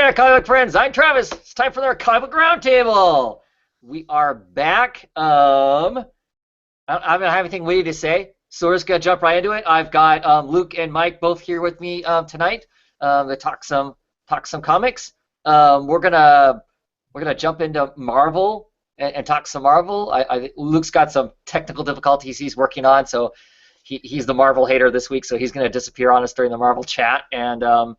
there, comic book friends. I'm Travis. It's time for our comic book roundtable. We are back. I don't have anything witty to say, so we're just gonna jump right into it. I've got Luke and Mike both here with me tonight to talk some comics. We're gonna jump into Marvel and talk some Marvel. Luke's got some technical difficulties he's working on, so he's the Marvel hater this week. So he's gonna disappear on us during the Marvel chat and.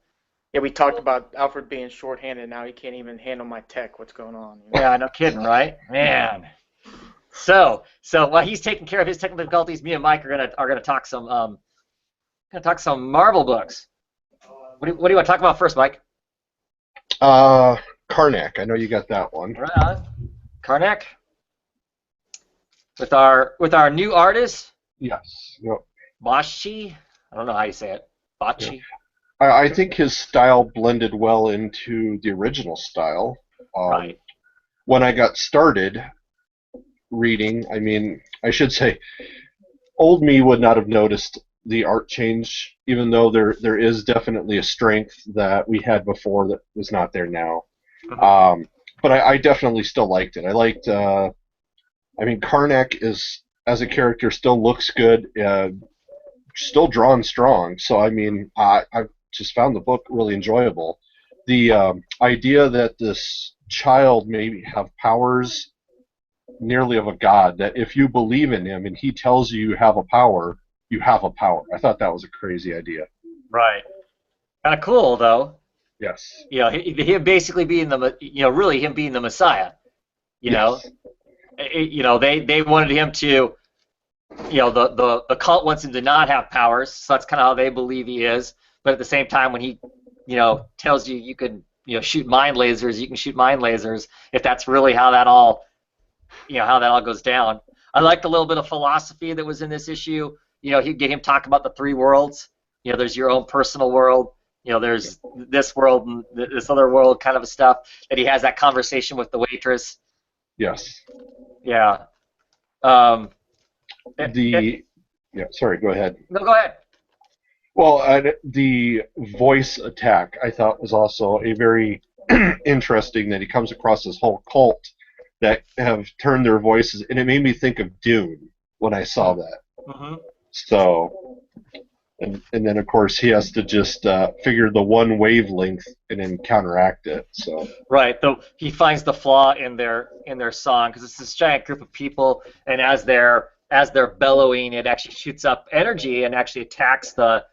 Yeah, we talked about Alfred being shorthanded. Now he can't even handle my tech. What's going on? Yeah, no kidding, right? Man. So while he's taking care of his technical difficulties, me and Mike are gonna talk some Marvel books. What do you want to talk about first, Mike? Karnak. I know you got that one. Right on. Karnak. With our new artist. Yes. Yep. Bashi. I don't know how you say it. Bachi. Yeah. I think his style blended well into the original style. Right. When I got started reading, I should say, old me would not have noticed the art change, even though there is definitely a strength that we had before that was not there now. Uh-huh. But I definitely still liked it. I liked, Karnak as a character still looks good, still drawn strong. So, I've just found the book really enjoyable. The idea that this child may have powers nearly of a god, that if you believe in him and he tells you you have a power, you have a power. I thought that was a crazy idea. Right. Kind of cool, though. Yes. You know, him basically being really him being the Messiah. You know, they wanted him to, the cult wants him to not have powers, so that's kind of how they believe he is. But at the same time, when he, tells you can, shoot mind lasers, you can shoot mind lasers. If that's really how that all goes down. I liked a little bit of philosophy that was in this issue. He'd get him talk about the three worlds. There's your own personal world. There's this world and this other world kind of stuff. That he has that conversation with the waitress. Yes. Yeah. Sorry, go ahead. No, go ahead. Well, the voice attack I thought was also a very interesting, that he comes across this whole cult that have turned their voices, and it made me think of Dune when I saw that. Mm-hmm. So, and then of course he has to just figure the one wavelength and then counteract it. So right, though he finds the flaw in their song because it's this giant group of people, and as they're bellowing, it actually shoots up energy and actually attacks the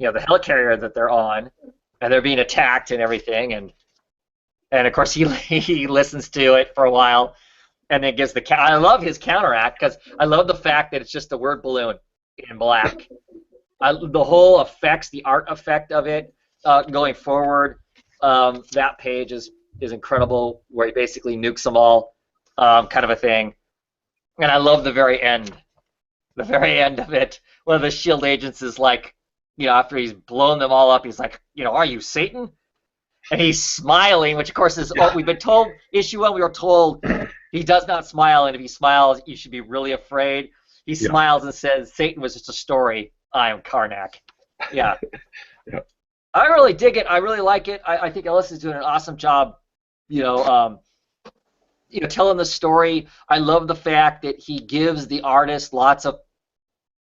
helicarrier that they're on, and they're being attacked and everything, and of course he listens to it for a while, and then gives I love his counteract because I love the fact that it's just a word balloon in black. The whole effects, the art effect of it going forward, that page is incredible, where he basically nukes them all, kind of a thing. And I love the very end of it. One of the S.H.I.E.L.D. agents is like, after he's blown them all up, he's like, are you Satan? And he's smiling, which of course is, we've been told, issue 1, we were told he does not smile, and if he smiles, you should be really afraid. He smiles and says, Satan was just a story. I am Karnak. Yeah. Yeah. I really dig it. I really like it. I think Ellis is doing an awesome job, telling the story. I love the fact that he gives the artist lots of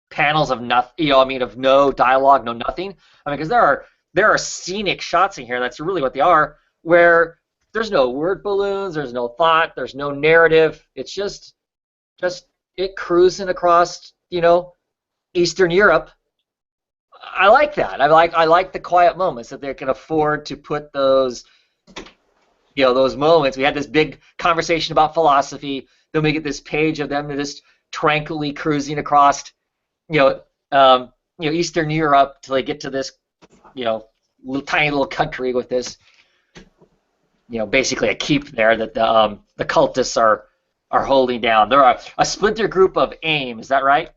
panels of nothing, of no dialogue, no nothing. Because there are scenic shots in here. That's really what they are, where there's no word balloons, there's no thought, there's no narrative. It's just it cruising across, Eastern Europe. I like that. I like the quiet moments that they can afford to put those. Those moments. We had this big conversation about philosophy. Then we get this page of them just tranquilly cruising across, Eastern Europe till they get to this, tiny little country with this, basically a keep there that the cultists are holding down. They're a splinter group of AIM. Is that right?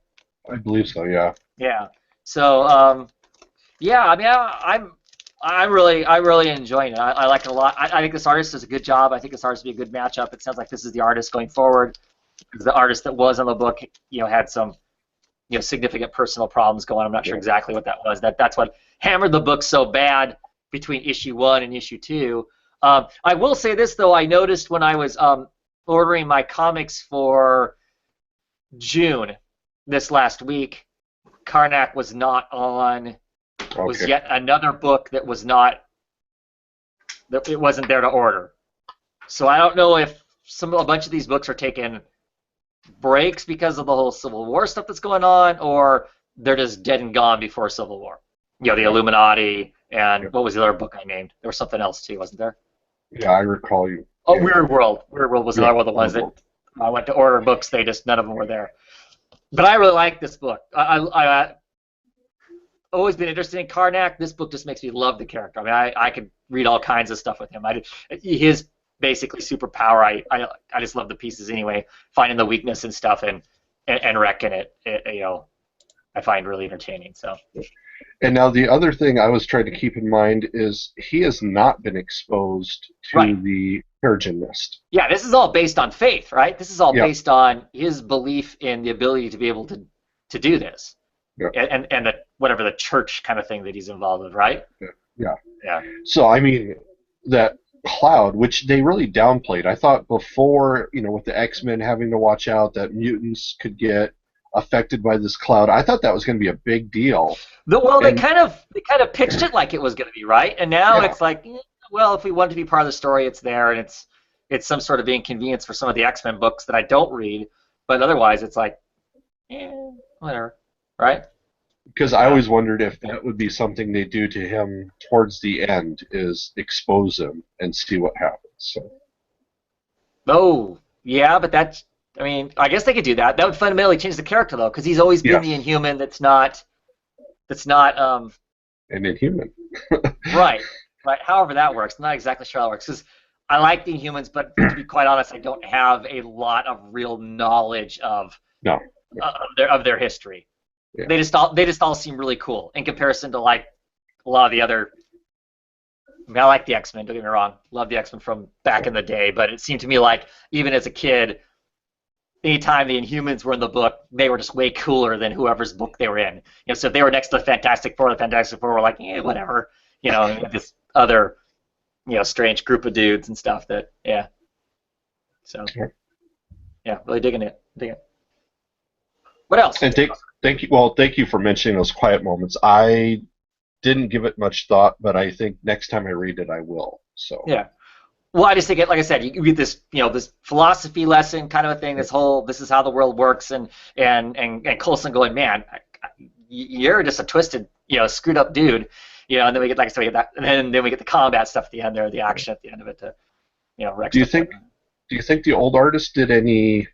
I believe so. Yeah. Yeah. So I'm really enjoying it. I like it a lot. I think this artist does a good job. I think this artist would be a good matchup. It sounds like this is the artist going forward, because the artist that was on the book, had some, significant personal problems going on. I'm not sure exactly what that was. That's what hammered the book so bad. between issue 1 and issue 2. I will say this though, I noticed when I was ordering my comics for June this last week, Karnak was not on. Was Okay. yet another book that it wasn't there to order. So I don't know if a bunch of these books are taking breaks because of the whole Civil War stuff that's going on, or they're just dead and gone before Civil War. You know, the Illuminati, and what was the other book I named? There was something else too, wasn't there? Yeah, I recall you. Oh, Yeah. Weird World. Weird World was another one of the ones that I went to order books. None of them were there. But I really like this book. I always been interested in Karnak. This book just makes me love the character. I mean, I could read all kinds of stuff with him. His basically superpower. I just love the pieces anyway. Finding the weakness and stuff and wrecking it. You know, I find really entertaining. So. And now the other thing I was trying to keep in mind is he has not been exposed to the Peregrine Mist. Yeah, this is all based on faith, right? This is all Yeah. based on his belief in the ability to be able to do this. Yeah. And whatever the church kind of thing that he's involved with, right? Yeah. Yeah. So I mean, that cloud, which they really downplayed. I thought before, you know, with the X-Men having to watch out that mutants could get affected by this cloud, I thought that was going to be a big deal. They kind of pitched it like it was going to be, right? And now Yeah. it's like, well, if we want to be part of the story, it's there, and it's some sort of inconvenience for some of the X-Men books that I don't read, but otherwise it's like, whatever, right? Because I always wondered if that would be something they do to him towards the end, is expose him and see what happens. So. Oh, yeah, but that's, I mean, I guess they could do that. That would fundamentally change the character, though, because he's always been the Inhuman that's not An Inhuman. right. However that works, I'm not exactly sure how that works, because I like the Inhumans, but to be quite honest, I don't have a lot of real knowledge of their history. Yeah. They just all seem really cool in comparison to like a lot of the other. I mean, I like the X-Men. Don't get me wrong, love the X-Men from back in the day, but it seemed to me like even as a kid, anytime the Inhumans were in the book, they were just way cooler than whoever's book they were in. You know, so if they were next to the Fantastic Four were like, whatever. You know, this other, strange group of dudes and stuff that, So, really digging it. What else? And thank you. Well, thank you for mentioning those quiet moments. I didn't give it much thought, but I think next time I read it, I will. So. Yeah. Well, I just think, like I said, you read this, this philosophy lesson kind of a thing. This is how the world works, and Coulson going, man, you're just a twisted, screwed up dude, And then we get, like I said, we get that, and then we get the combat stuff at the end there, the action at the end of it, to, wreck Do you stuff. think the old artist did any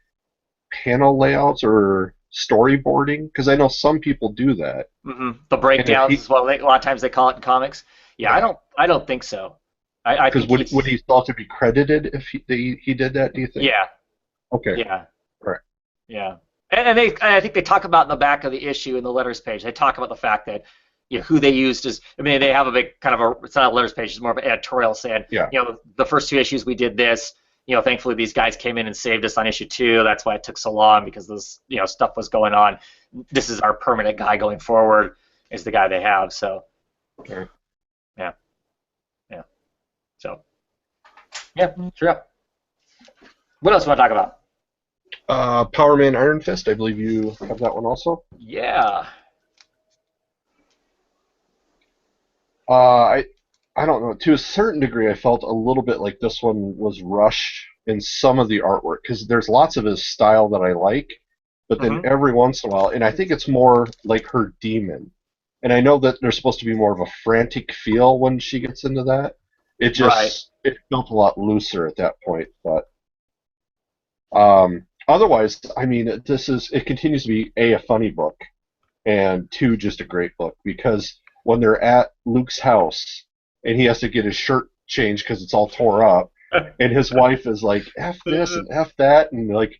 panel layouts or storyboarding? Because I know some people do that. Mm-hmm. The breakdowns as well. A lot of times they call it in comics. Yeah. I don't think so. Because would he still have to be credited if he did that? Do you think? Yeah. Okay. Yeah. Right. Yeah. And I think they talk about in the back of the issue in the letters page. They talk about the fact that who they used is. I mean, they have a big kind of it's not a letters page. It's more of an editorial saying, the first 2 issues we did this. Thankfully these guys came in and saved us on issue 2. That's why it took so long, because this stuff was going on. This is our permanent guy going forward. Is the guy they have. So. Okay. Yeah. So, sure. What else do you want to talk about? Power Man Iron Fist, I believe you have that one also. Yeah. I don't know. To a certain degree, I felt a little bit like this one was rushed in some of the artwork, because there's lots of his style that I like, but then every once in a while, and I think it's more like her demon. And I know that there's supposed to be more of a frantic feel when she gets into that. It just it felt a lot looser at that point, but otherwise, I mean, it continues to be a funny book, and 2, just a great book, because when they're at Luke's house and he has to get his shirt changed because it's all tore up, and his wife is like, F this and F that, and like,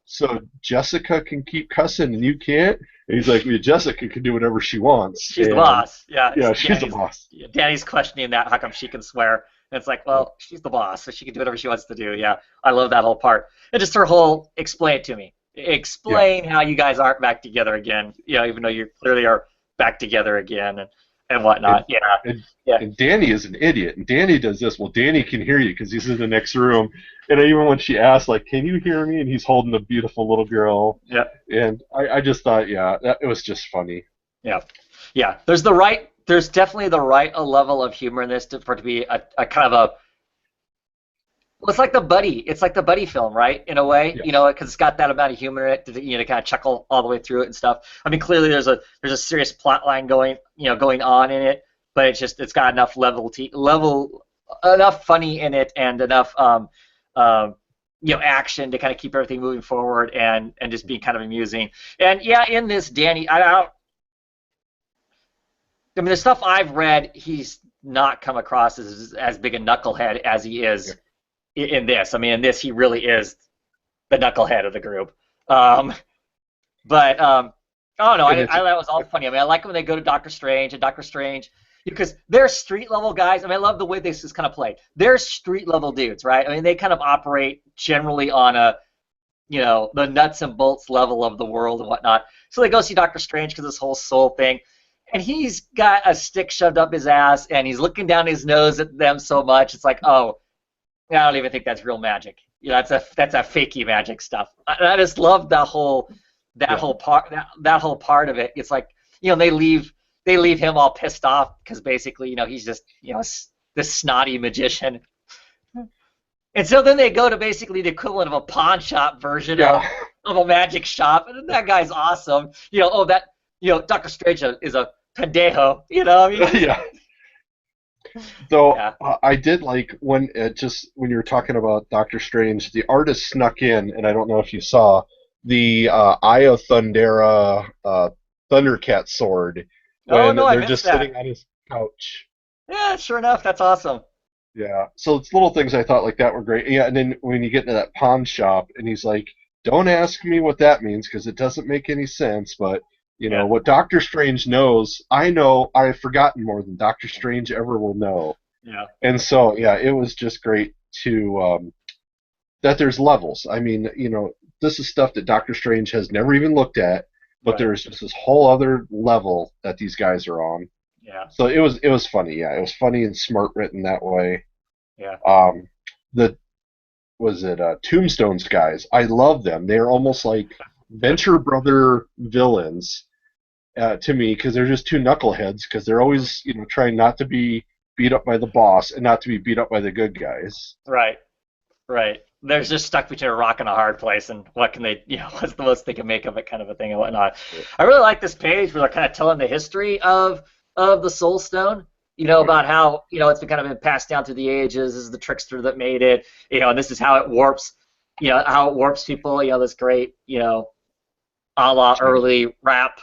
so Jessica can keep cussing and you can't? And he's like, Jessica can do whatever she wants. She's the boss. Yeah, she's the boss. Danny's questioning that. How come she can swear? And it's like, well, she's the boss, so she can do whatever she wants to do. Yeah, I love that whole part. And just her whole, explain it to me. Explain how you guys aren't back together again. Even though you clearly are back together again. And and whatnot. And, Yeah, and, yeah, and Danny is an idiot. And Danny does this. Well, Danny can hear you because he's in the next room. And even when she asks, like, can you hear me? And he's holding a beautiful little girl. yeah, And I just thought, yeah, it was just funny. yeah, yeah. There's definitely the right level of humor in this for it to be a kind of a. Well, it's like the buddy film, right? In a way, Yeah. because it's got that amount of humor in it to kind of chuckle all the way through it and stuff. I mean, clearly there's a serious plot line going on in it, but it's got enough enough funny in it and enough action to kind of keep everything moving forward and just being kind of amusing. And yeah, in this Danny, I mean, the stuff I've read, he's not come across as big a knucklehead as he is in this. I mean, in this, he really is the knucklehead of the group. But I don't know. I thought it was all funny. I mean, I like when they go to Doctor Strange and Doctor Strange because they're street level guys. I mean, I love the way this is kind of played. They're street level dudes, right? I mean, they kind of operate generally on the nuts and bolts level of the world and whatnot. So they go see Doctor Strange because this whole soul thing. And he's got a stick shoved up his ass, and he's looking down his nose at them so much. It's like, oh, I don't even think that's real magic. That's a fakey magic stuff. I just love that whole part of it. It's like they leave him all pissed off because basically he's just this snotty magician. And so then they go to basically the equivalent of a pawn shop version of a magic shop, and that guy's awesome. Doctor Strange is a pendejo. I mean, Yeah. Though I did like when you were talking about Doctor Strange, the artist snuck in, and I don't know if you saw the Eye of Thundera Thundercat sword when no, I they're missed just that. sitting on his couch. Yeah, sure enough, that's awesome. Yeah, so it's little things I thought like that were great. Yeah, and then when you get into that pawn shop, and he's like, "Don't ask me what that means because it doesn't make any sense," but what Doctor Strange knows, I know I've forgotten more than Doctor Strange ever will know. Yeah. And so, yeah, it was just great that there's levels. I mean, this is stuff that Doctor Strange has never even looked at, but Right. there's just this whole other level that these guys are on. Yeah. So it was funny. Yeah, it was funny and smart written that way. Yeah. The Tombstones guys. I love them. They're almost like Venture Brother villains to me because they're just two knuckleheads because they're always trying not to be beat up by the boss and not to be beat up by the good guys. Right. Right. They're just stuck between a rock and a hard place, and what can they, what's the most they can make of it, kind of a thing and whatnot. I really like this page where they're kind of telling the history of the Soul Stone. About how it's been kind of been passed down through the ages. This is the trickster that made it. And this is how it warps. How it warps people. This great a la early rap.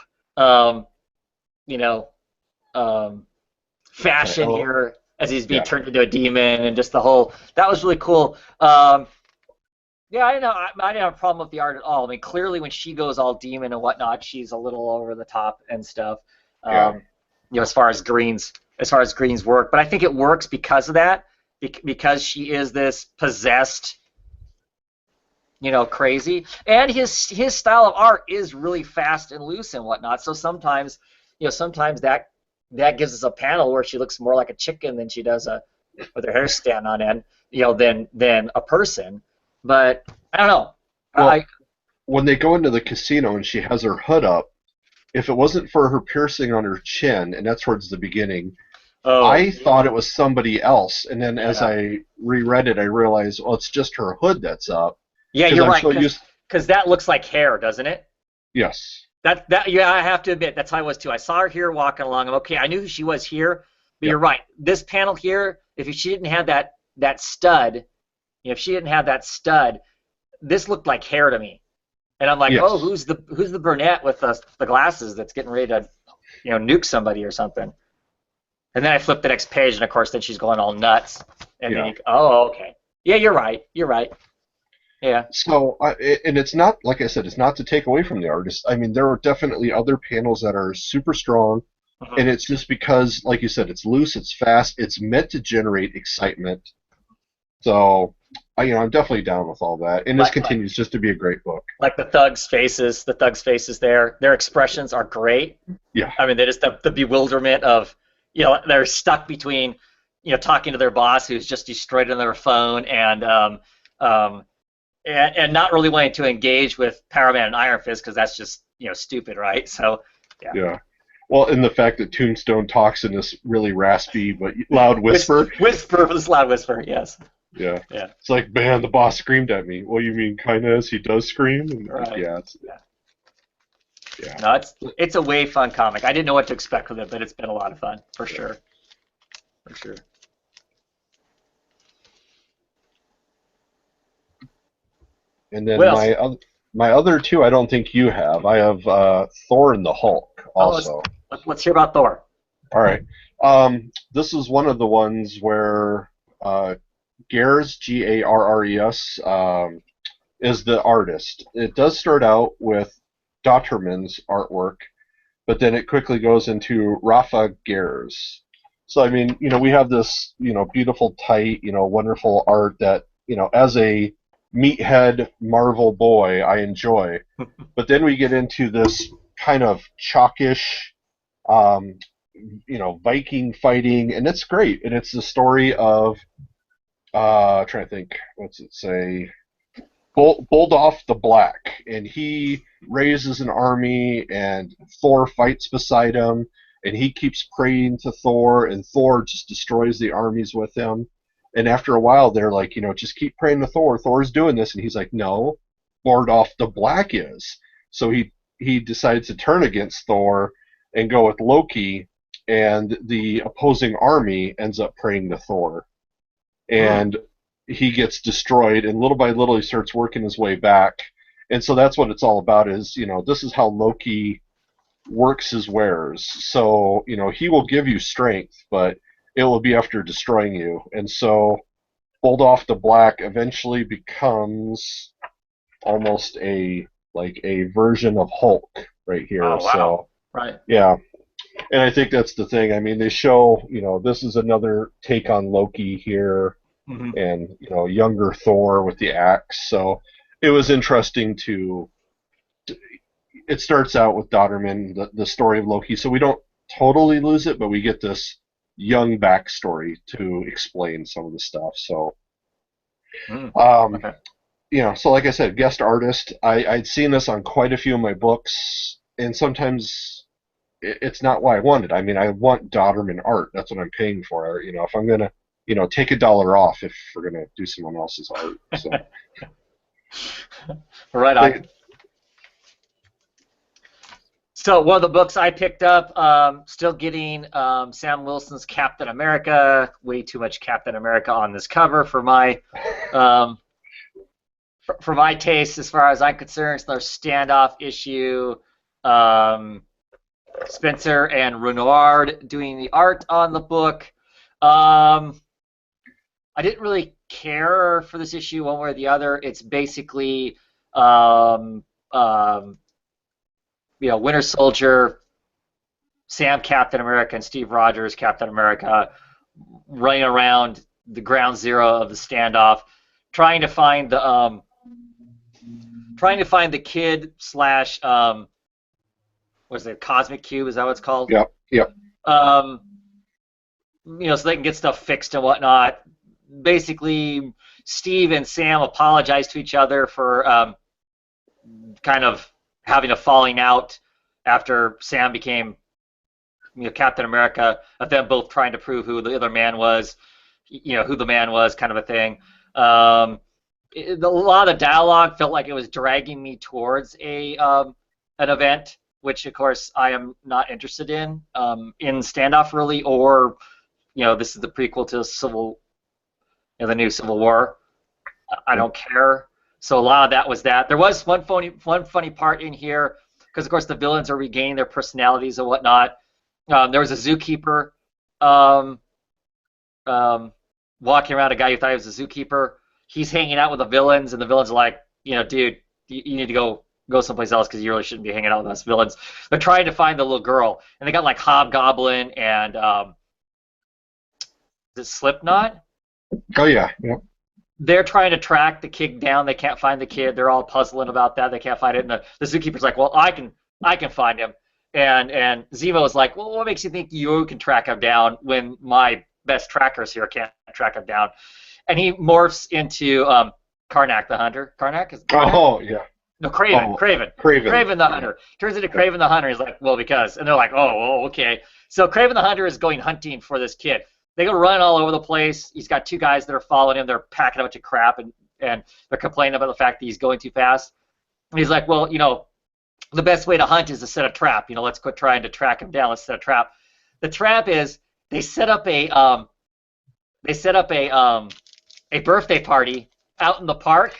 Fashion here as he's being turned into a demon, and just the whole that was really cool. Yeah, I didn't have a problem with the art at all. I mean, clearly when she goes all demon and whatnot, she's a little over the top and stuff. As far as Green's work, but I think it works because of that, because she is this possessed, crazy, and his style of art is really fast and loose and whatnot. So sometimes that gives us a panel where she looks more like a chicken than she does with her hair stand on end, than a person. But I don't know. Well, when they go into the casino and she has her hood up, if it wasn't for her piercing on her chin, and that's towards the beginning, I thought it was somebody else. And then as I reread it, I realized, it's just her hood that's up. Yeah, you're right. Because that looks like hair, doesn't it? Yes. Yeah, I have to admit, that's how I was too. I saw her here walking along. I knew who she was here, but you're right. This panel here, if she didn't have that stud, this looked like hair to me. And I'm like, who's the brunette with the glasses that's getting ready to, nuke somebody or something? And then I flip the next page, and of course, then she's going all nuts. And then okay. Yeah, you're right. Yeah. So, and it's not, like I said, it's not to take away from the artist. I mean, there are definitely other panels that are super strong, and it's just because, like you said, it's loose, it's fast, it's meant to generate excitement. So, I'm definitely down with all that, and this continues just to be a great book. Like the thugs' faces there, their expressions are great. Yeah. I mean, they just the bewilderment of, they're stuck between, talking to their boss who's just destroyed on their phone um, and not really wanting to engage with Power Man and Iron Fist because that's just, stupid, right? So, yeah. Yeah. Well, and the fact that Tombstone talks in this really raspy but loud whisper. This loud whisper, yes. Yeah. Yeah. It's like, man, the boss screamed at me. Well, you mean kind of as he does scream? And Right. Yeah. No, it's a way fun comic. I didn't know what to expect with it, but it's been a lot of fun, for sure. For sure. And then What else? my other two, I don't think you have. I have Thor and the Hulk also. Let's hear about Thor. All right. This is one of the ones where Garres, Garres, is the artist. It does start out with Dotterman's artwork, but then it quickly goes into Rafa Garres. So I mean, we have this, beautiful, tight, wonderful art that, as a meathead Marvel boy, I enjoy. But then we get into this kind of chalkish, Viking fighting, and it's great. And it's the story of, trying to think, what's it say? Buldolf the Black, and he raises an army, and Thor fights beside him, and he keeps praying to Thor, and Thor just destroys the armies with him. And after a while, they're like, just keep praying to Thor. Thor's doing this, and he's like, no, Buldolf the Black is. So he decides to turn against Thor and go with Loki, and the opposing army ends up praying to Thor. And he gets destroyed, and little by little he starts working his way back. And so that's what it's all about is, this is how Loki works his wares. So, he will give you strength, but it will be after destroying you. And so Buldolf the Black eventually becomes almost a version of Hulk right here. Oh, wow. So, right. Yeah. And I think that's the thing. I mean, they show, this is another take on Loki here. Mm-hmm. And younger Thor with the axe. So it was interesting it starts out with Dotterman, the story of Loki, so we don't totally lose it, but we get this young backstory to explain some of the stuff. So okay. So like I said, guest artist, I'd seen this on quite a few of my books, and sometimes it's not what I wanted. I mean, I want Dotterman art. That's what I'm paying for. If I'm gonna take $1 off if we're going to do someone else's art. So. Right on. So one of the books I picked up, still getting Sam Wilson's Captain America. Way too much Captain America on this cover for my for my taste, as far as I'm concerned. It's their standoff issue. Spencer and Renard doing the art on the book. I didn't really care for this issue one way or the other. It's basically, Winter Soldier, Sam Captain America, and Steve Rogers Captain America running around the ground zero of the standoff, trying to find the kid slash what is it, Cosmic Cube? Is that what it's called? Yep. So they can get stuff fixed and whatnot. Basically, Steve and Sam apologize to each other for kind of having a falling out after Sam became Captain America, of them both trying to prove who the other man was, who the man was, kind of a thing. A lot of the dialogue felt like it was dragging me towards an event, which of course I am not interested in standoff really, or this is the prequel to the new Civil War. I don't care. So a lot of that was that. There was one funny part in here, because of course the villains are regaining their personalities and whatnot. There was a zookeeper walking around, a guy who thought he was a zookeeper. He's hanging out with the villains, and the villains are like, dude, you need to go someplace else because you really shouldn't be hanging out with us villains. They're trying to find the little girl, and they got like Hobgoblin and is it Slipknot? Oh yeah. Yep. They're trying to track the kid down. They can't find the kid. They're all puzzling about that. They can't find it. And the zookeeper's like, well, I can find him. And Zemo is like, well, what makes you think you can track him down when my best trackers here can't track him down? And he morphs into Karnak the Hunter. Karnak is Karnak? Oh yeah. No, Craven. Oh, Craven. Craven. Craven the Hunter. Turns into Craven the Hunter. He's like, well, because. And they're like, oh, okay. So Craven the Hunter is going hunting for this kid. They go run all over the place. He's got two guys that are following him. They're packing a bunch of crap, and they're complaining about the fact that he's going too fast. And he's like, well, the best way to hunt is to set a trap. Let's quit trying to track him down. Let's set a trap. The trap is they set up a birthday party out in the park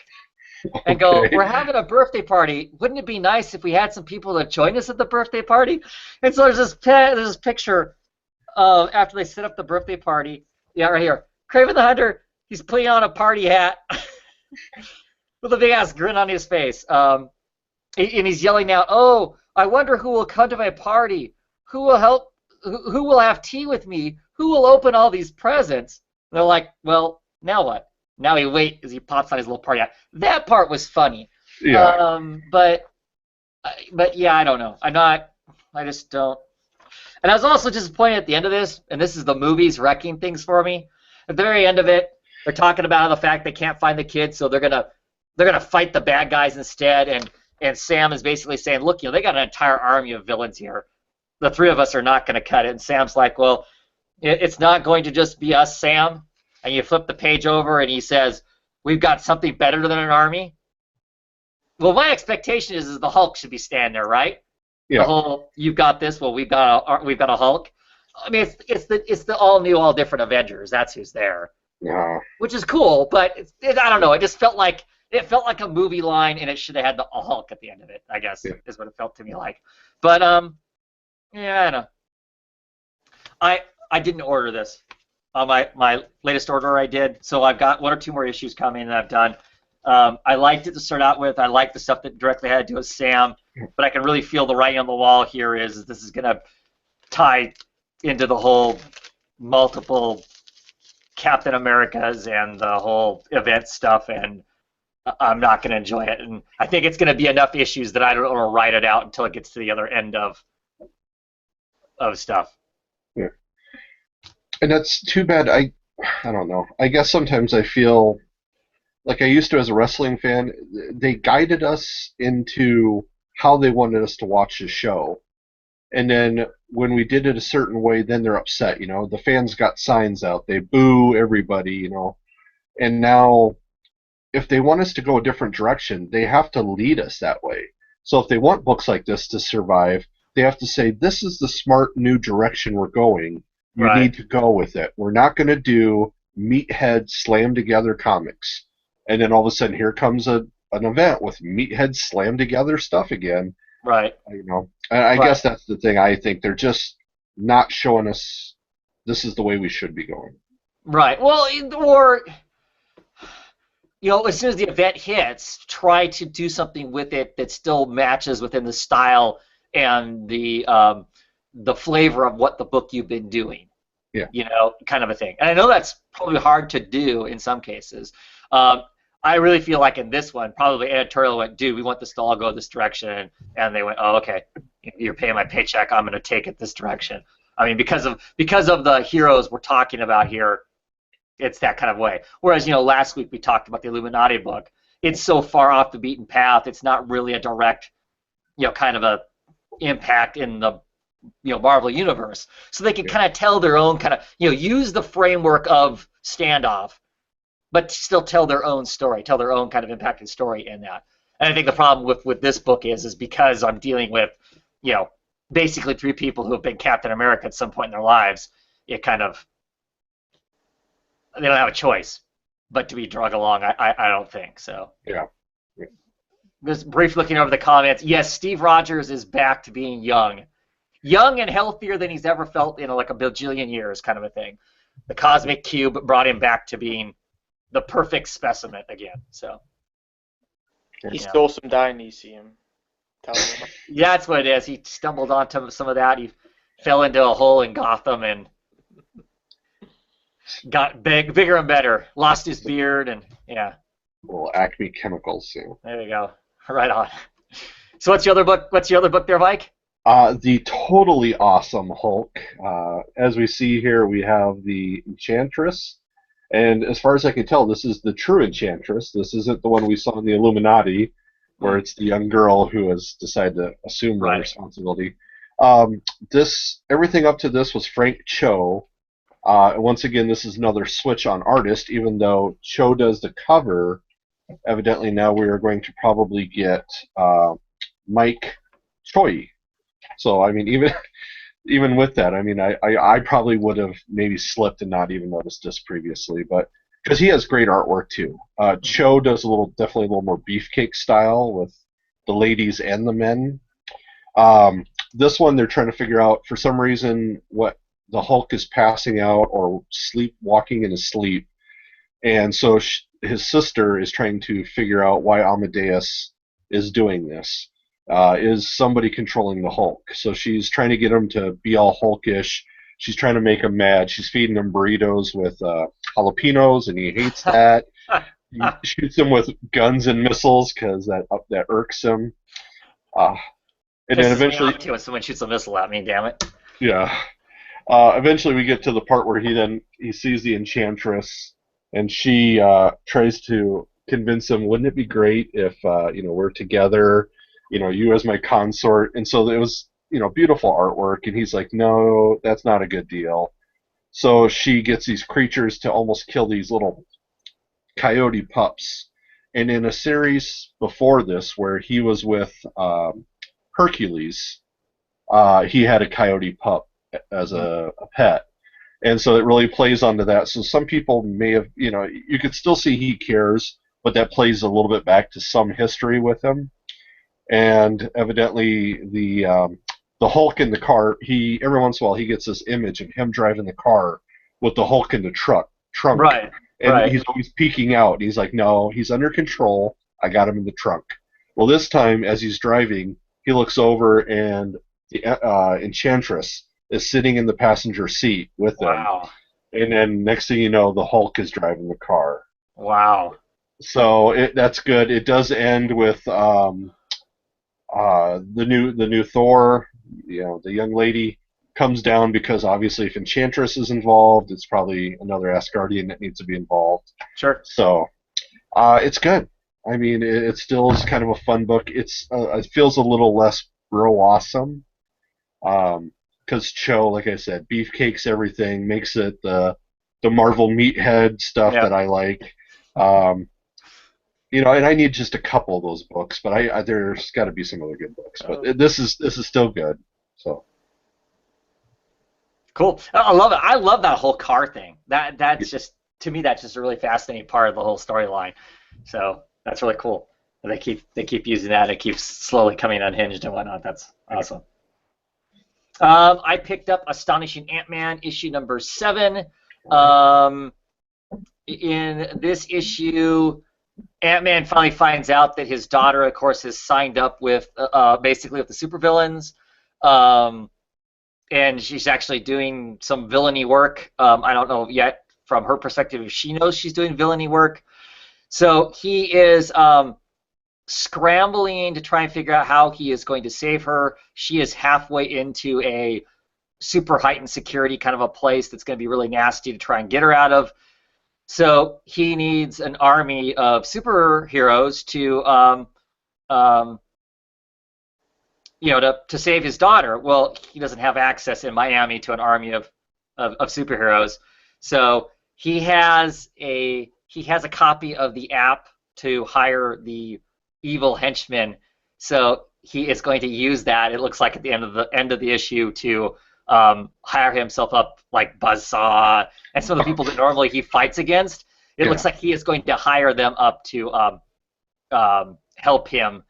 and go, Okay. we're having a birthday party. Wouldn't it be nice if we had some people to join us at the birthday party? And so there's this picture of after they set up the birthday party. Yeah, right here. Craven the Hunter, he's putting on a party hat with a big ass grin on his face. And he's yelling out, oh, I wonder who will come to my party. Who will help? Who will have tea with me? Who will open all these presents? And they're like, well, now what? Now he wait as he pops on his little party hat. That part was funny. Yeah. But yeah, I don't know. I just don't. And I was also disappointed at the end of this, and this is the movies wrecking things for me. At the very end of it, they're talking about the fact they can't find the kid, so they're gonna fight the bad guys instead. And Sam is basically saying, look, they got an entire army of villains here. The three of us are not going to cut it. And Sam's like, well, it's not going to just be us, Sam. And you flip the page over, and he says, we've got something better than an army. Well, my expectation is the Hulk should be standing there, right? Yeah. The whole, you've got this. Well, we've got a Hulk. I mean, it's the all new, all different Avengers. That's who's there, Yeah. which is cool. But I don't know. It just felt like a movie line, and it should have had a Hulk at the end of it. I guess is what it felt to me like. But yeah, I don't know. I didn't order this. My latest order I did, so I've got one or two more issues coming that I've done. I liked it to start out with. I liked the stuff that directly had to do with Sam, but I can really feel the writing on the wall here is this is going to tie into the whole multiple Captain Americas and the whole event stuff, and I'm not going to enjoy it. And I think it's going to be enough issues that I don't want to write it out until it gets to the other end of stuff. Yeah. And that's too bad. I don't know. I guess sometimes I feel like I used to as a wrestling fan. They guided us into how they wanted us to watch the show. And then when we did it a certain way, then they're upset. The fans got signs out. They boo everybody, And now, if they want us to go a different direction, they have to lead us that way. So if they want books like this to survive, they have to say, this is the smart new direction we're going. You Right. need to go with it. We're not going to do meathead slam together comics. And then all of a sudden, here comes an event with meathead slam together stuff again. Right. And I Right. guess that's the thing. I think they're just not showing us this is the way we should be going. Right. Well, or as soon as the event hits, try to do something with it that still matches within the style and the flavor of what the book you've been doing. Yeah. Kind of a thing. And I know that's probably hard to do in some cases. I really feel like in this one, probably editorial went, dude, we want this to all go this direction, and they went, oh, okay, you're paying my paycheck, I'm going to take it this direction. I mean, because of the heroes we're talking about here, it's that kind of way. Whereas, last week we talked about the Illuminati book. It's so far off the beaten path, it's not really a direct, kind of a impact in the Marvel universe. So they can kind of tell their own kind of, use the framework of Standoff, but still tell their own story, tell their own kind of impacted story in that. And I think the problem with this book is because I'm dealing with, basically three people who have been Captain America at some point in their lives, it kind of, they don't have a choice but to be drug along, I don't think, so. Yeah. Just brief looking over the comments. Yes, Steve Rogers is back to being young. Young and healthier than he's ever felt in like a bajillion years, kind of a thing. The Cosmic Cube brought him back to being the perfect specimen again. So He stole some Dionysium. Tell him. yeah, that's what it is. He stumbled onto some of that. He fell into a hole in Gotham and got bigger and better. Lost his beard and yeah. Well, Acme Chemicals. There you go. Right on. So what's your other book? What's your other book there, Mike? The totally awesome Hulk. As we see here, we have the Enchantress. And as far as I can tell, this is the true Enchantress. This isn't the one we saw in the Illuminati, where Mm, it's the young girl who has decided to assume the right. responsibility. Everything up to this was Frank Cho. Once again, this is another switch on artist, even though Cho does the cover. Evidently, now we are going to probably get Mike Choi. So, I mean, even with that, I mean, I probably would have maybe slipped and not even noticed this previously, but because he has great artwork too. Cho does definitely a little more beefcake style with the ladies and the men. This one, they're trying to figure out for some reason what the Hulk is passing out or sleepwalking in his sleep, and so his sister is trying to figure out why Amadeus is doing this. Is somebody controlling the Hulk? So she's trying to get him to be all Hulkish. She's trying to make him mad. She's feeding him burritos with jalapenos, and he hates that. He shoots him with guns and missiles because that irks him. Uh, and then Pisses me eventually, off too when someone shoots a missile at me. Damn it. yeah. Eventually, we get to the part where he sees the Enchantress, and she tries to convince him. Wouldn't it be great if we're together? You as my consort. And so it was beautiful artwork. And he's like, no, that's not a good deal. So she gets these creatures to almost kill these little coyote pups. And in a series before this, where he was with Hercules, he had a coyote pup as a pet. And so it really plays onto that. So some people may have, you could still see he cares, but that plays a little bit back to some history with him. And evidently the Hulk in the car, he every once in a while he gets this image of him driving the car with the Hulk in the trunk, Right. and Right. he's always peeking out. He's like, no, he's under control. I got him in the trunk. Well, this time as he's driving, he looks over and the Enchantress is sitting in the passenger seat with him. Wow. And then next thing you know, the Hulk is driving the car. Wow. So that's good. It does end with the new Thor. The young lady comes down because obviously if Enchantress is involved, it's probably another Asgardian that needs to be involved. Sure. So it's good. I mean, it still is kind of a fun book. It feels a little less bro awesome. Because Cho, like I said, beefcakes everything, makes it the Marvel meathead stuff Yeah. that I like. And I need just a couple of those books, but there's got to be some other good books. But this is still good. So Cool. I love it. I love that whole car thing. That's just to me that's just a really fascinating part of the whole storyline. So that's really cool. And they keep using that. It keeps slowly coming unhinged and whatnot. That's awesome. I picked up Astonishing Ant-Man issue number 7. In this issue, Ant-Man finally finds out that his daughter, of course, has signed up with basically with the supervillains, and she's actually doing some villainy work. I don't know yet from her perspective if she knows she's doing villainy work. So he is scrambling to try and figure out how he is going to save her. She is halfway into a super heightened security kind of a place that's going to be really nasty to try and get her out of. So he needs an army of superheroes to save his daughter. Well, he doesn't have access in Miami to an army of superheroes. So he has a copy of the app to hire the evil henchmen. So he is going to use that. It looks like at the end of the issue to hire himself up like Buzzsaw and some of the people that normally he fights against. It looks like he is going to hire them up to help him,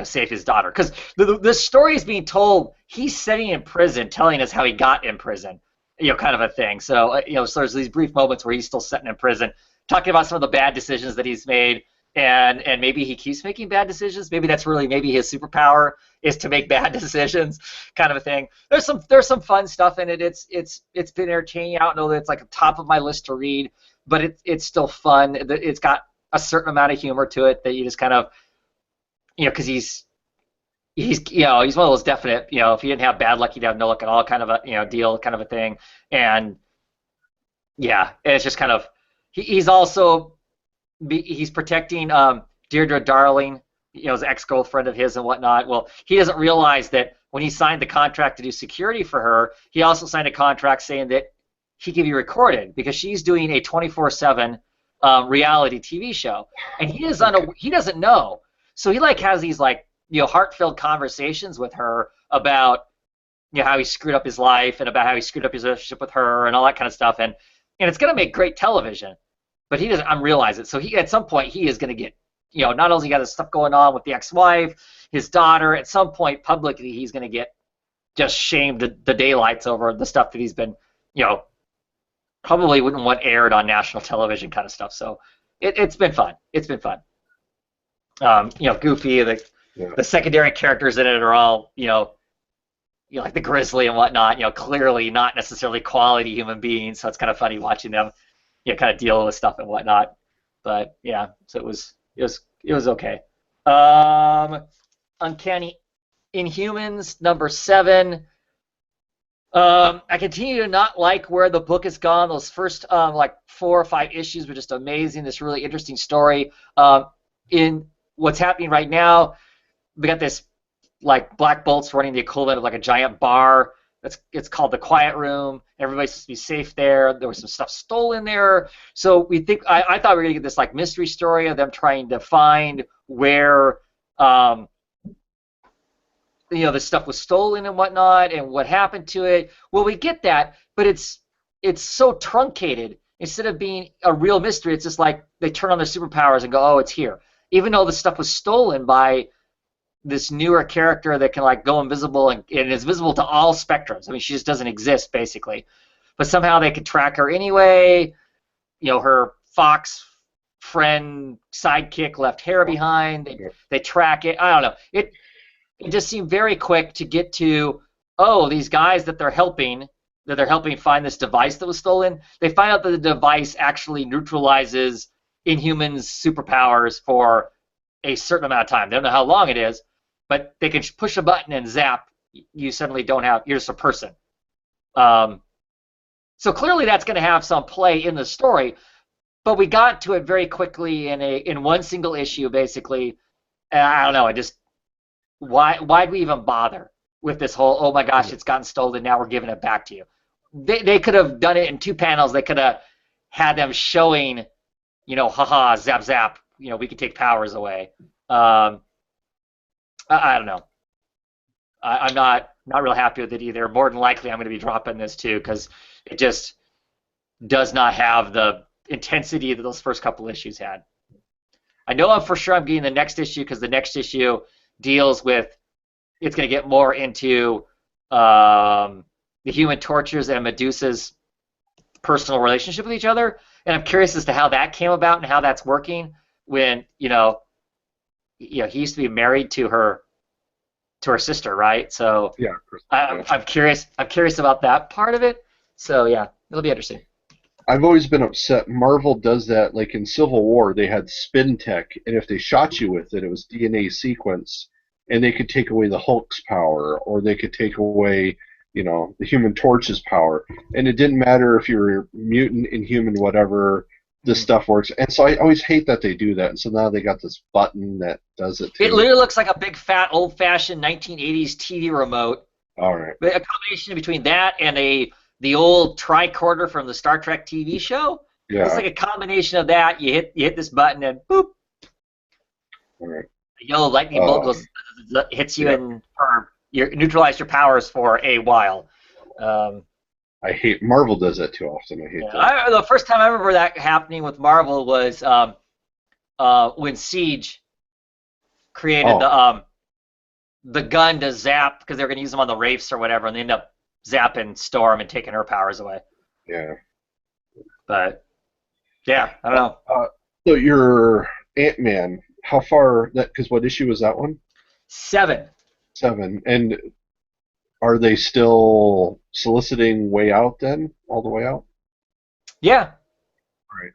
save his daughter. Because the story is being told. He's sitting in prison, telling us how he got in prison, kind of a thing. So so there's these brief moments where he's still sitting in prison, talking about some of the bad decisions that he's made. And maybe he keeps making bad decisions. Maybe that's really his superpower is to make bad decisions, kind of a thing. There's some fun stuff in it. It's been entertaining. I don't know that it's like top of my list to read, but it's still fun. It's got a certain amount of humor to it that you just kind of because he's one of those definite, if he didn't have bad luck, he'd have no luck at all kind of a, deal kind of a thing. And yeah, and it's just kind of he's also he's protecting Deirdre Darling, his ex-girlfriend of his and whatnot. Well, he doesn't realize that when he signed the contract to do security for her, he also signed a contract saying that he can be recorded because she's doing a 24/7 reality TV show, and he doesn't know. So he like has these like heart-filled conversations with her about how he screwed up his life and about how he screwed up his relationship with her and all that kind of stuff, and it's going to make great television. But he doesn't realize it. So he at some point he is going to get not only got his stuff going on with the ex-wife, his daughter. At some point publicly he's going to get just shamed the daylights over the stuff that he's been probably wouldn't want aired on national television kind of stuff. So it's been fun. It's been fun. Goofy. The secondary characters in it are all like the Grizzly and whatnot. Clearly not necessarily quality human beings. So it's kind of funny watching them kind of deal with stuff and whatnot. But yeah, so it was okay. Uncanny Inhumans #7. I continue to not like where the book has gone. Those first like 4 or 5 issues were just amazing. This really interesting story. In what's happening right now, we got this like Black Bolt's running the equivalent of like a giant bar. It's called the Quiet Room. Everybody's supposed to be safe there. There was some stuff stolen there. So we think I thought we were gonna get this like mystery story of them trying to find where this stuff was stolen and whatnot and what happened to it. Well, we get that, but it's so truncated. Instead of being a real mystery, it's just like they turn on their superpowers and go, oh, it's here. Even though the stuff was stolen by this newer character that can like go invisible and is visible to all spectrums. I mean, she just doesn't exist basically. But somehow they could track her anyway. Her Fox friend sidekick left hair behind. They track it. I don't know. It just seemed very quick to get to, these guys that they're helping find this device that was stolen. They find out that the device actually neutralizes Inhumans' superpowers for a certain amount of time. They don't know how long it is, but they can push a button and zap. You suddenly you're just a person. So clearly that's going to have some play in the story, but we got to it very quickly in one single issue, basically. And I don't know. Why'd we even bother with this whole, oh my gosh, it's gotten stolen, now we're giving it back to you? They could have done it in 2 panels. They could have had them showing, haha, zap, zap, we can take powers away. I don't know. I'm not real happy with it either. More than likely, I'm going to be dropping this too because it just does not have the intensity that those first couple issues had. I know for sure I'm getting the next issue because the next issue deals with, it's going to get more into the Human Torchers and Medusa's personal relationship with each other, and I'm curious as to how that came about and how that's working when he used to be married to her sister, right? So Yeah. I'm curious about that part of it. So yeah, it'll be interesting. I've always been upset. Marvel does that. Like in Civil War, they had spin tech, and if they shot you with it, it was DNA sequence, and they could take away the Hulk's power, or they could take away, the Human Torch's power, and it didn't matter if you were mutant, inhuman, whatever. This stuff works, and so I always hate that they do that. And so now they got this button that does it too. It literally looks like a big fat old-fashioned 1980s TV remote. All right. A combination between that and the old tricorder from the Star Trek TV show. Yeah. It's like a combination of that. You hit this button and boop. All right. The yellow lightning bolt goes, hits you and you neutralize your powers for a while. I hate Marvel does that too often. I hate that. The first time I remember that happening with Marvel was when Siege created the gun to zap because they were going to use them on the Wraiths or whatever, and they end up zapping Storm and taking her powers away. Yeah. But yeah, I don't know. So your Ant-Man, how far that? Because what issue was that one? 7. 7, and are they still soliciting way out then, all the way out? Yeah. Right.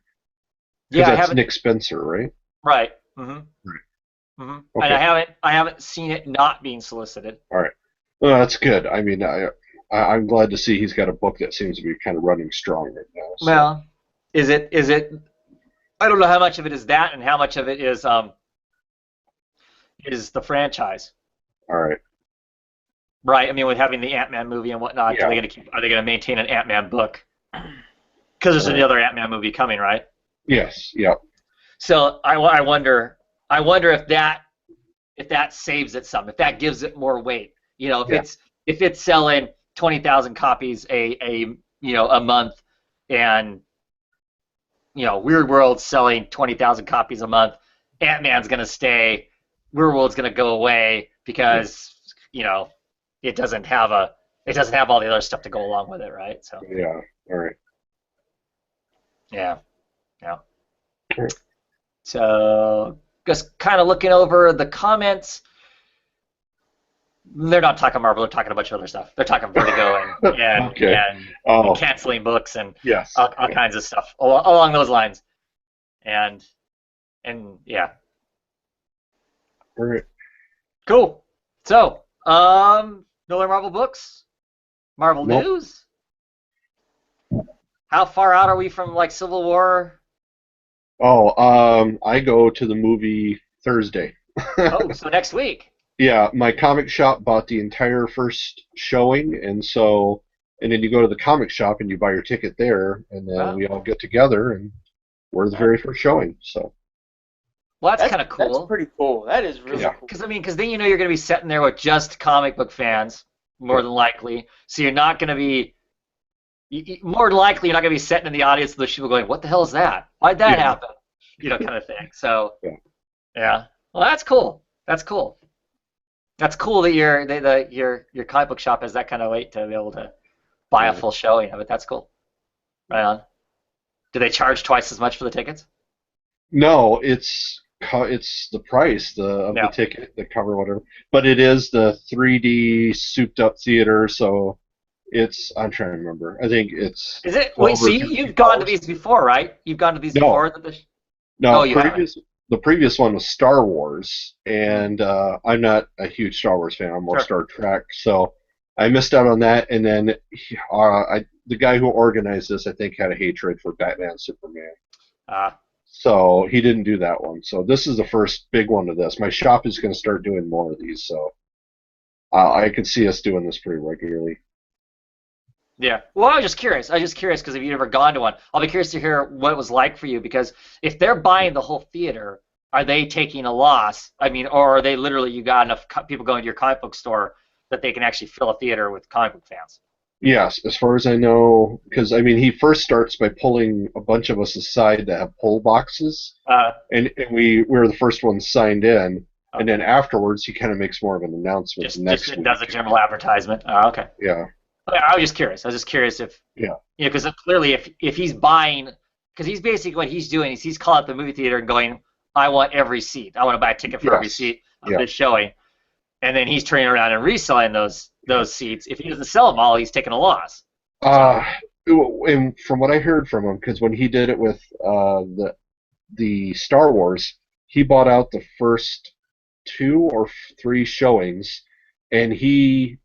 Yeah, Because that's Nick Spencer, right? Right. Mm-hmm. Right. And Okay. I haven't seen it not being solicited. All right. Well, that's good. I mean, I'm glad to see he's got a book that seems to be kind of running strong right now. So, Well, is it? I don't know how much of it is that, and how much of it is the franchise, all right. right? I mean, with having the Ant-Man movie and whatnot, Yeah. are they gonna maintain an Ant-Man book? Because there's All right. another Ant-Man movie coming, right? Yes. Yeah. So I wonder if that saves it some, if that gives it more weight. You know, Yeah. if it's selling 20,000 copies a month, and Weird World's selling 20,000 copies a month, Ant-Man's gonna stay, Weird World's gonna go away because you know it doesn't have all the other stuff to go along with it, right? So Yeah. All right. yeah, yeah. All right. So just kind of looking over the comments. They're not talking Marvel. They're talking a bunch of other stuff. They're talking Vertigo Okay. and Oh, canceling books and yes. all Yeah. kinds of stuff along those lines. And yeah, All right. cool. So no other Marvel books, Marvel Nope. news. How far out are we from like Civil War? Oh, I go to the movie Thursday. Oh, so next week. Yeah, my comic shop bought the entire first showing, and then you go to the comic shop and you buy your ticket there, and then Oh, we all get together and we're the very first showing. So, well, that's kind of That's cool. pretty cool. That is really yeah, cool. Because then you're going to be sitting there with just comic book fans, more yeah, than likely. So you're not going to be more than likely you're not going to be sitting in the audience with those people going, "What the hell is that? Why'd that yeah, happen?" Kind of thing. So yeah, yeah, well, that's cool. That's cool. That's cool that your comic book shop has that kind of weight to be able to buy a yeah. full showing of it. That's cool. Right on. Do they charge twice as much for the tickets? No, it's the price of the No. ticket, the cover, whatever. But it is the 3D souped up theater, so I'm trying to remember. I think it's Is it? Wait, twelve so or you've gone to $13. these before, right? You've gone to these No, before? no, Oh, you haven't. the previous one was Star Wars, Hmm. and I'm not a huge Star Wars fan. I'm more Sure. Star Trek, so I missed out on that. And then the guy who organized this, I think, had a hatred for Batman, Superman, Uh, so he didn't do that one. So this is the first big one of this. My shop is going to start doing more of these, so I could see us doing this pretty regularly. Yeah. Well, I was just curious. I was just curious because if you've ever gone to one, I'll be curious to hear what it was like for you because if they're buying the whole theater, are they taking a loss? I mean, or are they literally you got enough people going to your comic book store that they can actually fill a theater with comic book fans? Yes, as far as I know, because I mean, he first starts by pulling a bunch of us aside that have pull boxes, Uh, and we were the first ones signed in, and okay. then afterwards he kind of makes more of an announcement Just next it does a week. general advertisement. Okay. Yeah, Okay, I was just curious. I was just curious if yeah, because clearly if he's buying, because he's basically what he's doing is he's calling up the movie theater and going, I want every seat. I want to buy a ticket for every yes, seat of yeah. this showing. And then he's turning around and reselling those seats. If he doesn't sell them all, he's taking a loss. So Uh, and from what I heard from him, because when he did it with the Star Wars, he bought out the first two or three showings, and he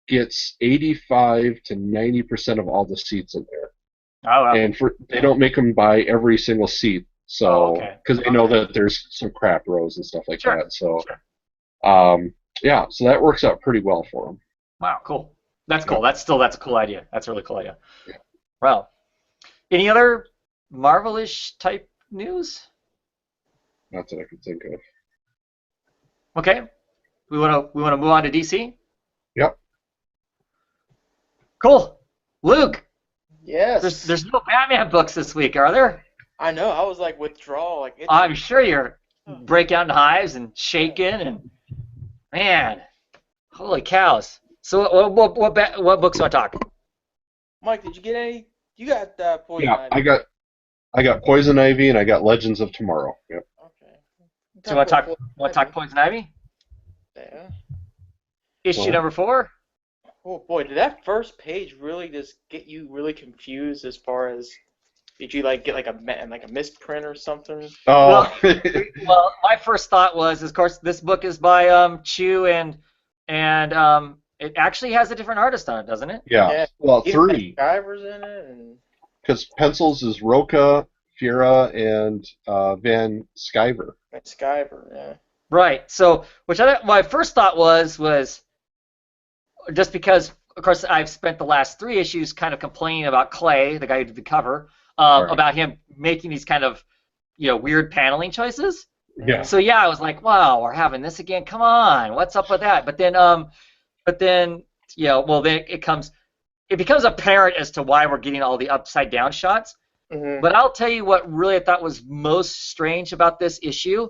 gets 85 to 90% of all the seats in there. oh well. And they don't make them buy every single seat, Oh so okay. because they know Okay. that there's some crap rows and stuff like Sure. that. So Sure. yeah, so that works out pretty well for them. Wow. Cool. That's Yeah, cool. That's a cool idea. That's a really cool idea. yeah, Wow. Any other Marvelish type news? not that I can think of. Okay. We wanna move on to DC. Yep. Cool. Luke, Yes. there's no Batman books this week, are there? I know. I was like withdrawal. Like it's I'm sure you're oh, breaking out in hives and yeah. shaking and man, holy cows. So what books do I talk? Mike, did you get any? You got Poison Yeah, Ivy. I got Poison Ivy and I got Legends of Tomorrow. Yep. Okay. So Talk about Poison want to talk Ivy. Poison Ivy? Yeah. Issue Well, number 4? Oh boy, did that first page really just get you really confused as far as Did you like get like a misprint or something? Oh, Well, well, my first thought was, of course, this book is by Chu, and it actually has a different artist on it, doesn't it? yeah. Yeah. Well, Even had three, Skyvers in it, and because pencils is Roca, Fiera, and Van Sciver. Skyver. Yeah. Right. So, my first thought was just because, of course, I've spent the last three issues kind of complaining about Clay, the guy who did the cover, Right. about him making these kind of, weird paneling choices. Yeah. So yeah, I was like, wow, we're having this again. Come on, what's up with that? But then, well, then it becomes apparent as to why we're getting all the upside down shots. Mm-hmm. But I'll tell you what really I thought was most strange about this issue.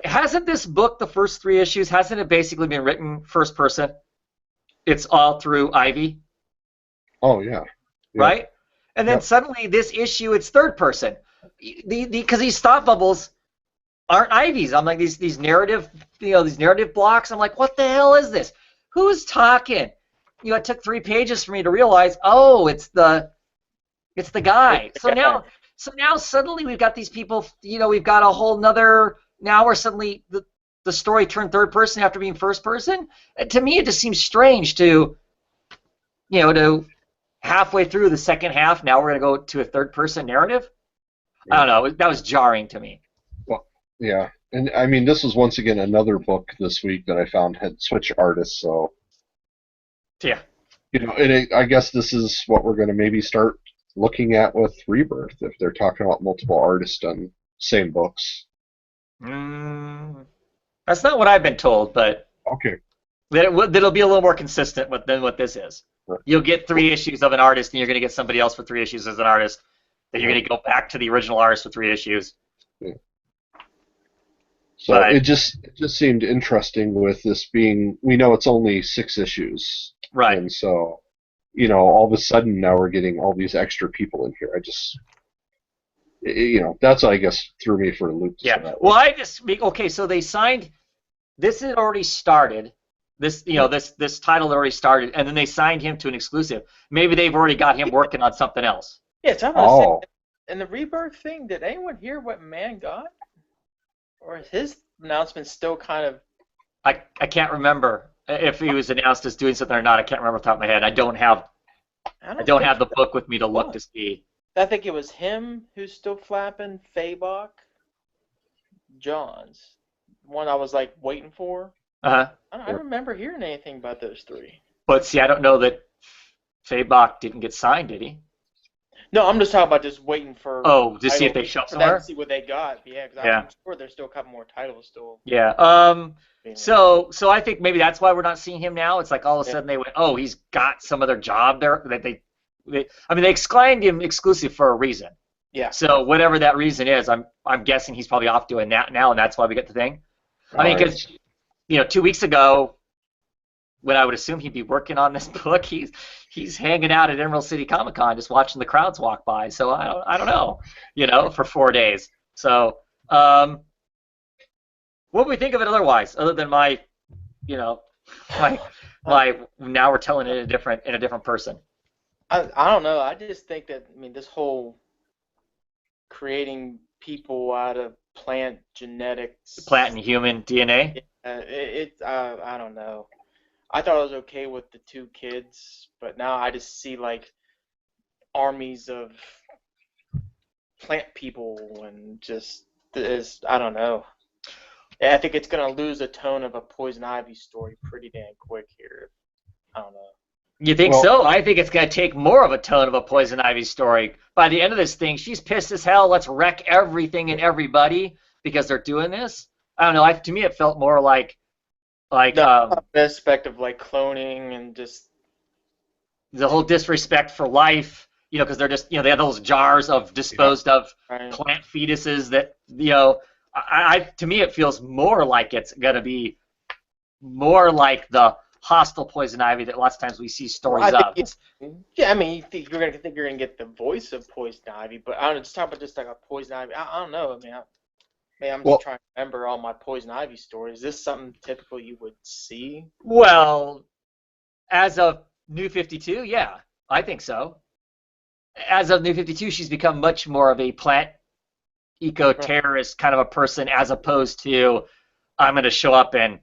Hasn't this book, the first three issues, hasn't it basically been written first person? It's all through Ivy, Oh yeah. Yeah. right? And then Yep. suddenly this issue, it's third person. Because these thought bubbles aren't Ivy's. I'm like these narrative, these narrative blocks. I'm like, what the hell is this? Who's talking? It took 3 pages for me to realize, oh, it's the guy. So now suddenly we've got these people. We've got a whole nother. Now we're suddenly the story turned third person after being first person. To me, it just seems strange to halfway through the second half. Now we're gonna go to a third person narrative. I don't know. That was jarring to me. Well, yeah. And I mean, this was once again another book this week that I found had switch artists. So, Yeah. I guess this is what we're going to maybe start looking at with Rebirth if they're talking about multiple artists on same books. That's not what I've been told, but Okay. that'll be a little more consistent than what this is. Right. You'll get 3 issues of an artist, and you're going to get somebody else for 3 issues as an artist. Then you're going to go back to the original artist for 3 issues. Yeah. So But- it just seemed interesting with this being, we know it's only 6 issues. Right. And so, all of a sudden now we're getting all these extra people in here. That's, I guess, threw me for a loop. Yeah. Well, okay, so they signed, this had already started. This title had already started, and then they signed him to an exclusive. Maybe they've already got him working on something else. Yeah, so I'm gonna Oh, say, in the Rebirth thing, did anyone hear what Man got? Or is his announcement still kind of? I can't remember if he was announced as doing something or not. I can't remember off the top of my head. I don't have the book with me to look to see. I think it was him who's still flapping, Fabok, Johns. One I was like waiting for. Uh-huh. I don't remember hearing anything about those 3. But see, I don't know that Fabok didn't get signed, did he? No, I'm just talking about just waiting for. Oh, to see if they show up for them somewhere? to see what they got. Yeah, because Yeah. I'm sure there's still a couple more titles still. Yeah. being So I think maybe that's why we're not seeing him now. It's like all of a Yeah. sudden they went, oh, he's got some other job there that they exclaimed him exclusive for a reason. Yeah. So whatever that reason is, I'm guessing he's probably off doing that now, and that's why we get the thing. I mean, because 2 weeks ago, when I would assume he'd be working on this book, he's hanging out at Emerald City Comic Con just watching the crowds walk by. So I don't know, for 4 days. So what do we think of it otherwise, other than my now we're telling it in a different person. I don't know. I just think that this whole creating people out of plant genetics, Plant and human DNA. I don't know. I thought I was okay with the 2 kids, but now I just see like armies of plant people and just I don't know. I think it's gonna lose a tone of a Poison Ivy story pretty damn quick here. I don't know. You think so? I think it's going to take more of a tone of a Poison Ivy story. By the end of this thing, she's pissed as hell. Let's wreck everything and everybody because they're doing this. I don't know. To me, it felt more like the aspect of like cloning and just the whole disrespect for life. Because they're just, they have those jars of disposed of right. plant fetuses that, to me, it feels more like it's going to be more like the hostile Poison Ivy that lots of times we see stories of. Yeah, you think you're gonna get the voice of Poison Ivy, but I don't know, just talk about just like a Poison Ivy. I don't know. I'm just trying to remember all my Poison Ivy stories. Is this something typical you would see? Well, as of New 52, yeah, I think so. as of New 52, she's become much more of a plant eco-terrorist kind of a person, as opposed to I'm going to show up and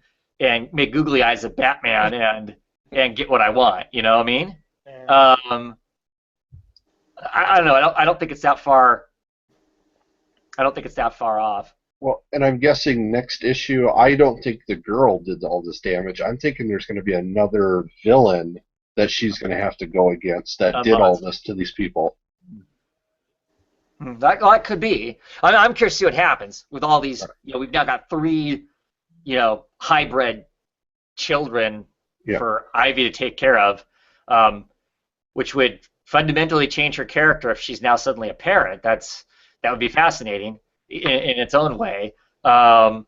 make googly eyes at Batman and get what I want. You know what I mean? Yeah. I don't know. I don't think it's that far. I don't think it's that far off. Well, and I'm guessing next issue, I don't think the girl did all this damage. I'm thinking there's going to be another villain that she's going to have to go against that did all this to these people. That could be. I'm curious to see what happens with all these. You know, we've now got 3, hybrid children for Ivy to take care of, which would fundamentally change her character if she's now suddenly a parent. That would be fascinating in its own way. Plant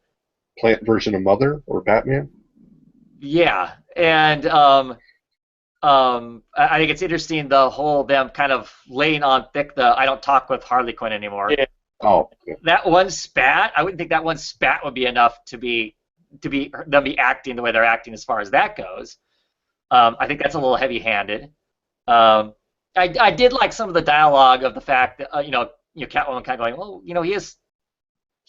version of Mother or Batman? Yeah, and I think it's interesting the whole them kind of laying on thick the I don't talk with Harley Quinn anymore. Yeah. Oh. Yeah. That one spat, I wouldn't think that one spat would be enough to be them be acting the way they're acting as far as that goes. I think that's a little heavy-handed. I did like some of the dialogue of the fact that Catwoman kind of going, well, he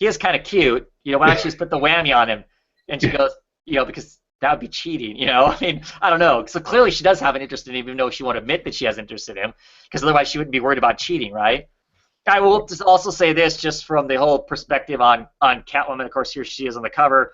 is kind of cute. Why don't you just put the whammy on him? And she goes, because that would be cheating. I mean, I don't know. So clearly she does have an interest in him, even though she won't admit that she has interest in him, because otherwise she wouldn't be worried about cheating, right? I will just also say this, just from the whole perspective on Catwoman. Of course, here she is on the cover,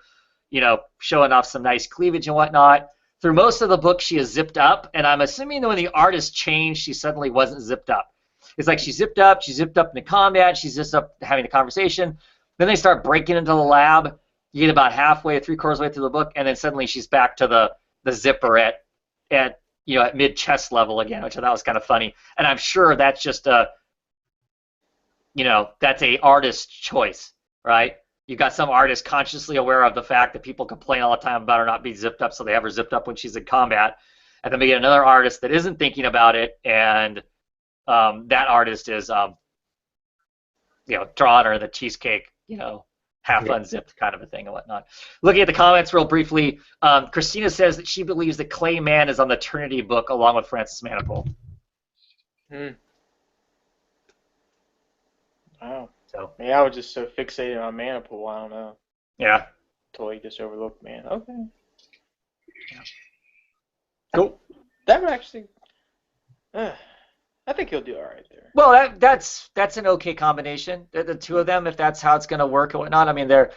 showing off some nice cleavage and whatnot. Through most of the book, she is zipped up, and I'm assuming that when the artist changed, she suddenly wasn't zipped up. It's like she's zipped up into combat, she's just up having a conversation. Then they start breaking into the lab. You get about halfway, 3/4 way through the book, and then suddenly she's back to the zipper at mid chest level again, which I thought was kind of funny. And I'm sure that's just that's a artist's choice, right? You've got some artist consciously aware of the fact that people complain all the time about her not being zipped up, so they have her zipped up when she's in combat. And then we get another artist that isn't thinking about it, and that artist is drawing her the cheesecake, half unzipped kind of a thing and whatnot. Looking at the comments real briefly, Christina says that she believes that Clay Mann is on the Trinity book along with Francis Manapul. Wow. So I was just so fixated on Manapul, I don't know. Yeah. Totally just overlooked Man. Okay. Yeah. Cool. That would actually... I think he'll do all right there. Well, that's an okay combination. The two of them, if that's how it's going to work and whatnot. I mean, they're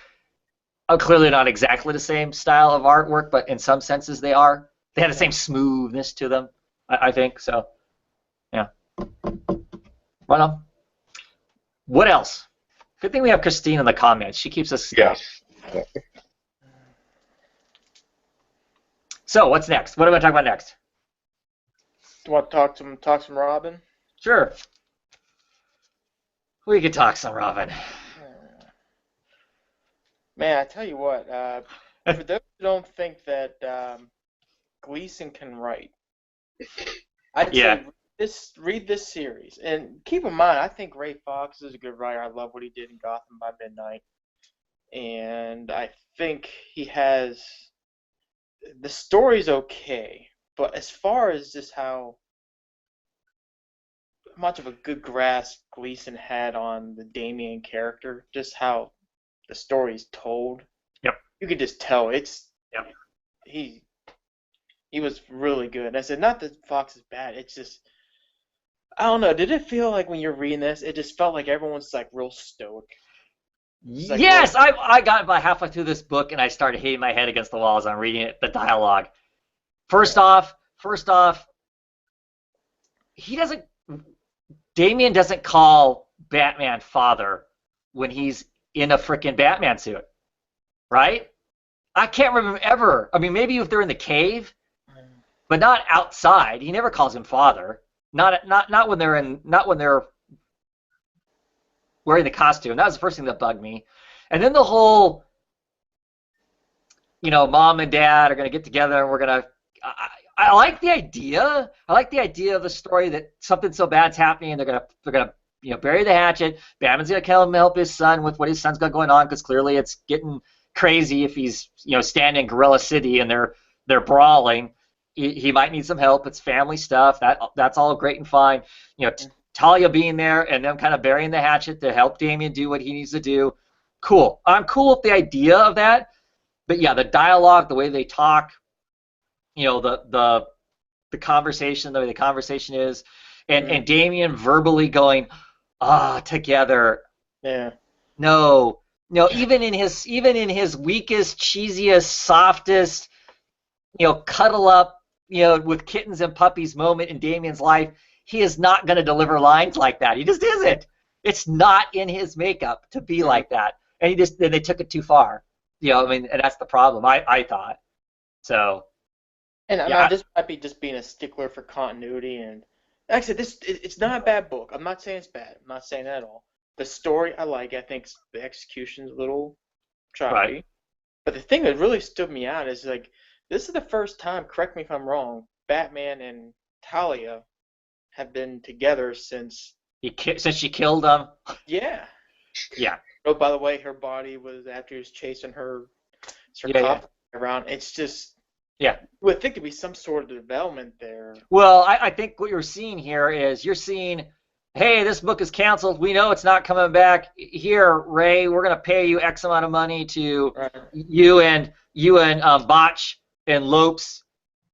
clearly not exactly the same style of artwork, but in some senses they are. They have the same smoothness to them, I think. So, yeah. Right on. What else? Good thing we have Christine in the comments. She keeps us. Yes. So, what's next? What are we going to talk about next? Do you want to talk some Robin? Sure. We could talk some Robin. Man, I tell you what, for those who don't think that Gleason can write, I'd say read this series. And keep in mind, I think Ray Fox is a good writer. I love what he did in Gotham by Midnight. And I think he has... The story's okay, but as far as just how much of a good grasp Gleason had on the Damian character, just how the story's told. Yep. You could just tell Yep. he was really good. And I said, not that Fox is bad, it's just, I don't know, did it feel like when you're reading this, it just felt like everyone's like real stoic? Like, yes, I got about halfway through this book and I started hitting my head against the wall as I'm reading it, the dialogue. First off, Damian doesn't call Batman father when he's in a frickin' Batman suit, right? I can't remember ever. I mean, maybe if they're in the cave, but not outside. He never calls him father. Not when they're wearing the costume. That was the first thing that bugged me. And then the whole, mom and dad are gonna get together and we're gonna. I like the idea. I like the idea of the story that something so bad's happening and they're gonna bury the hatchet. Batman's gonna come help his son with what his son's got going on, because clearly it's getting crazy if he's standing in Gorilla City and they're brawling. He might need some help. It's family stuff. That's all great and fine. Talia being there and them kind of burying the hatchet to help Damien do what he needs to do. Cool. I'm cool with the idea of that. But yeah, the dialogue, the way they talk, the conversation, the way the conversation is, and Damien verbally going, together. Yeah. No, no, even in his weakest, cheesiest, softest, cuddle up, with kittens and puppies moment in Damien's life, he is not going to deliver lines like that. He just isn't. It's not in his makeup to be like that. And they took it too far. I mean, and that's the problem, I thought. So. And Yeah. this might be just being a stickler for continuity. And like I said, it's not a bad book. I'm not saying it's bad. I'm not saying that at all. The story I like. I think the execution's a little choppy. Right. But the thing that really stood me out is like this is the first time, correct me if I'm wrong, Batman and Talia have been together since Since she killed him. Yeah. Yeah. Oh, by the way, her body was after he was chasing her around. It's just Yeah. you would think there'd be some sort of development there. Well, I think what you're seeing here is you're seeing, hey, this book is canceled. We know it's not coming back. Here, Ray, we're going to pay you X amount of money to you and Botch and Lopes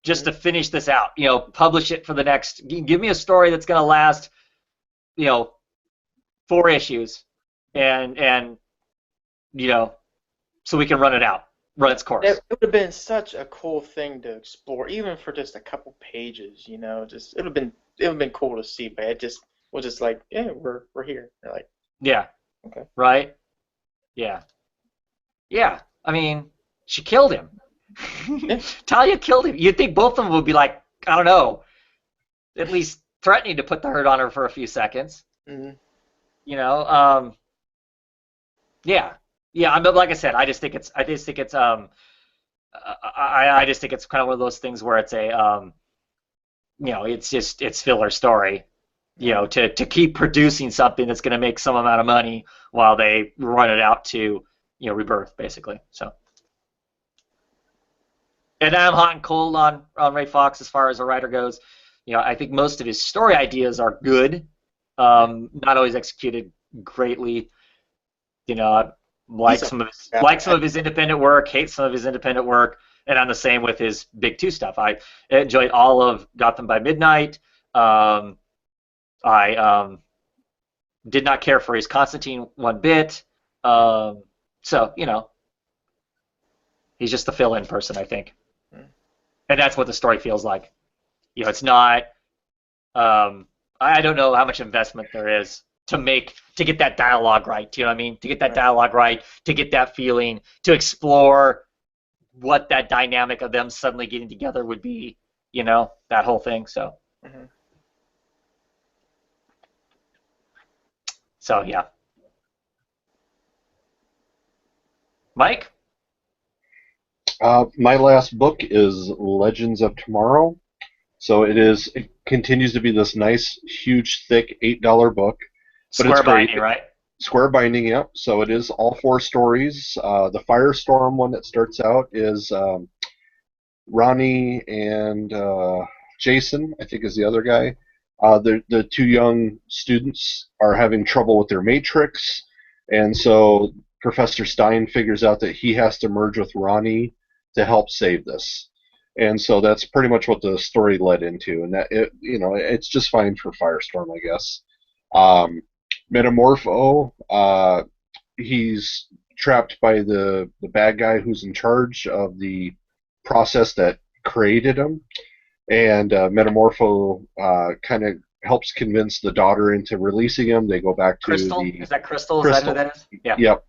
just to finish this out. Publish it for the next. Give me a story that's going to last, 4 issues, and so we can run it out, run its course. It would have been such a cool thing to explore, even for just a couple pages. Just it would have been cool to see, but it just was just like, yeah, we're here. They're like, yeah, okay, right, yeah. I mean, she killed him. Yeah. Talia killed him. You'd think both of them would be like, I don't know, at least threatening to put the hurt on her for a few seconds. Mm-hmm. Yeah. I mean, like I said, I just think it's kind of one of those things where it's it's filler story, to keep producing something that's going to make some amount of money while they run it out to, Rebirth, basically. So, and I'm hot and cold on Ray Fox as far as a writer goes. I think most of his story ideas are good, not always executed greatly. Like some of his independent work, hate some of his independent work, and I'm the same with his Big Two stuff. I enjoyed all of Gotham by Midnight. I did not care for his Constantine one bit. So he's just a fill-in person, I think, and that's what the story feels like. It's not. I don't know how much investment there is to get that dialogue right. Do you know what I mean? To get that dialogue right, to get that feeling, to explore what that dynamic of them suddenly getting together would be. That whole thing. So. Mm-hmm. So yeah. Mike? My last book is Legends of Tomorrow. So it continues to be this nice, huge, thick $8 book. But Square it's great. binding, right? Square binding, yep. So it is all 4 stories. The Firestorm one that starts out is Ronnie and Jason, I think is the other guy. The 2 young students are having trouble with their matrix, and so Professor Stein figures out that he has to merge with Ronnie to help save this. And so that's pretty much what the story led into, and that it's just fine for Firestorm, I guess. Metamorpho, he's trapped by the bad guy who's in charge of the process that created him, and Metamorpho kind of helps convince the daughter into releasing him. They go back to Crystal. Is that Crystal? Is that who that is? Yeah. Yep.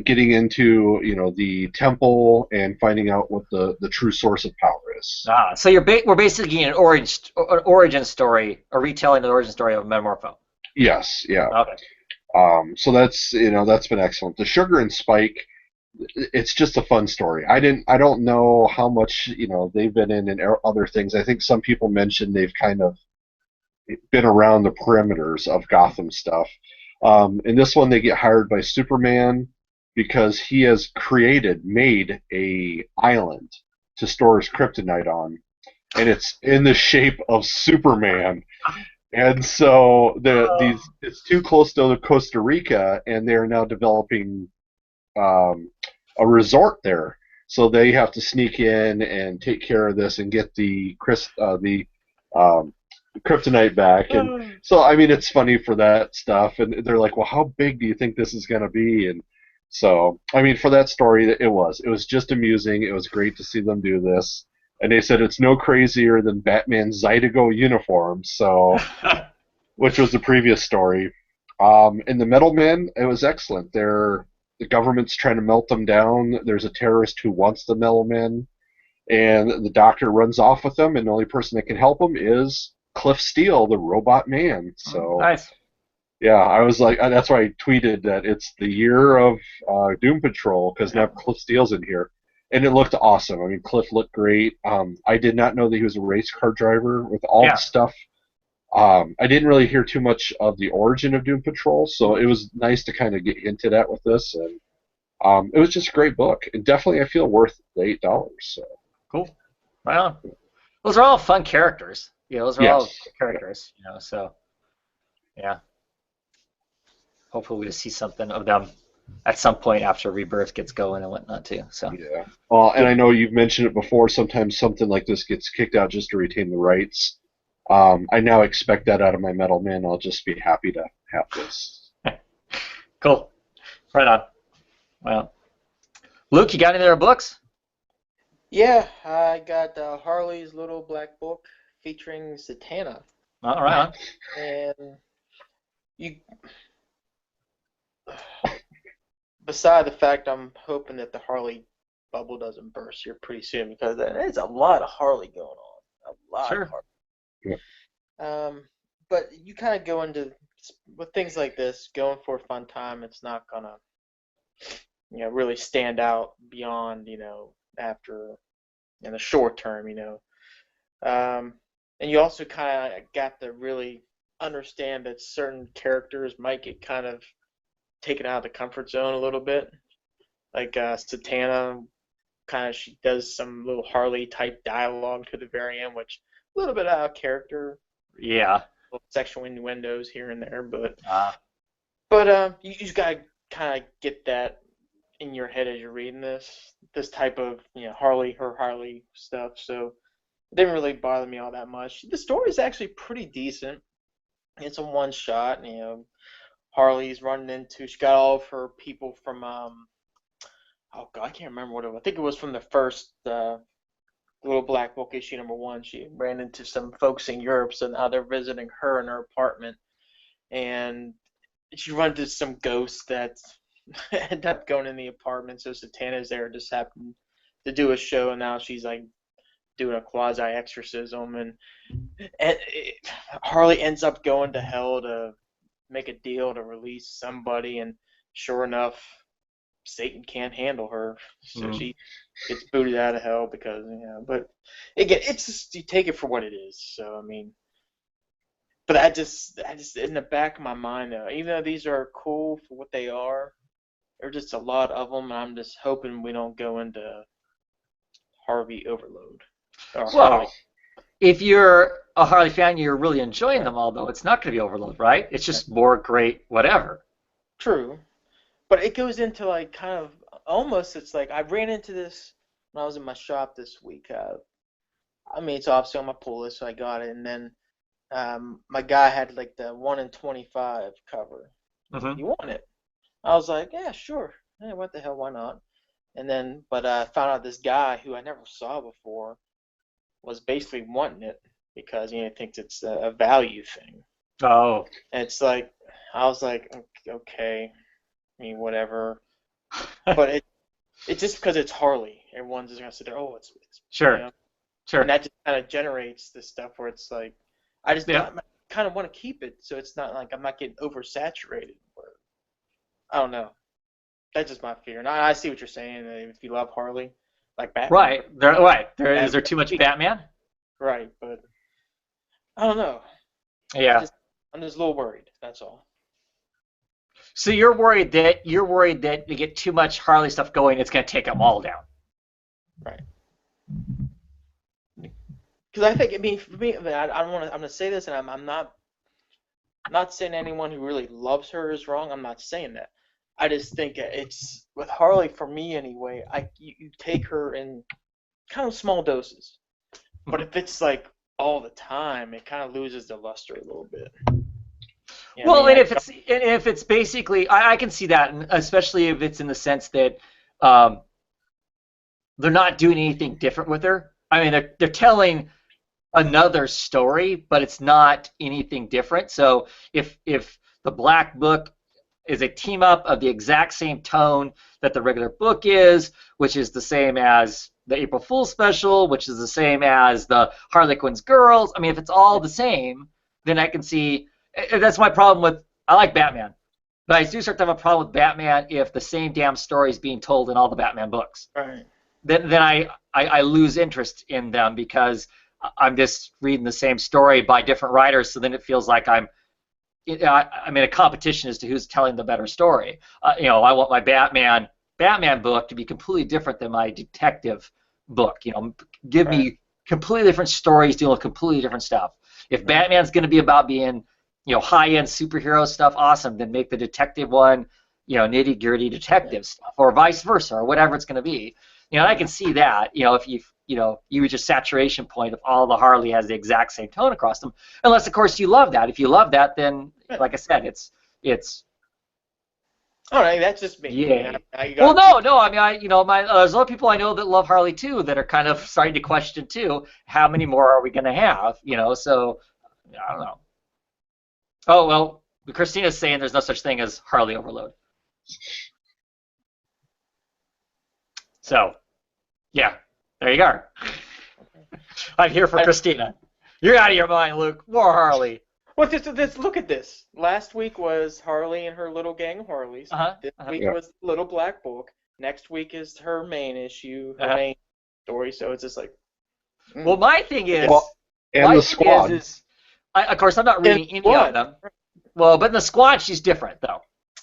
Getting into the temple and finding out what the true source of power is. So we're basically getting an origin story, a retelling of the origin story of Metamorpho. Yes. Yeah. Okay. So that's that's been excellent. The Sugar and Spike, it's just a fun story. I don't know how much they've been in other things. I think some people mentioned they've kind of been around the perimeters of Gotham stuff. In this one, they get hired by Superman because he has made a island to store his kryptonite on, and it's in the shape of Superman. And so Oh. it's too close to Costa Rica, and they're now developing um, a resort there. So they have to sneak in and take care of this and get the um, kryptonite back. And so I mean, it's funny for that stuff. And they're like, "Well, how big do you think this is going to be?" And so I mean, for that story, it was just amusing. It was great to see them do this. And they said it's no crazier than Batman's Zydeco uniform. So which was the previous story. In the Metal Men, it was excellent. The government's trying to melt them down. There's a terrorist who wants the Metal Men, and the doctor runs off with them, and the only person that can help him is Cliff Steele, the robot man. So, Nice. yeah, I was like, that's why I tweeted that it's the year of Doom Patrol, because now Cliff Steele's in here. And it looked awesome. I mean, Cliff looked great. I did not know that he was a race car driver with all the Yeah. stuff. I didn't really hear too much of the origin of Doom Patrol, so it was nice to kind of get hinted at with this, and it was just a great book, and definitely I feel worth the $8. So Cool. Right on. Those are all fun characters. Those are all yes, good characters. So yeah. Hopefully we see something of them at some point after Rebirth gets going and whatnot too. So yeah. Well, and cool. I know you've mentioned it before. Sometimes something like this gets kicked out just to retain the rights. I now expect that out of my Metal Man. I'll just be happy to have this. Cool. Right on. Well, Luke, you got any other books? Yeah, I got Harley's Little Black Book featuring Zatanna, All right on. and you. Beside the fact, I'm hoping that the Harley bubble doesn't burst here pretty soon because there's a lot of Harley going on, a lot of Sure. Harley. Yeah. But you kind of go into with things like this, going for a fun time. It's not gonna, really stand out beyond, after in the short term, and you also kind of got to really understand that certain characters might get kind of taken out of the comfort zone a little bit. Like Satana, kind of she does some little Harley type dialogue to the very end, which a little bit out of character, Yeah. little sexual innuendos here and there, but Uh, you just gotta kind of get that in your head as you're reading this type of Harley stuff. So it didn't really bother me all that much. The story is actually pretty decent. It's a one shot. Harley's running into. She got all of her people from oh god, I can't remember what it was. I think it was from the first Little Black Book issue #1. She ran into some folks in Europe, so now they're visiting her in her apartment, and she runs into some ghosts that end up going in the apartment. So Satana's there, just happened to do a show, and now she's like doing a quasi exorcism, and Harley ends up going to hell to make a deal to release somebody, and sure enough, Satan can't handle her, so mm, she gets booted out of hell because But again, it's just you take it for what it is. So I mean, but I just in the back of my mind though, even though these are cool for what they are, there's just a lot of them, and I'm just hoping we don't go into Harvey overload or Harley. well, if you're a Harley fan, you're really enjoying them all, though. It's not going to be overload, right? It's just more great, whatever. True, but it goes into like kind of almost. It's like I ran into this when I was in my shop this week. I mean, it's obviously on my pull list, so I got it. And then my guy had like the 1 in 25 cover. He's like, Hmm. "You want it?" I was like, "Yeah, sure. Yeah, what the hell? Why not?" And then, but I found out this guy who I never saw before was basically wanting it because he thinks it's a value thing. Oh, And it's like, I was like, okay, I mean, whatever. But it's just because it's Harley. Everyone's just gonna sit there, oh, it's you sure, know, and sure. that just kind of generates this stuff where it's like, I just Yeah. kind of want to keep it, so it's not like I'm not getting oversaturated. Or I don't know. That's just my fear. And I see what you're saying. If you love Harley, like Batman, Right. Right. Is as there too much Batman? right, but I don't know. I Yeah. just I'm just a little worried. That's all. So you're worried that you get too much Harley stuff going, it's going to take them all down. Right. Because I think, I mean, for me, I don't want to. I'm gonna say this, and I'm not. Not saying anyone who really loves her is wrong. I'm not saying that. I just think it's with Harley, for me anyway. You take her in kind of small doses, but if it's like all the time, it kind of loses the luster a little bit. You know what I Well, mean? and if it's basically, I can see that, and especially if it's in the sense that um, they're not doing anything different with her. I mean, they're telling another story, but it's not anything different. So if the Black Book is a team up of the exact same tone that the regular book is, which is the same as the April Fool's special, which is the same as the Harley Quinn's Girls. I mean, if it's all the same, then I can see. That's my problem with. I like Batman, but I do start to have a problem with Batman if the same damn story is being told in all the Batman books. Right. Then I lose interest in them because I'm just reading the same story by different writers. So then it feels like I'm in a competition as to who's telling the better story. I want my Batman book to be completely different than my detective book. Give Right. me completely different stories dealing with completely different stuff. If Batman's going to be about being, high-end superhero stuff, awesome. Then make the detective one, nitty-gritty detective stuff, or vice versa, or whatever it's going to be. I can see that. If you reach a saturation point if all the Harley has the exact same tone across them, unless of course you love that. If you love that, then like I said, it's All right, that's just me. yay. I Well, got no. I mean, there's a lot of people I know that love Harley too that are kind of starting to question too. How many more are we going to have? So I don't know. Oh well, Christina's saying there's no such thing as Harley overload. So yeah, there you go. I'm here for I, Christina. You're out of your mind, Luke. More Harley. well, this look at this. Last week was Harley and her little gang of Harleys. Uh-huh. This Uh-huh. week Yeah. was Little Black Book. Next week is her main issue, her Uh-huh. main story. So it's just like, Well, my thing is, Well, and my the thing squad. of course, I'm not and reading any of what? them. Well, but in the squad, she's different, though.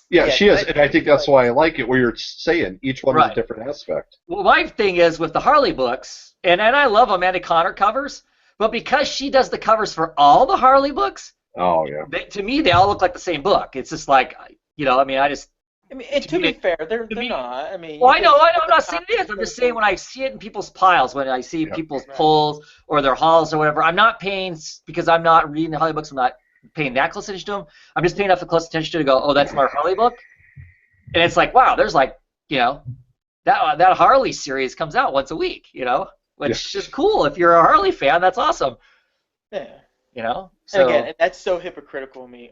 Yeah, Yeah, she is, and I think that's why I like it. Where you're saying each one is a Right. different aspect. Well, my thing is with the Harley books, and I love Amanda Connor covers, but because she does the covers for all the Harley books, Oh yeah. to me, they all look like the same book. It's just like, I mean, I mean, and to me- be fair, they're me- not. I mean, well, you I know, can I'm not saying it is. I'm just saying when I see it in people's piles, when I see Yeah. people's Right. polls or their hauls or whatever, I'm not paying, because I'm not reading the Harley books, I'm not paying that close attention to them. I'm just paying enough close attention to go, oh, that's another Harley book. And it's like, wow, there's like, that Harley series comes out once a week, which is cool. If you're a Harley fan, that's awesome, Yeah. So, And again, that's so hypocritical of me.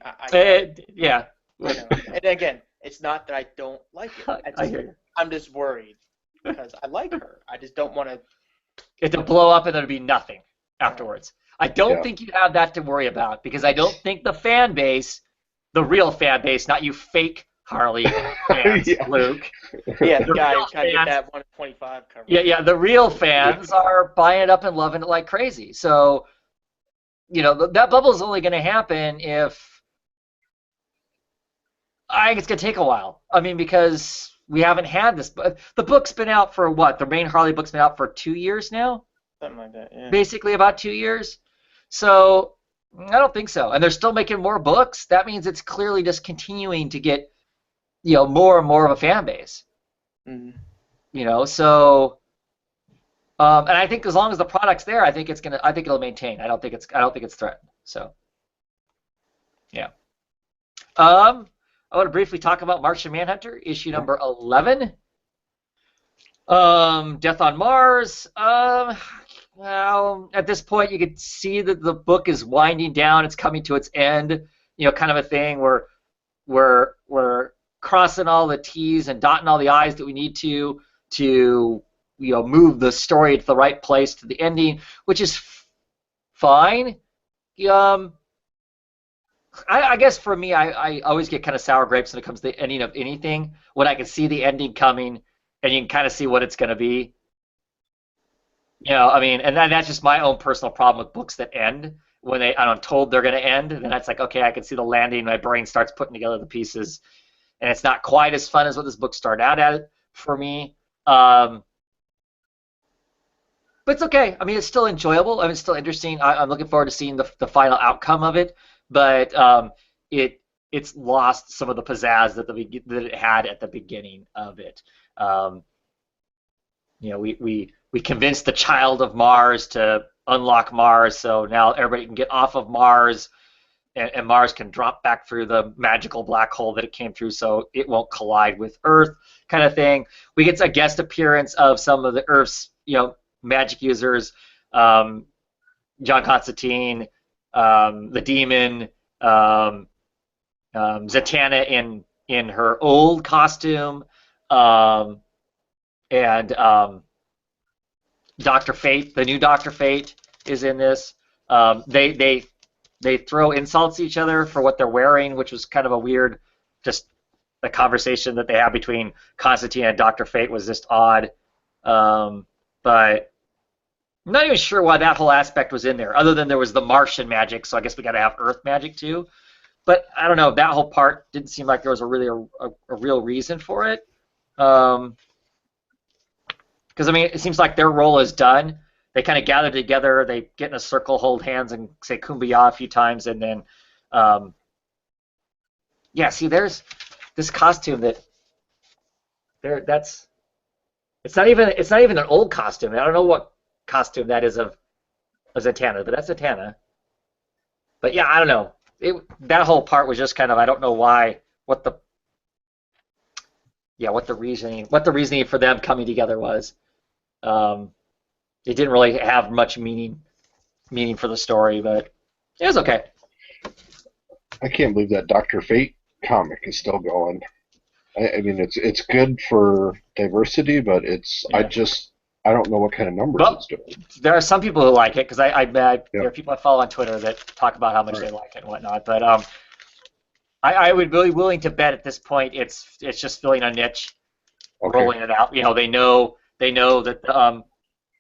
yeah. I know. And again, it's not that I don't like it. I hear you. I'm just worried because I like her. I just don't want to. It'll blow up and there'll be nothing afterwards. I don't Yeah. think you have that to worry about because I don't think the fan base, the real fan base, not you fake Harley fans, Yeah. Luke. Yeah, The the guy real who's trying to get fans- that 125 cover. Yeah, the real fans are buying it up and loving it like crazy. So, that bubble is only going to happen if I think it's going to take a while. I mean, because we haven't had this. The book's been out for what? The main Harley book's been out for 2 years now? Something like that. Yeah. Basically about 2 years. So I don't think so. And they're still making more books. That means it's clearly just continuing to get, more and more of a fan base. Mhm. So, and I think as long as the product's there, I think it'll maintain. I don't think it's threatened. So, yeah. I want to briefly talk about Martian Manhunter, issue number 11. Death on Mars. Well, at this point, you can see that the book is winding down. It's coming to its end. Kind of a thing where we're crossing all the T's and dotting all the I's that we need to move the story to the right place to the ending, which is fine. I guess for me, I always get kind of sour grapes when it comes to the ending of anything, when I can see the ending coming and you can kind of see what it's going to be. I mean, and that's just my own personal problem with books that end when I'm told they're going to end. Then that's like, okay, I can see the landing. My brain starts putting together the pieces, and it's not quite as fun as what this book started out at for me. But it's okay. I mean, it's still enjoyable. I mean, it's still interesting. I'm looking forward to seeing the final outcome of it. But it's lost some of the pizzazz that it had at the beginning of it. Um, we convinced the child of Mars to unlock Mars, so now everybody can get off of Mars, and Mars can drop back through the magical black hole that it came through, so it won't collide with Earth, kind of thing. We get a guest appearance of some of the Earth's magic users, John Constantine, the Demon, Zatanna in her old costume, and Dr. Fate, the new Dr. Fate, is in this. They throw insults at each other for what they're wearing, which was kind of a weird, just the conversation that they had between Constantine and Dr. Fate was just odd. But I'm not even sure why that whole aspect was in there, other than there was the Martian magic, so I guess we got to have Earth magic too. But I don't know, that whole part didn't seem like there was a real reason for it. Because I mean, it seems like their role is done. They kind of gather together, they get in a circle, hold hands, and say "Kumbaya" a few times, and then, yeah. See, there's this costume that's it's not even an old costume. I don't know what costume that is of Zatanna, but that's Zatanna. But yeah, I don't know. That whole part was just kind of, I don't know why, what the reasoning for them coming together was. It didn't really have much meaning for the story, but it was okay. I can't believe that Dr. Fate comic is still going. I mean, it's good for diversity, but Yeah. I don't know what kind of numbers Well, it's doing. there are some people who like it because there Yeah. are people I follow on Twitter that talk about how much they like it and whatnot. But I would be willing to bet at this point it's just filling a niche, Okay. rolling it out. They know that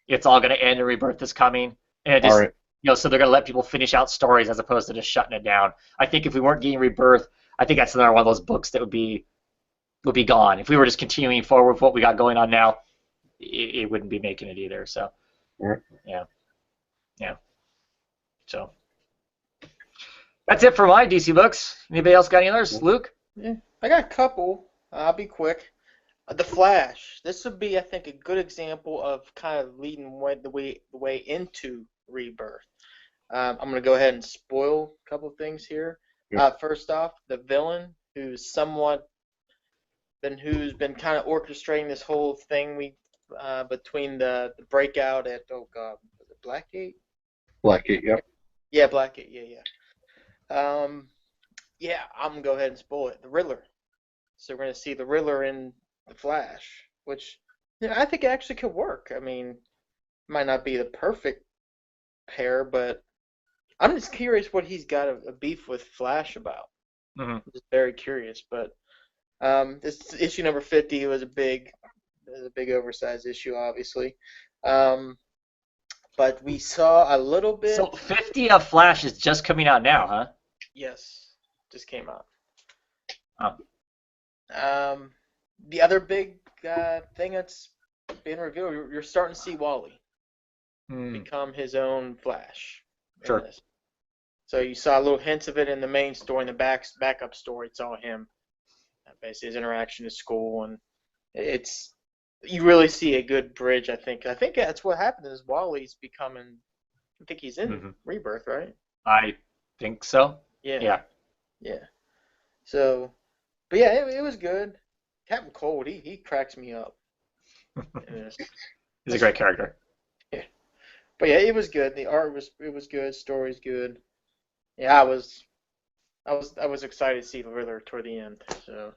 it's all going to end and Rebirth is coming, and it just All right. so they're going to let people finish out stories as opposed to just shutting it down. I think if we weren't getting Rebirth, I think that's another one of those books that would be gone. If we were just continuing forward with what we got going on now, it wouldn't be making it either. So, All right. yeah. So that's it for my DC books. Anybody else got any others? Luke? Yeah, I got a couple. I'll be quick. The Flash. This would be, I think, a good example of kind of leading the way into Rebirth. I'm going to go ahead and spoil a couple of things here. Yeah. First off, the villain, who's been kind of orchestrating this whole thing between the breakout at, oh god, was it Blackgate? Blackgate, yep. Yeah, Blackgate. Yeah. Yeah, I'm gonna go ahead and spoil it. The Riddler. So we're gonna see the Riddler in the Flash, which I think actually could work. I mean, might not be the perfect pair, but I'm just curious what he's got a beef with Flash about. Mm-hmm. I'm just very curious. But this issue number 50 was a big oversized issue, obviously. But we saw a little bit. So 50 of Flash is just coming out now, huh? Yes, just came out. Oh. The other big thing that's been revealed, you're starting to see Wally become his own Flash. Sure. So you saw little hints of it in the main story, in the backup story. It's all him. Basically, his interaction at school, and you really see a good bridge. I think that's what happened. Is Wally's becoming? I think he's in Rebirth, right? I think so. Yeah. So, but yeah, it was good. Captain Cold, he cracks me up. He's a great character. Yeah. But yeah, it was good. The art was good. Story's good. Yeah, I was excited to see the Riddler toward the end. So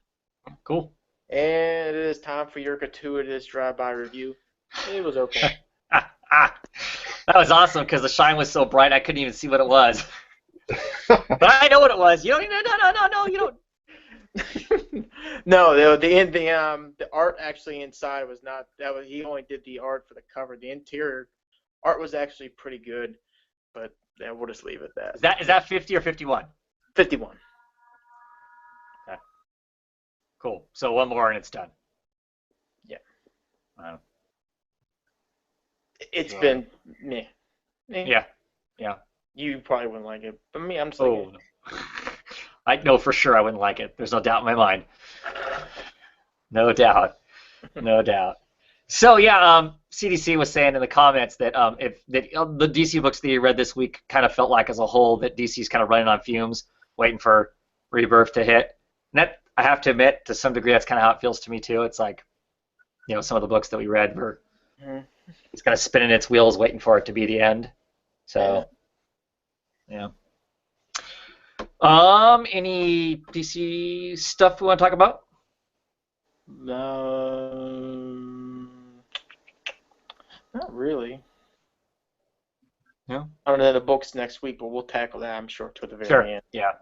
cool. And it is time for your gratuitous drive-by review. It was okay. That was awesome because the shine was so bright I couldn't even see what it was. But I know what it was. You don't. No, you don't. No, the art actually inside was not. He only did the art for the cover. The interior art was actually pretty good, but yeah, we'll just leave it at that. Is that 50 or 51? 51. Okay. Cool. So one more and it's done. Yeah. Wow. It's been meh. Yeah. You probably wouldn't like it, but me, I'm just like. Oh. I know for sure I wouldn't like it. There's no doubt in my mind. No doubt. No doubt. So yeah, CDC was saying in the comments that if that the DC books that you read this week kind of felt like as a whole that DC's kind of running on fumes, waiting for Rebirth to hit. And that I have to admit, to some degree, that's kind of how it feels to me too. It's like, some of the books that we read were it's kind of spinning its wheels, waiting for it to be the end. So yeah. Any DC stuff we want to talk about? Not really. No. I don't know the books next week, but we'll tackle that, I'm sure, to the very Sure. end. Yeah.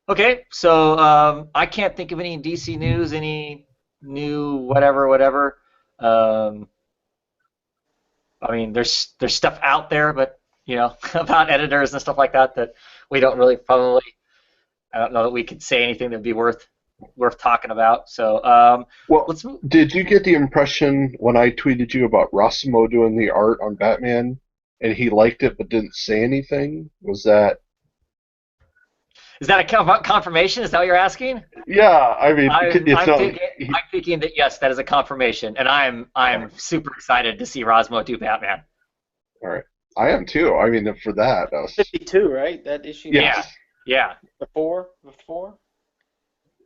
Okay, so I can't think of any DC news, any new whatever. I mean, there's stuff out there, but about editors and stuff like that we don't really probably. I don't know that we could say anything that'd be worth talking about. So Well, let's move. did you get the impression when I tweeted you about Rossimo doing the art on Batman, and he liked it but didn't say anything? Was that? Is that a confirmation? Is that what you're asking? Yeah, I mean, I'm it's not. thinking that yes, that is a confirmation, and I'm super excited to see Rosmo do Batman. All right, I am too. I mean, for that, 52, right? That issue. Yeah. The four.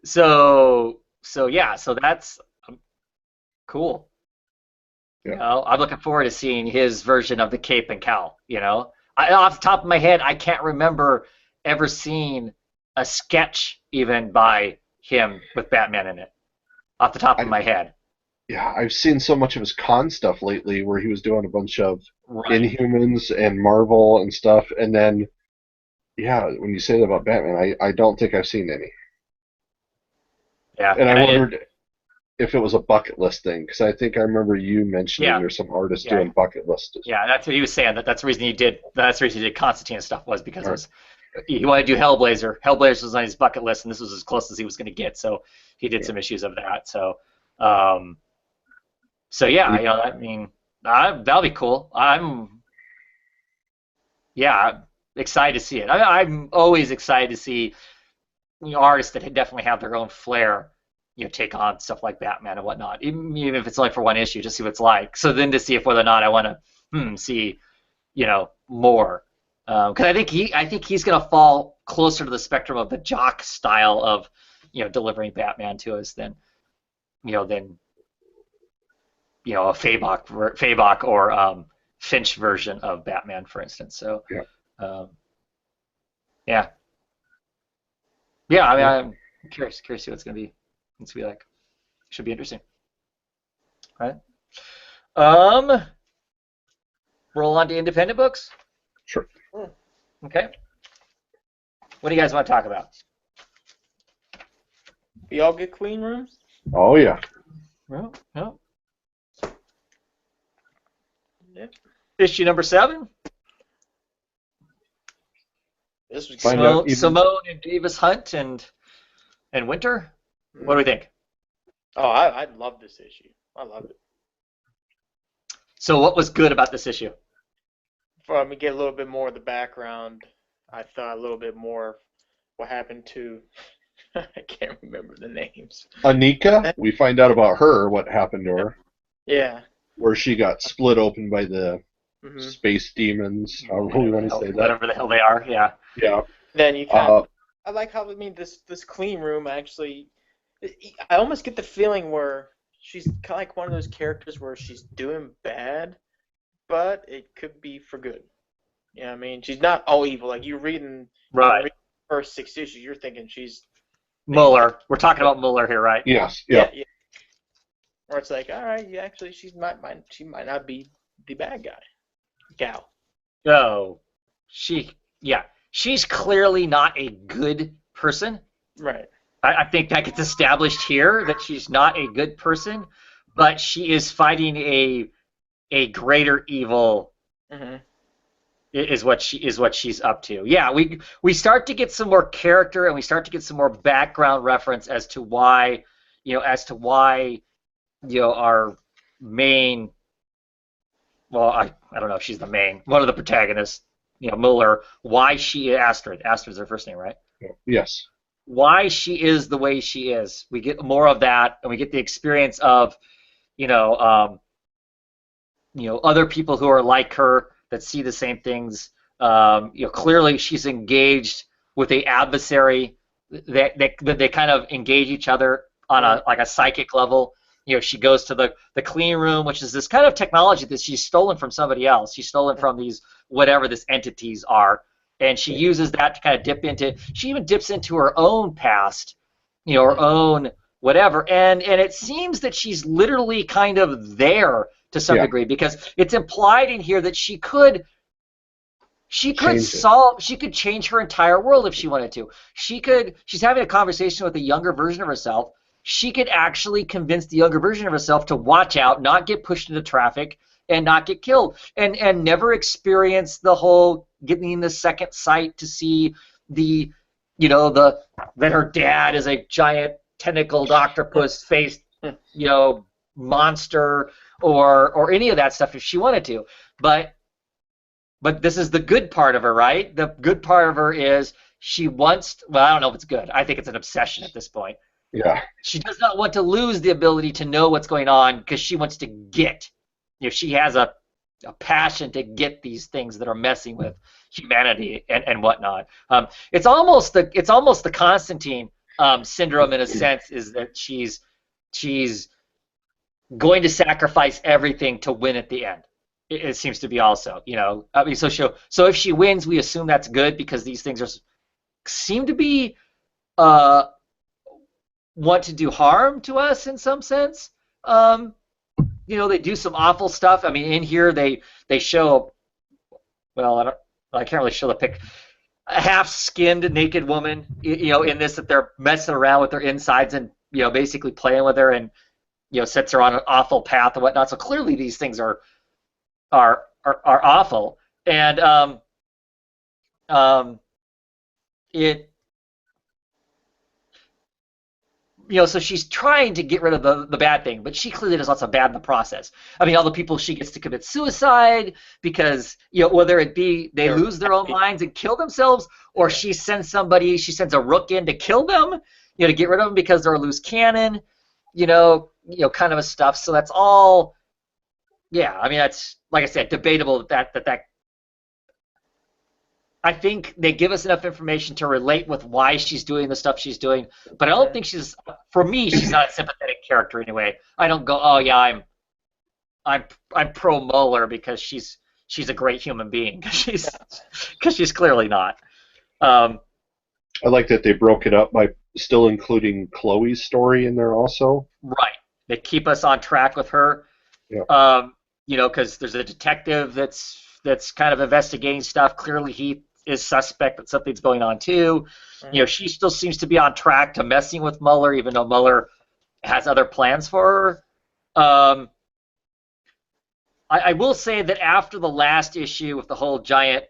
So that's cool. Yeah. I'm looking forward to seeing his version of the Cape and Cowl. Off the top of my head, I can't remember ever seeing a sketch even by him with Batman in it. Off the top of my head. Yeah, I've seen so much of his con stuff lately, where he was doing a bunch of Right. Inhumans and Marvel and stuff, and then, yeah, when you say that about Batman, I don't think I've seen any. Yeah. And I wondered if it was a bucket list thing, because I think I remember you mentioning Yeah. there's some artists Yeah. doing bucket lists. Yeah, that's what he was saying. That's the reason he did. That's the reason he did Constantine and stuff was because he wanted to do Hellblazer. Hellblazer was on his bucket list, and this was as close as he was going to get. So he did some issues of that. So, yeah, I mean, that'll be cool. I'm excited to see it. I'm always excited to see artists that definitely have their own flair, take on stuff like Batman and whatnot, even if it's only for one issue, just see what it's like. So then to see if whether or not I want to see, more, because I think he's going to fall closer to the spectrum of the Jock style of, delivering Batman to us than a Fabok or Finch version of Batman, for instance. So yeah. I mean, I'm curious to see what it's gonna be like. Should be interesting, right? Roll on to independent books. Sure. Okay. What do you guys want to talk about? We all get clean rooms? Oh, yeah. Well, no. Yep. Issue number 7. This was Find out even- Simone and Davis Hunt and Winter. What do we think? Oh, I love this issue. I love it. So what was good about this issue? For me, get a little bit more of the background. I thought a little bit more what happened to. I can't remember the names. Anika, we find out about her, what happened to her, Yeah. where she got split open by the space demons, however we want to say that. Whatever the hell they are, yeah. Yeah. Then you kind of. I like how this clean room actually. I almost get the feeling where she's kind of like one of those characters where she's doing bad, but it could be for good. You know what I mean? She's not all evil. Like you're reading the first 6 issues, you're thinking she's Muller. We're talking about Muller here, right? Yes. Yeah. Or it's like, all right, actually, she might not be the bad guy. Gal. No, she's clearly not a good person. Right. I think that gets established here that she's not a good person, but she is fighting a greater evil. Is what she's up to. Yeah, we start to get some more character and we start to get some more background reference as to why our main. Well, I don't know if she's the main one of the protagonists. Mueller, why she Astrid's her first name, right? Yes. Why she is the way she is. We get more of that, and we get the experience of you know um, other people who are like her that see the same things. Clearly she's engaged with a adversary that they kind of engage each other on Mm. a like a psychic level. She goes to the clean room, which is this kind of technology that she's stolen from somebody else. She's stolen from these whatever these entities are, and she uses that to kind of dip into. She even dips into her own past, her own whatever, and it seems that she's literally kind of there to some Yeah. degree because it's implied in here that Change it. she could change her entire world if she wanted to. She's having a conversation with a younger version of herself. She could actually convince the younger version of herself to watch out, not get pushed into traffic, and not get killed, and never experience the whole getting the second sight to see the the that her dad is a giant tentacled octopus faced monster or any of that stuff if she wanted to. But this is the good part of her, right? The good part of her is she wants, well, I don't know if it's good. I think it's an obsession at this point. Yeah. She does not want to lose the ability to know what's going on because she wants to get. She has a passion to get these things that are messing with humanity and whatnot. It's almost the Constantine syndrome in a sense, is that she's going to sacrifice everything to win at the end. It seems to be also, I mean, so if she wins, we assume that's good because these things seem to be uh, want to do harm to us in some sense. They do some awful stuff. I mean, in here they show, well, I can't really show the pic. A half-skinned naked woman, in this that they're messing around with her insides and basically playing with her and sets her on an awful path and whatnot. So clearly these things are awful, and it so she's trying to get rid of the bad thing, but she clearly does lots of bad in the process. I mean, all the people she gets to commit suicide because whether it be they lose their own minds and kill themselves, or she sends a rook in to kill them, to get rid of them because they're a loose cannon, kind of a stuff. So that's all. Yeah, I mean, that's, like I said, debatable that I think they give us enough information to relate with why she's doing the stuff she's doing, but I don't think for me, she's not a sympathetic character anyway. I don't go, oh yeah, I'm pro Mueller because she's a great human being, because she's clearly not. I like that they broke it up by still including Chloe's story in there also. Right. They keep us on track with her. Yeah. Because there's a detective that's kind of investigating stuff. Clearly, he is suspect that something's going on too. She still seems to be on track to messing with Mueller, even though Mueller has other plans for her. I will say that after the last issue with the whole giant,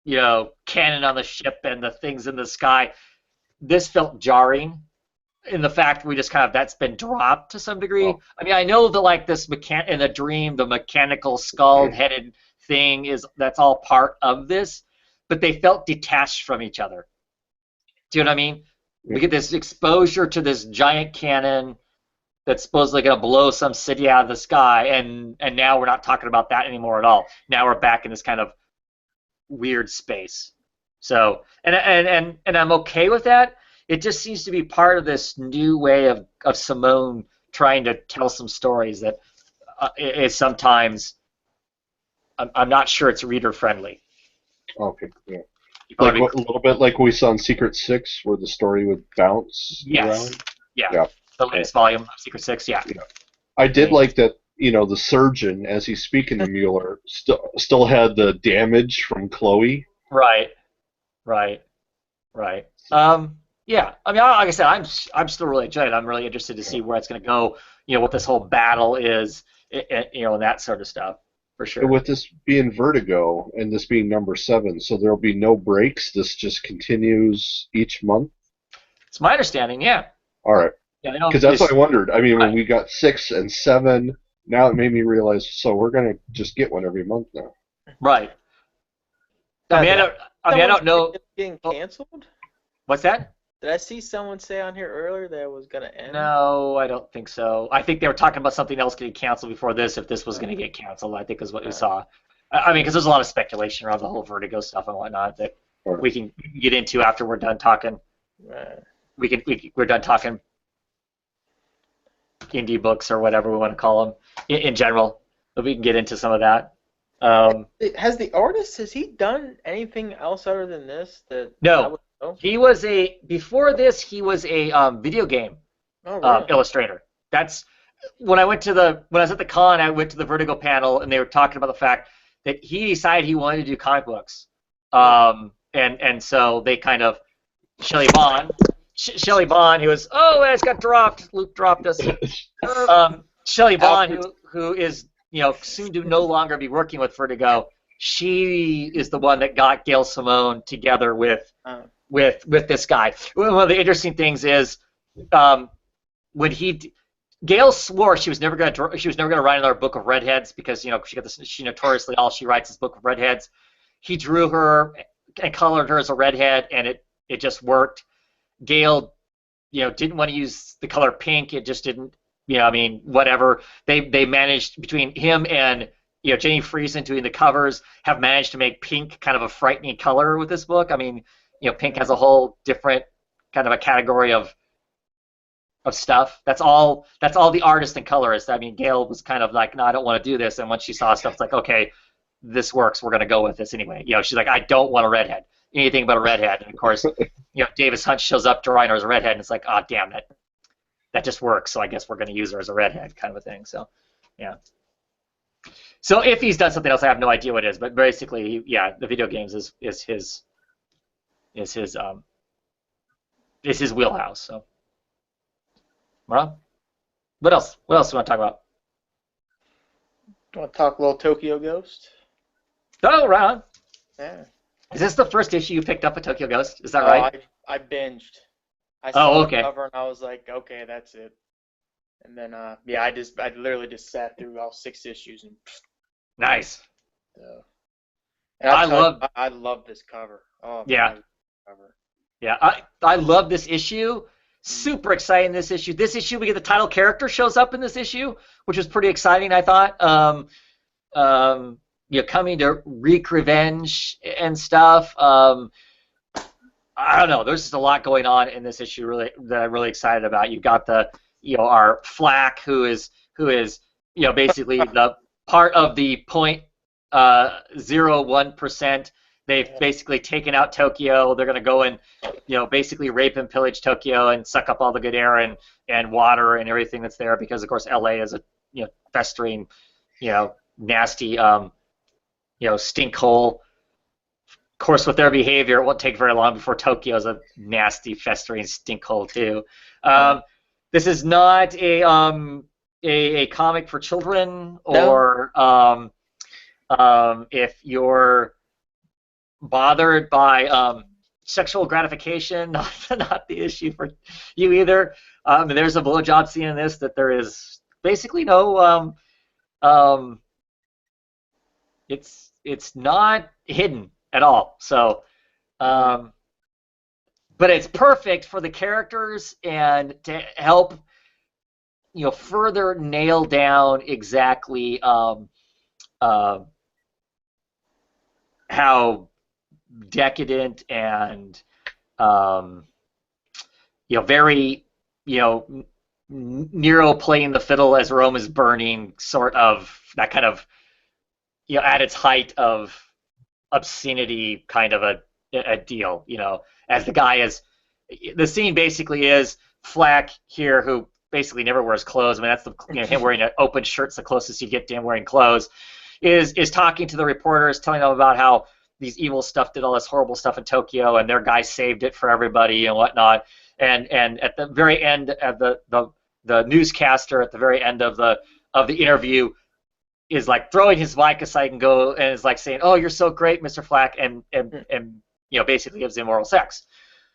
cannon on the ship and the things in the sky, this felt jarring. In the fact we just kind of that's been dropped to some degree. Oh. I mean, I know that like this in the dream, the mechanical skull-headed thing that's all part of this, but they felt detached from each other. Do you know what I mean? Yeah. We get this exposure to this giant cannon that's supposedly going to blow some city out of the sky, and now we're not talking about that anymore at all. Now we're back in this kind of weird space. So, and I'm okay with that. It just seems to be part of this new way of Simone trying to tell some stories that is sometimes I'm not sure it's reader friendly. Okay, yeah. Like a little bit like we saw in Secret Six, where the story would bounce around. Yeah. The latest volume of Secret Six, yeah. I did like that. The surgeon, as he's speaking to Mueller, still had the damage from Chloe. Right. Yeah, I mean, like I said, I'm still really enjoying it. I'm really interested to see where it's going to go. What this whole battle is, and that sort of stuff, for sure. And with this being Vertigo and this being number 7, so there'll be no breaks. This just continues each month. It's my understanding, yeah. All right. Yeah, because that's what I wondered. I mean, when we got 6 and 7, now it made me realize. So we're going to just get one every month now. Right. I Now, mean, did I someone don't say know. it's getting Oh, canceled? what's that? Did I see someone say on here earlier that it was gonna end? No, I don't think so. I think they were talking about something else getting canceled before this, if this was going Uh, to get canceled, I think is what we uh, saw. I mean, because there's a lot of speculation around the whole Vertigo stuff and whatnot that Or- we can get into after we're done talking. uh, We're done talking indie books or whatever we want to call them in general. But we can get into some of that. Um, has the artist, has he done anything else other than this that I no, would know? he was a before this he was a video game Oh, really? illustrator. That's when I was at the con, I went to the Vertigo panel and they were talking about the fact that he decided he wanted to do comic books. Hmm. And so they kind of Shelley Bond, who was I just got dropped. Luke dropped us. Shelley Bond, who is soon to no longer be working with Vertigo. She is the one that got Gail Simone together with Uh, this guy. One of the interesting things is um, when Gail swore she was never going to write another book of redheads because she notoriously all she writes is book of redheads. He drew her and colored her as a redhead, and it just worked. Gail, didn't want to use the color pink. It just didn't. I mean, whatever. They managed between him and Jenny Friesen doing the covers have managed to make pink kind of a frightening color with this book. I mean, pink has a whole different kind of a category of stuff. That's all the artist and colorist. I mean, Gail was kind of like, no, I don't want to do this. And once she saw stuff, it's like, okay, this works. We're going to go with this anyway. She's like, I don't want a redhead. Anything but a redhead. And of course, Davis Hunt shows up drawing her as a redhead, and it's like, oh, damn, that just works. So I guess we're going to use her as a redhead, kind of a thing. So, yeah. So if he's done something else, I have no idea what it is. But basically, the video games is his wheelhouse. So, Rob, what else? What else do you want to talk about? want to talk a little Tokyo Ghost? Oh, Ron. Yeah. Is this the first issue you picked up at Tokyo Ghost? Is that Oh, right? I binged. I Oh, saw the okay. cover and I was like, okay, that's it. And then, I literally just sat through all 6 issues and. Nice. And I love this cover. Oh, Yeah. man, cover. Yeah, I love this issue. Super exciting this issue. This issue we get the title character shows up in this issue, which was pretty exciting, I thought. Coming to wreak revenge and stuff. I don't know. There's just a lot going on in this issue really that I'm really excited about. You've got our Flack who is basically the part of the 0.01%. They've basically taken out Tokyo. They're going to go and basically rape and pillage Tokyo and suck up all the good air and water and everything that's there because of course LA is a festering nasty stink hole. Of course, with their behavior, it won't take very long before Tokyo is a nasty, festering stink hole too. This is not a comic for children, or if you're bothered by sexual gratification, not the issue for you either. There's a blowjob scene in this that there is basically no. It's not hidden at all. So, but it's perfect for the characters and to help further nail down exactly how decadent and very Nero playing the fiddle as Rome is burning, sort of that kind of at its height of obscenity kind of a deal, as the guy is. The scene basically is Flack here, who basically never wears clothes. I mean, that's him wearing an open shirt's the closest you get to him wearing clothes. Is talking to the reporters, telling them about how these evil stuff did all this horrible stuff in Tokyo, and their guy saved it for everybody and whatnot. And at the very end of the newscaster at the very end of the interview is like throwing his mic aside and is like saying, "Oh, you're so great, Mr. Flack," and basically gives him oral sex,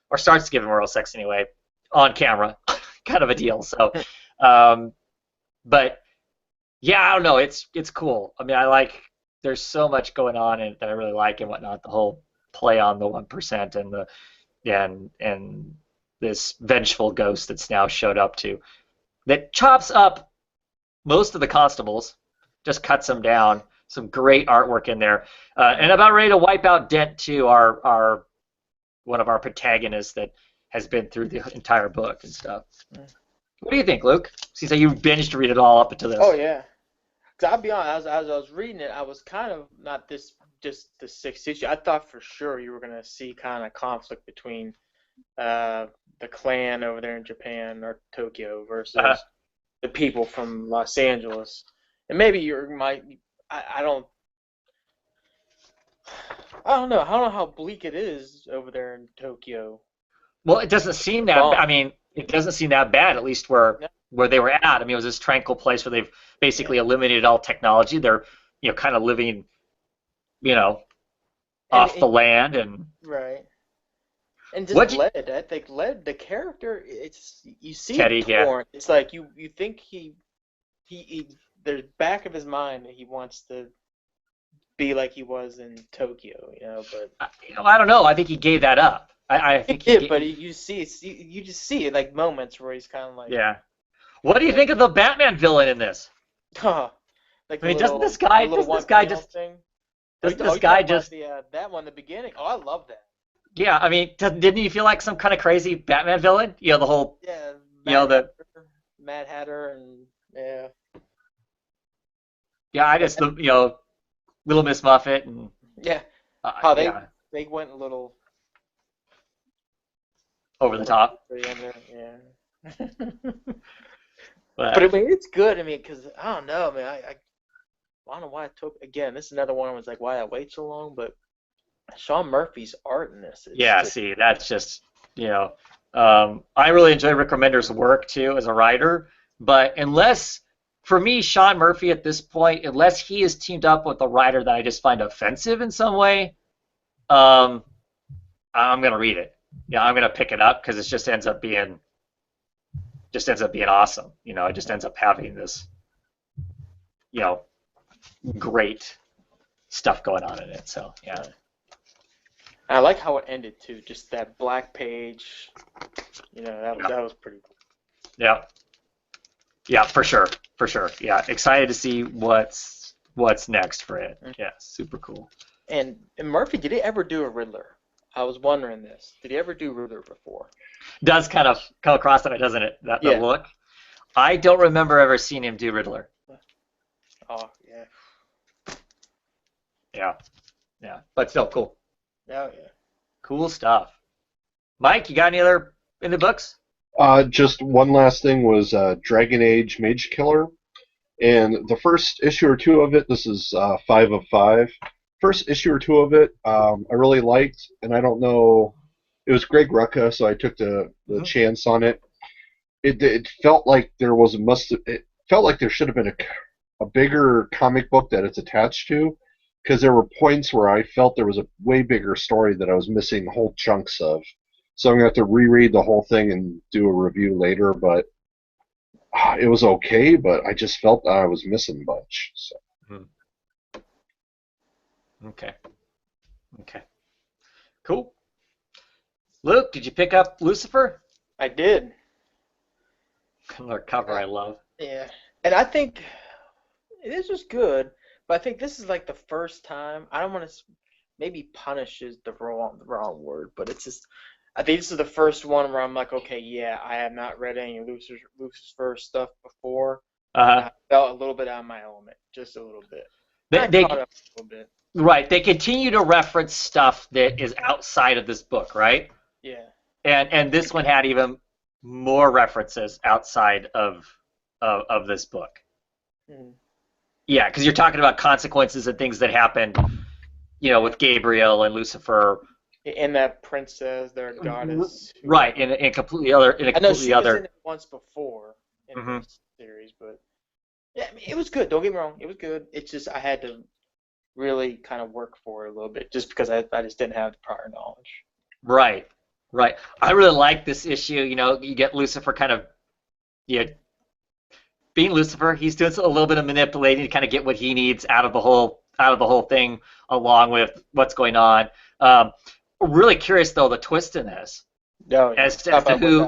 or starts to give him oral sex anyway, on camera, kind of a deal. So, but yeah, I don't know. It's cool. I mean, I like there's so much going on in it that I really like and whatnot. The whole play on the 1% and and this vengeful ghost that's now showed up that chops up most of the constables, just cuts them down. Some great artwork in there, and about ready to wipe out Dent too, our one of our protagonists that has been through the entire book and stuff. What do you think, Luke? Seems like you binged to read it all up until this. Oh yeah. Cause I'll be honest, as I was reading it, I was kind of not just the 6th issue. I thought for sure you were gonna see kind of conflict between the clan over there in Japan or Tokyo versus the people from Los Angeles. And maybe I don't know. I don't know how bleak it is over there in Tokyo. Well, it doesn't seem that. I mean, it doesn't seem that bad. At least where they were at. I mean, it was this tranquil place where they've basically eliminated all technology. They're kind of living, off the land and right. And just Led, I think Led, the character, you see Teddy, him torn. It's like you think he the back of his mind that he wants to be like he was in Tokyo, but I don't know. I think he gave that up. I think he did, but you just see it like moments where he's kind of like What do you think of the Batman villain in this? Like I mean, doesn't this guy just that one in the beginning? Oh, I love that. Yeah, I mean, didn't you feel like some kind of crazy Batman villain? The whole Mad Hatter and I just Little Miss Muffet and how they went a little over the top. But I mean, it's good. I mean, because I don't know. I mean, I don't know why it took. Again, this is another one. Was like, why I wait so long? But Sean Murphy's art in this. See, that's just I really enjoy Rick Remender's work too as a writer. But for me, Sean Murphy at this point, unless he is teamed up with a writer that I just find offensive in some way, I'm gonna read it. I'm gonna pick it up because it just ends up being awesome. It just ends up having this, great stuff going on in it. So yeah. I like how it ended too. Just that black page. That was pretty cool. Yeah. Yeah, for sure. Yeah, excited to see what's next for it. Yeah, super cool. And Murphy, did he ever do a Riddler? I was wondering this. Did he ever do Riddler before? Does kind of come across that, doesn't it? That look. I don't remember ever seeing him do Riddler. Oh yeah. Yeah, but still cool. Oh yeah. Cool stuff. Mike, you got any other in the books? Just one last thing was Dragon Age Mage Killer, and the first issue or two of it. This is 5 of 5. First issue or two of it, I really liked, and I don't know. It was Greg Rucka, so I took the chance on it. It felt like there should have been a bigger comic book that it's attached to, because there were points where I felt there was a way bigger story that I was missing whole chunks of. So I'm going to have to reread the whole thing and do a review later, but it was okay, but I just felt that I was missing a bunch. So. Okay. Cool. Luke, did you pick up Lucifer? I did. Another cover I love. Yeah. And I think this was good, but I think this is like the first time. I don't want to. Maybe punish is the wrong word, but it's just. I think this is the first one where I'm like, okay, yeah, I have not read any Lucifer stuff before. I felt a little bit out of my element, just a little bit. They caught up a little bit. Right. They continue to reference stuff that is outside of this book, right? Yeah. And this one had even more references outside of this book. Mm. Yeah, because you're talking about consequences and things that happened, with Gabriel and Lucifer. And that princess, their goddess. Right, in a completely other. I know she was in it once before in this series, but yeah, I mean, it was good. Don't get me wrong, it was good. It's just I had to really kind of work for it a little bit, just because I just didn't have the prior knowledge. Right. I really like this issue. You get Lucifer kind of, being Lucifer, he's doing a little bit of manipulating to kind of get what he needs out of the whole out of the whole thing, along with what's going on. Um, really curious though the twist in this No, yeah. as to who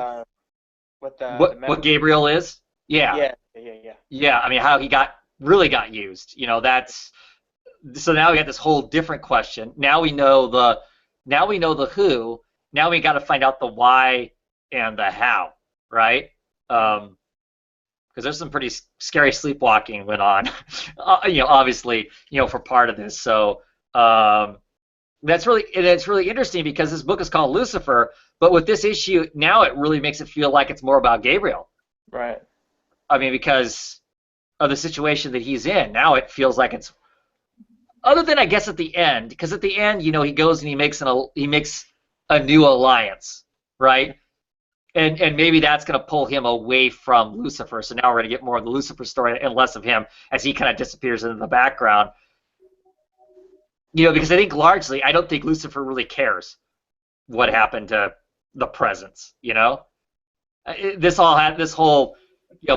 With the what memory. Gabriel is. Yeah, Yeah, yeah, yeah. yeah. I mean, how he got used. That's so now we got this whole different question. Now we know the who. Now we got to find out the why and the how, right? Because there's some pretty scary sleepwalking went on, obviously, for part of this. So it's really interesting because this book is called Lucifer, but with this issue now it really makes it feel like it's more about Gabriel. Right. I mean, because of the situation that he's in, now it feels like it's other than I guess at the end, because at the end, he goes and he makes a new alliance, right? And maybe that's going to pull him away from Lucifer. So now we're going to get more of the Lucifer story and less of him as he kind of disappears into the background. Because I think largely, I don't think Lucifer really cares what happened to the presence. This whole,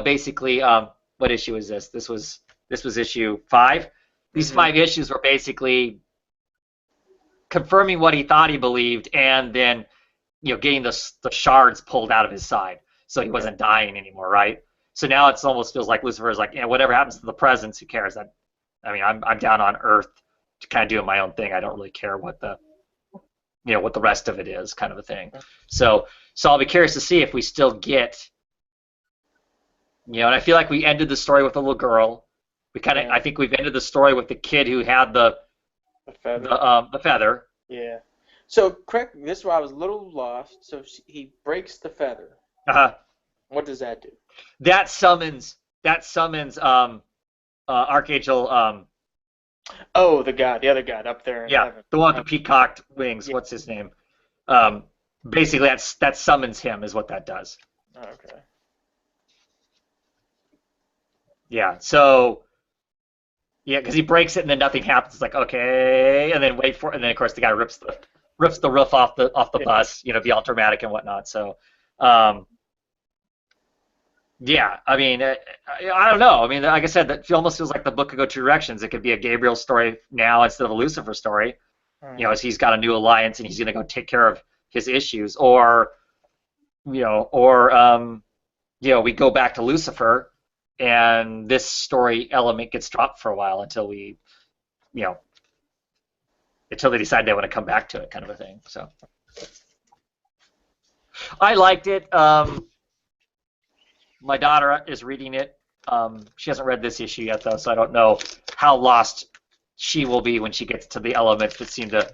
basically, what issue is this? This was issue 5. These 5 issues were basically confirming what he thought he believed, and then getting the shards pulled out of his side, so he wasn't dying anymore, right? So now it almost feels like Lucifer is like, whatever happens to the presence, who cares? I'm down on Earth to kind of doing my own thing. I don't really care what the rest of it is, kind of a thing. So I'll be curious to see if we still get, and I feel like we ended the story with a little girl. I think we've ended the story with the kid who had the feather. Yeah. So, correct. This is where I was a little lost. So he breaks the feather. What does that do? That summons Archangel. Oh, the other god up there in heaven. The one with the peacocked wings. Yeah. What's his name? Basically, that summons him is what that does. Okay. Yeah. So. Yeah, because he breaks it and then nothing happens. It's like, okay, and then wait for it, and then of course the guy rips the roof off the bus, be all dramatic and whatnot. So, yeah, I mean, I don't know. I mean, like I said, that almost feels like the book could go two directions. It could be a Gabriel story now instead of a Lucifer story. As he's got a new alliance and he's going to go take care of his issues, or we go back to Lucifer. And this story element gets dropped for a while until until they decide they want to come back to it, kind of a thing. So I liked it. My daughter is reading it. She hasn't read this issue yet, though, so I don't know how lost she will be when she gets to the elements that seem to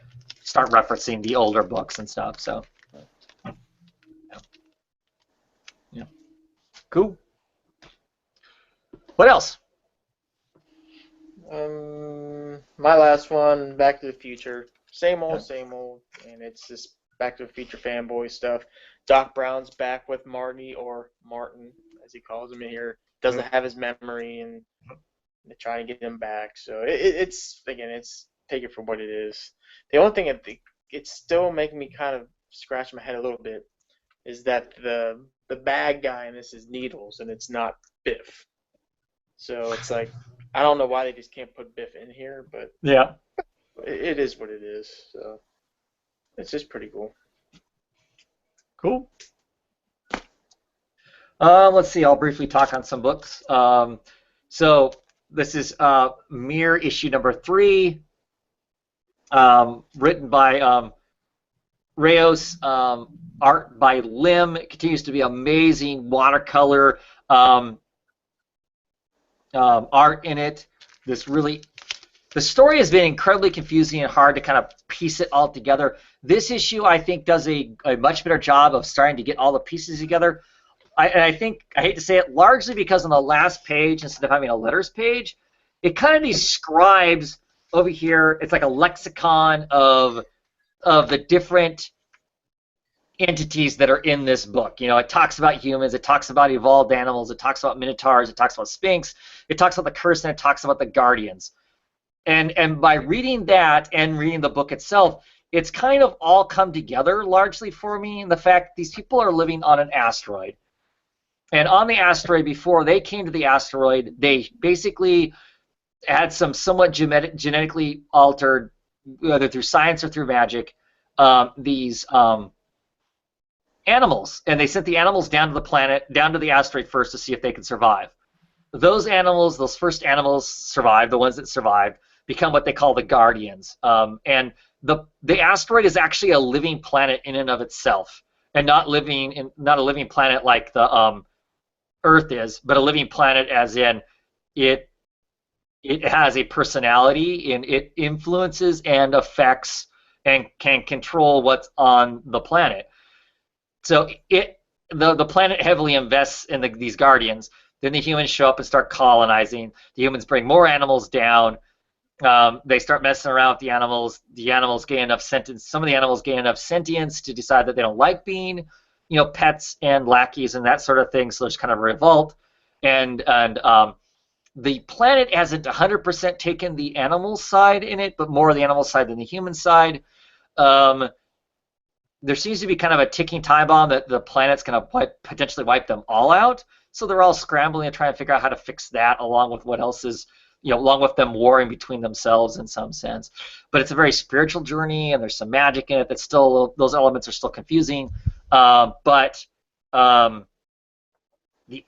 start referencing the older books and stuff. So, yeah. Cool. What else? My last one, Back to the Future. Same old, and it's just Back to the Future fanboy stuff. Doc Brown's back with Marty, or Martin, as he calls him in here. Doesn't have his memory, and they're trying to get him back. So it's take it for what it is. The only thing it's still making me kind of scratch my head a little bit is that the bad guy in this is Needles, and it's not Biff. So it's like, I don't know why they just can't put Biff in here, but yeah, it is what it is. So it's just pretty cool. Cool. Let's see. I'll briefly talk on some books. So this is Mirror issue number 3, written by Reyes, art by Lim. It continues to be amazing watercolor. Art in it. The story has been incredibly confusing and hard to kind of piece it all together. This issue, I think, does a much better job of starting to get all the pieces together. I think, I hate to say it, largely because on the last page, instead of having a letters page, it kind of describes over here, it's like a lexicon of the different entities that are in this book. It talks about humans, it talks about evolved animals, it talks about minotaurs, it talks about Sphinx, it talks about the curse, and it talks about the guardians. And by reading that and reading the book itself, it's kind of all come together largely for me in the fact these people are living on an asteroid. And on the asteroid, before they came to the asteroid, they basically had some somewhat genetically altered, whether through science or through magic, these animals, and they sent the animals down to the planet, down to the asteroid first to see if they could survive. Those animals, those first animals survived. The ones that survived become what they call the Guardians. And the asteroid is actually a living planet in and of itself, and not a living planet like the Earth is, but a living planet as in it has a personality and it influences and affects and can control what's on the planet. So the planet heavily invests in these Guardians. Then the humans show up and start colonizing. The humans bring more animals down. They start messing around with the animals. The animals gain enough sentience. Some of the animals gain enough sentience to decide that they don't like being, pets and lackeys and that sort of thing. So there's kind of a revolt. And the planet hasn't 100% taken the animal side in it, but more of the animal side than the human side. There seems to be kind of a ticking time bomb that the planet's going to potentially wipe them all out. So they're all scrambling to try and figure out how to fix that, along with what else is, along with them warring between themselves in some sense. But it's a very spiritual journey, and there's some magic in it that's still, those elements are still confusing. But the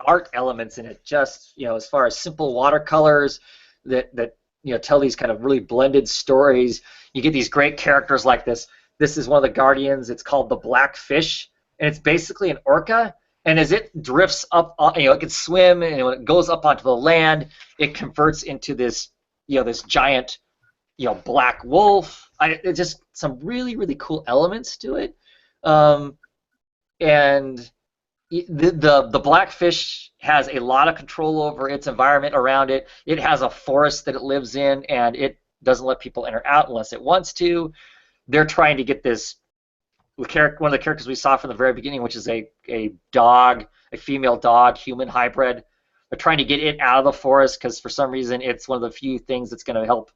art elements in it, just, as far as simple watercolors that tell these kind of really blended stories. You get these great characters like this. This is one of the Guardians. It's called the Black Fish, and it's basically an orca. And as it drifts up, it can swim, and when it goes up onto the land, it converts into this, this giant, black wolf. It's just some really, really cool elements to it. And the Blackfish has a lot of control over its environment around it. It has a forest that it lives in, and it doesn't let people enter out unless it wants to. They're trying to get this one of the characters we saw from the very beginning, which is a dog, a female dog human hybrid. They're trying to get it out of the forest because for some reason it's one of the few things that's going to help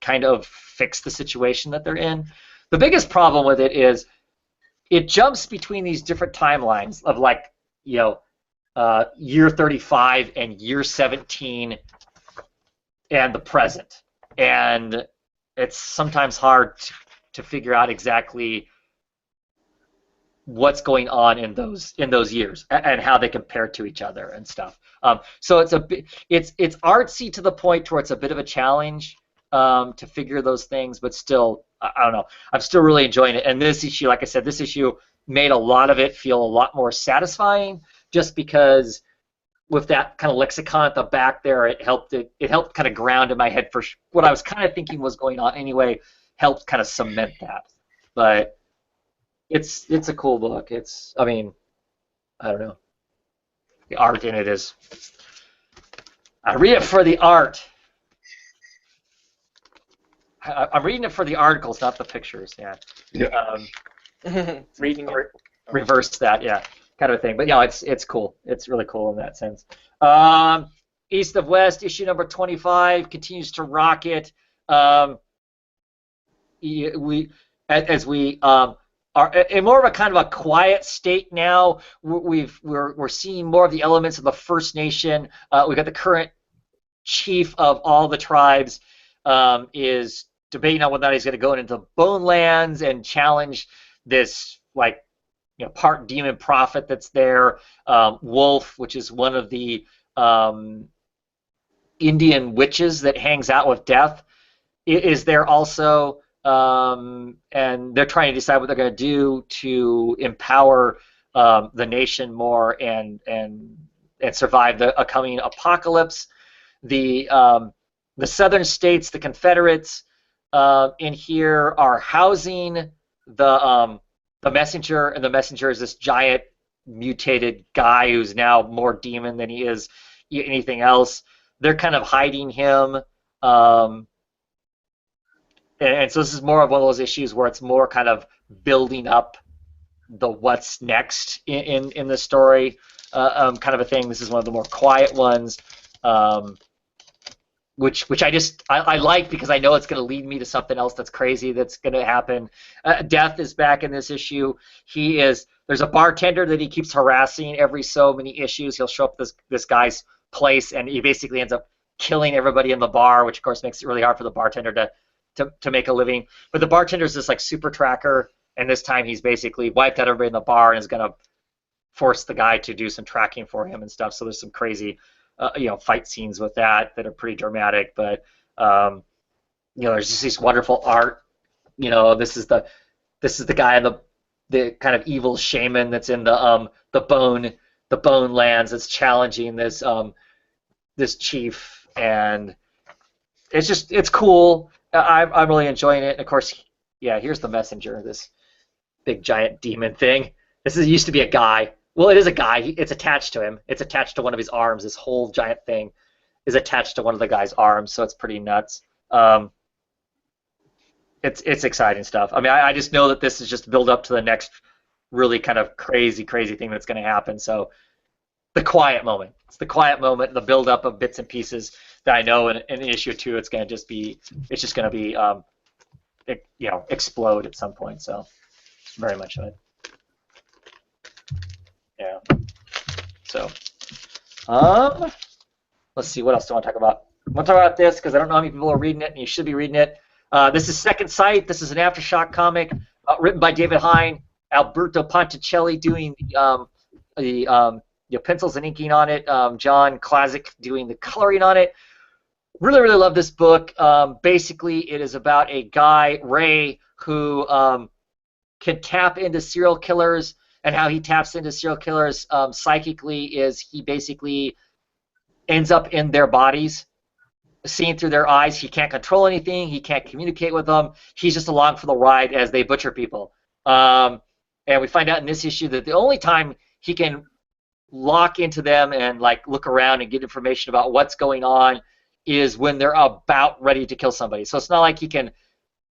kind of fix the situation that they're in. The biggest problem with it is it jumps between these different timelines of year 35 and year 17 and the present, and it's sometimes hard to figure out exactly what's going on in those years and how they compare to each other and stuff. So it's it's artsy to the point where it's a bit of a challenge to figure those things, but still, I don't know. I'm still really enjoying it. And this issue, like I said, this issue made a lot of it feel a lot more satisfying, just because with that kind of lexicon at the back there, it helped kind of ground in my head for what I was kind of thinking was going on anyway. Helped kind of cement that. But it's a cool book. I don't know. The art in it is. I read it for the art. I'm reading it for the articles, not the pictures. Yeah. Reading it. Reverse that, yeah, kind of a thing. But yeah, it's cool. It's really cool in that sense. East of West, issue number 25 continues to rock it. We are in more of a kind of a quiet state now. We're seeing more of the elements of the First Nation. We've got the current chief of all the tribes is debating on whether or not he's going to go into the Bone Lands and challenge this part demon prophet that's there. Wolf, which is one of the Indian witches that hangs out with Death, is there also. And they're trying to decide what they're going to do to empower the nation more and survive the upcoming apocalypse. The southern states, the Confederates, in here are housing the messenger, and the messenger is this giant mutated guy who's now more demon than he is anything else. They're kind of hiding him. And so this is more of one of those issues where it's more kind of building up the what's next in the story kind of a thing. This is one of the more quiet ones, which I like because I know it's going to lead me to something else that's crazy that's going to happen. Death is back in this issue. There's a bartender that he keeps harassing every so many issues. He'll show up at this guy's place, and he basically ends up killing everybody in the bar, which of course makes it really hard for the bartender to make a living. But the bartender's this like super tracker, and this time he's basically wiped out everybody in the bar and is gonna force the guy to do some tracking for him and stuff. So there's some crazy, fight scenes with that are pretty dramatic. But there's just this wonderful art. This is the guy, the kind of evil shaman that's in the bone lands that's challenging this chief, and it's cool. I'm really enjoying it. And of course, yeah, here's the messenger, this big giant demon thing. Used to be a guy. Well, it is a guy. It's attached to him. It's attached to one of his arms. This whole giant thing is attached to one of the guy's arms, so it's pretty nuts. It's exciting stuff. I mean, I just know that this is just build up to the next really kind of crazy thing that's going to happen. So the quiet moment. It's the quiet moment, the build up of bits and pieces that I know in issue 2 it's going to be explode at some point. So very much of it. Yeah. So, let's see. What else do I want to talk about? I want to talk about this because I don't know how many people are reading it, and you should be reading it. This is Second Sight. This is an Aftershock comic written by David Hine, Alberto Ponticelli doing the pencils and inking on it, John Klazik doing the coloring on it. Really, really love this book. Basically, it is about a guy, Ray, who can tap into serial killers, and how he taps into serial killers psychically is he basically ends up in their bodies, seeing through their eyes. He can't control anything. He can't communicate with them. He's just along for the ride as they butcher people. And we find out in this issue that the only time he can lock into them and like look around and get information about what's going on is when they're about ready to kill somebody. So it's not like he can.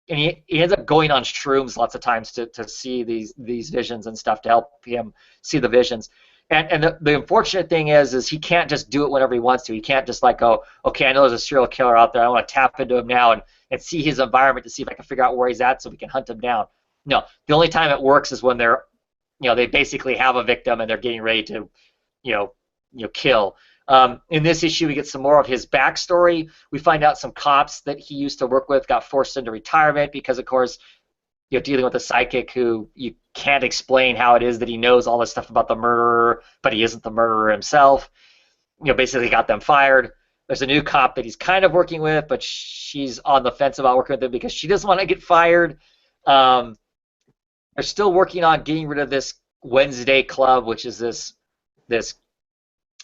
And he ends up going on shrooms lots of times to see these visions and stuff to help him see the visions. And the unfortunate thing is he can't just do it whenever he wants to. He can't just like go, okay, I know there's a serial killer out there. I want to tap into him now and see his environment to see if I can figure out where he's at so we can hunt him down. No, the only time it works is when they're, they basically have a victim and they're getting ready to, kill. In this issue, we get some more of his backstory. We find out some cops that he used to work with got forced into retirement because, of course, dealing with a psychic who you can't explain how it is that he knows all this stuff about the murderer, but he isn't the murderer himself. Basically got them fired. There's a new cop that he's kind of working with, but she's on the fence about working with him because she doesn't want to get fired. They're still working on getting rid of this Wednesday Club, which is this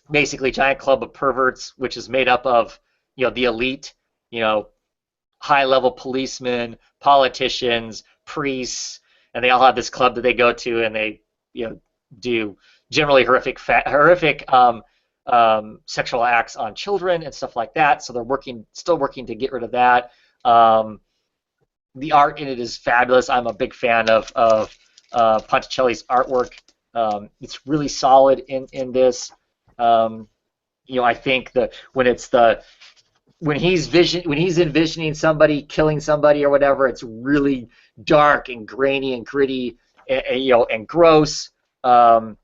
basically giant club of perverts, which is made up of the elite, high-level policemen, politicians, priests, and they all have this club that they go to, and they do generally horrific sexual acts on children and stuff like that. So they're still working to get rid of that. The art in it is fabulous. I'm a big fan of Ponticelli's artwork. It's really solid in this. I think that when he's envisioning somebody killing somebody or whatever, it's really dark and grainy and gritty, and gross. But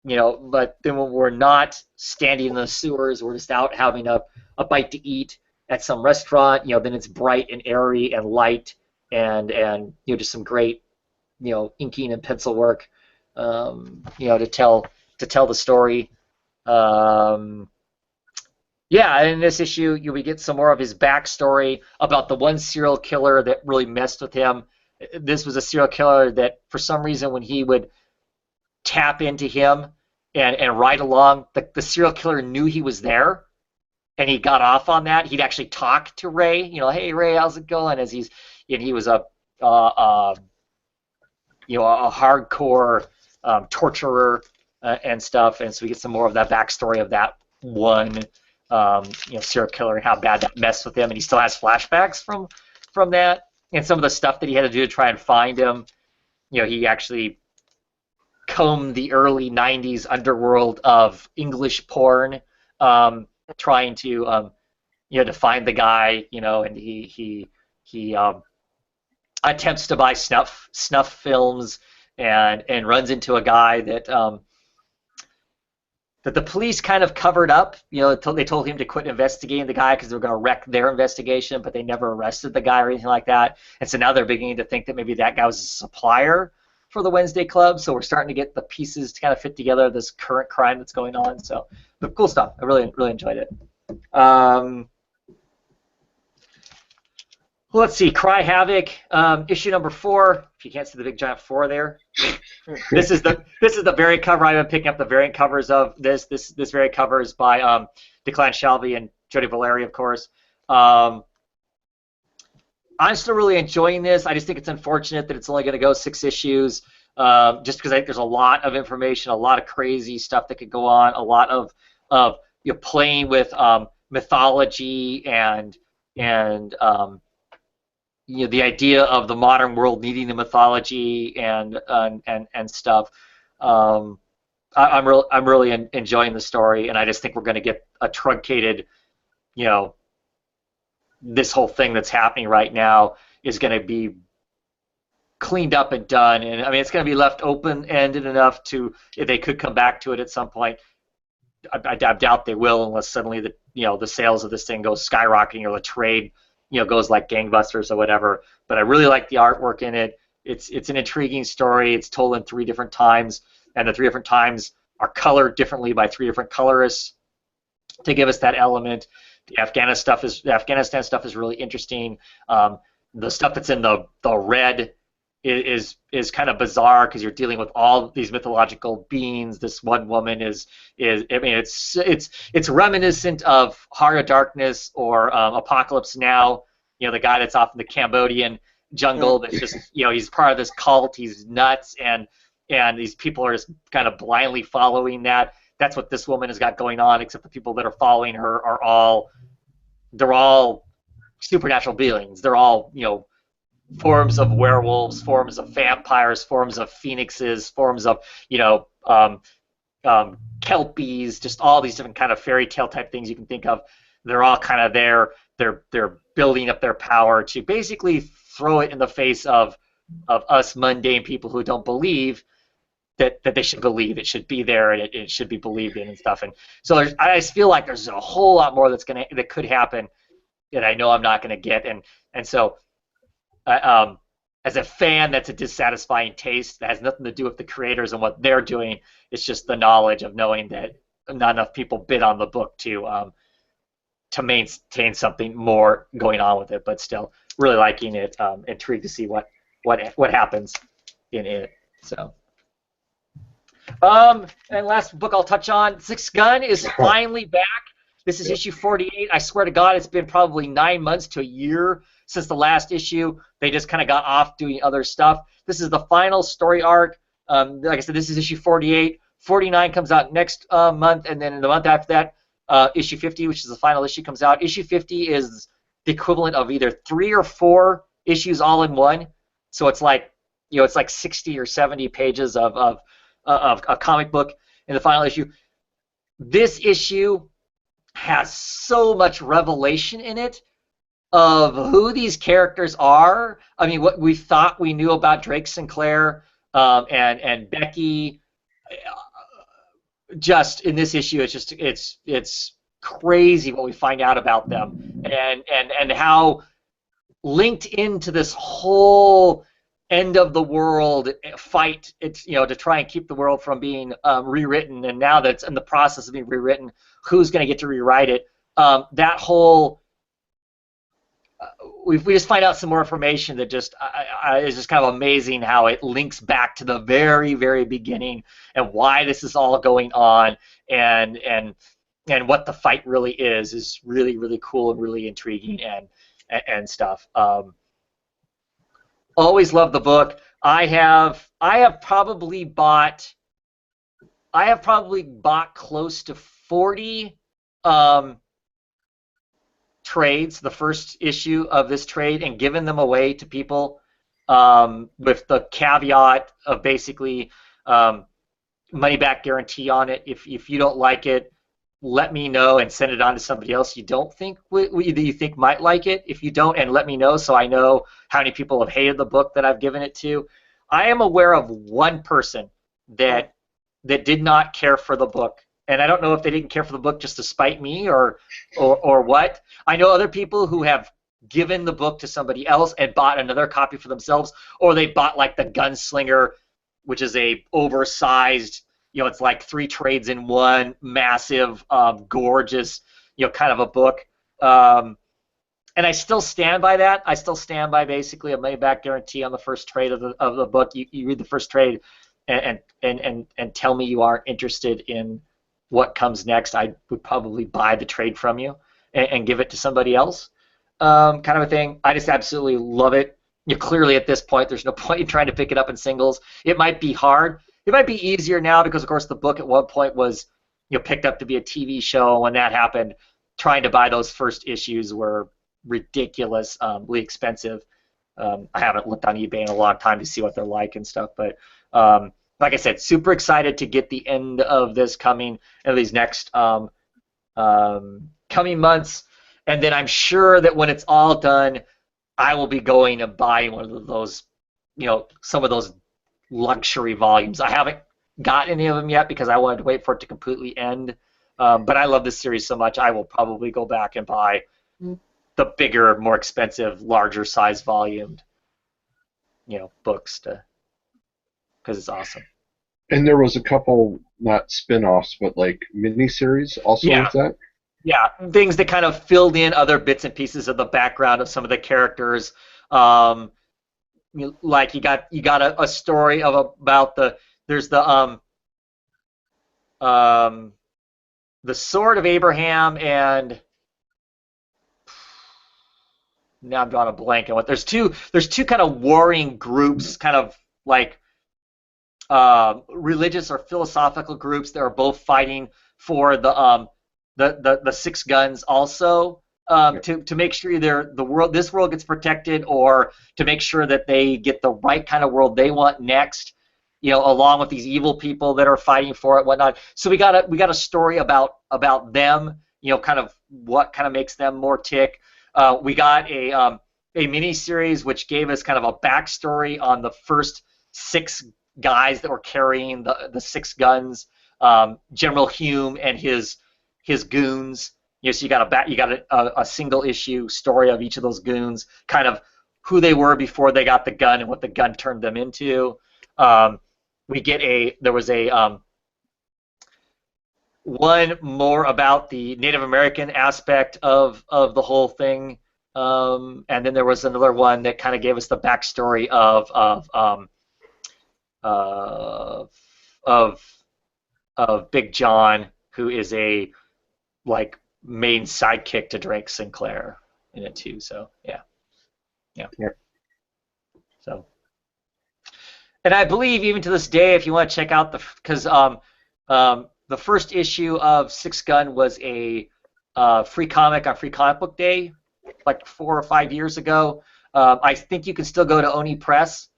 then when we're not standing in the sewers, we're just out having a bite to eat at some restaurant. Then it's bright and airy and light, and just some great inking and pencil work, to tell the story. In this issue, we get some more of his backstory about the one serial killer that really messed with him. This was a serial killer that, for some reason, when he would tap into him and ride along, the serial killer knew he was there, and he got off on that. He'd actually talk to Ray, hey Ray, how's it going? He was a hardcore torturer and stuff, and so we get some more of that backstory of that one serial killer and how bad that messed with him, and he still has flashbacks from that, and some of the stuff that he had to do to try and find him. He actually combed the early '90s underworld of English porn, trying to to find the guy, and he attempts to buy snuff films and runs into a guy that that the police kind of covered up. You know, they told him to quit investigating the guy because they were going to wreck their investigation, but they never arrested the guy or anything like that. And so now they're beginning to think that maybe that guy was a supplier for the Wednesday Club. So we're starting to get the pieces to kind of fit together this current crime that's going on. So, but cool stuff. I really enjoyed it. Let's see, Cry Havoc, issue number 4. If you can't see the big giant 4 there, this is the variant cover. I've been picking up the variant covers of this. This variant cover is by Declan Shalvey and Jody Valeri, of course. I'm still really enjoying this. I just think it's unfortunate that it's only going to go 6 issues, just because I think there's a lot of information, a lot of crazy stuff that could go on, a lot of playing with mythology and the idea of the modern world needing the mythology and stuff. I'm really enjoying the story, and I just think we're going to get a truncated, this whole thing that's happening right now is going to be cleaned up and done, and I mean it's going to be left open-ended enough to if they could come back to it at some point. I doubt they will unless suddenly the sales of this thing go skyrocketing or the trade goes like gangbusters or whatever. But I really like the artwork in it. It's an intriguing story. It's told in 3 different times, and the 3 different times are colored differently by 3 different colorists to give us that element. The Afghanistan stuff is really interesting. The stuff that's in the red is kind of bizarre because you're dealing with all these mythological beings. This one woman is I mean it's reminiscent of Heart of Darkness or Apocalypse Now. The guy that's off in the Cambodian jungle that's just he's part of this cult. He's nuts, and these people are just kind of blindly following that. That's what this woman has got going on. Except the people that are following her are all supernatural beings. They're all forms of werewolves, forms of vampires, forms of phoenixes, forms of kelpies, just all these different kind of fairy tale type things you can think of. They're all kind of there. They're building up their power to basically throw it in the face of us mundane people who don't believe that they should believe. It should be there and it should be believed in and stuff. And so I just feel like there's a whole lot more that could happen that I know I'm not going to get. And so as a fan, that's a dissatisfying taste. That has nothing to do with the creators and what they're doing. It's just the knowledge of knowing that not enough people bid on the book to maintain something more going on with it. But still, really liking it. Intrigued to see what happens in it. So, and last book I'll touch on, Sixth Gun is finally back. This is issue 48. I swear to God, it's been probably 9 months to a year since the last issue. They just kind of got off doing other stuff. This is the final story arc. Like I said, this is issue 48. 49 comes out next month, and then in the month after that, issue 50, which is the final issue, comes out. Issue 50 is the equivalent of either 3 or 4 issues all in one. So it's like it's like 60 or 70 pages of a comic book in the final issue. This issue has so much revelation in it of who these characters are. I mean, what we thought we knew about Drake Sinclair and Becky, just in this issue, it's crazy what we find out about them and how linked into this whole end of the world fight. It's to try and keep the world from being rewritten, and now that it's in the process of being rewritten, who's going to get to rewrite it? That whole we just find out some more information that just is just kind of amazing how it links back to the very, very beginning and why this is all going on and what the fight really is really, really cool and really intriguing and stuff. Always loved the book. I have probably bought close to 40 trades, the first issue of this trade, and given them away to people with the caveat of basically money back guarantee on it. If you don't like it, let me know and send it on to somebody else you don't think you think might like it. If you don't, and let me know so I know how many people have hated the book that I've given it to. I am aware of one person that did not care for the book and I don't know if they didn't care for the book just to spite me or what. I know other people who have given the book to somebody else and bought another copy for themselves, or they bought like the Gunslinger, which is a oversized, it's like 3 trades in one, massive, gorgeous, kind of a book. And I still stand by that. I still stand by basically a money-back guarantee on the first trade of the book. You read the first trade and tell me you aren't interested in what comes next. I would probably buy the trade from you and give it to somebody else, kind of a thing. I just absolutely love it. Clearly at this point, there's no point in trying to pick it up in singles. It might be hard. It might be easier now because, of course, the book at one point was picked up to be a TV show. When that happened, trying to buy those first issues were ridiculously expensive. I haven't looked on eBay in a long time to see what they're like and stuff, but like I said, super excited to get the end of this coming in these next coming months, and then I'm sure that when it's all done, I will be going and buying one of those, some of those luxury volumes. I haven't got any of them yet because I wanted to wait for it to completely end, but I love this series so much, I will probably go back and buy the bigger, more expensive, larger size volumed, books because it's awesome. And there was a couple, not spin-offs, but like miniseries also with that? Yeah, things that kind of filled in other bits and pieces of the background of some of the characters. Like you got a story about there's the Sword of Abraham, and now I'm drawing a blank on what. There's two kind of warring groups, kind of like religious or philosophical groups that are both fighting for the 6 guns also, to make sure either this world gets protected, or to make sure that they get the right kind of world they want next, along with these evil people that are fighting for it, whatnot. So we got a story about them, kind of what kind of makes them more tick. We got a mini series which gave us kind of a backstory on the first 6 guys that were carrying the 6 guns, General Hume and his goons. So you got a single issue story of each of those goons, kind of who they were before they got the gun and what the gun turned them into. There was one more about the Native American aspect of the whole thing, and then there was another one that kind of gave us the backstory of Big John, who is a main sidekick to Drake Sinclair in it too. So yeah. So, and I believe even to this day, if you want to check out because the first issue of 6 Gun was a free comic on Free Comic Book Day, like 4 or 5 years ago. I think you can still go to Oni Press,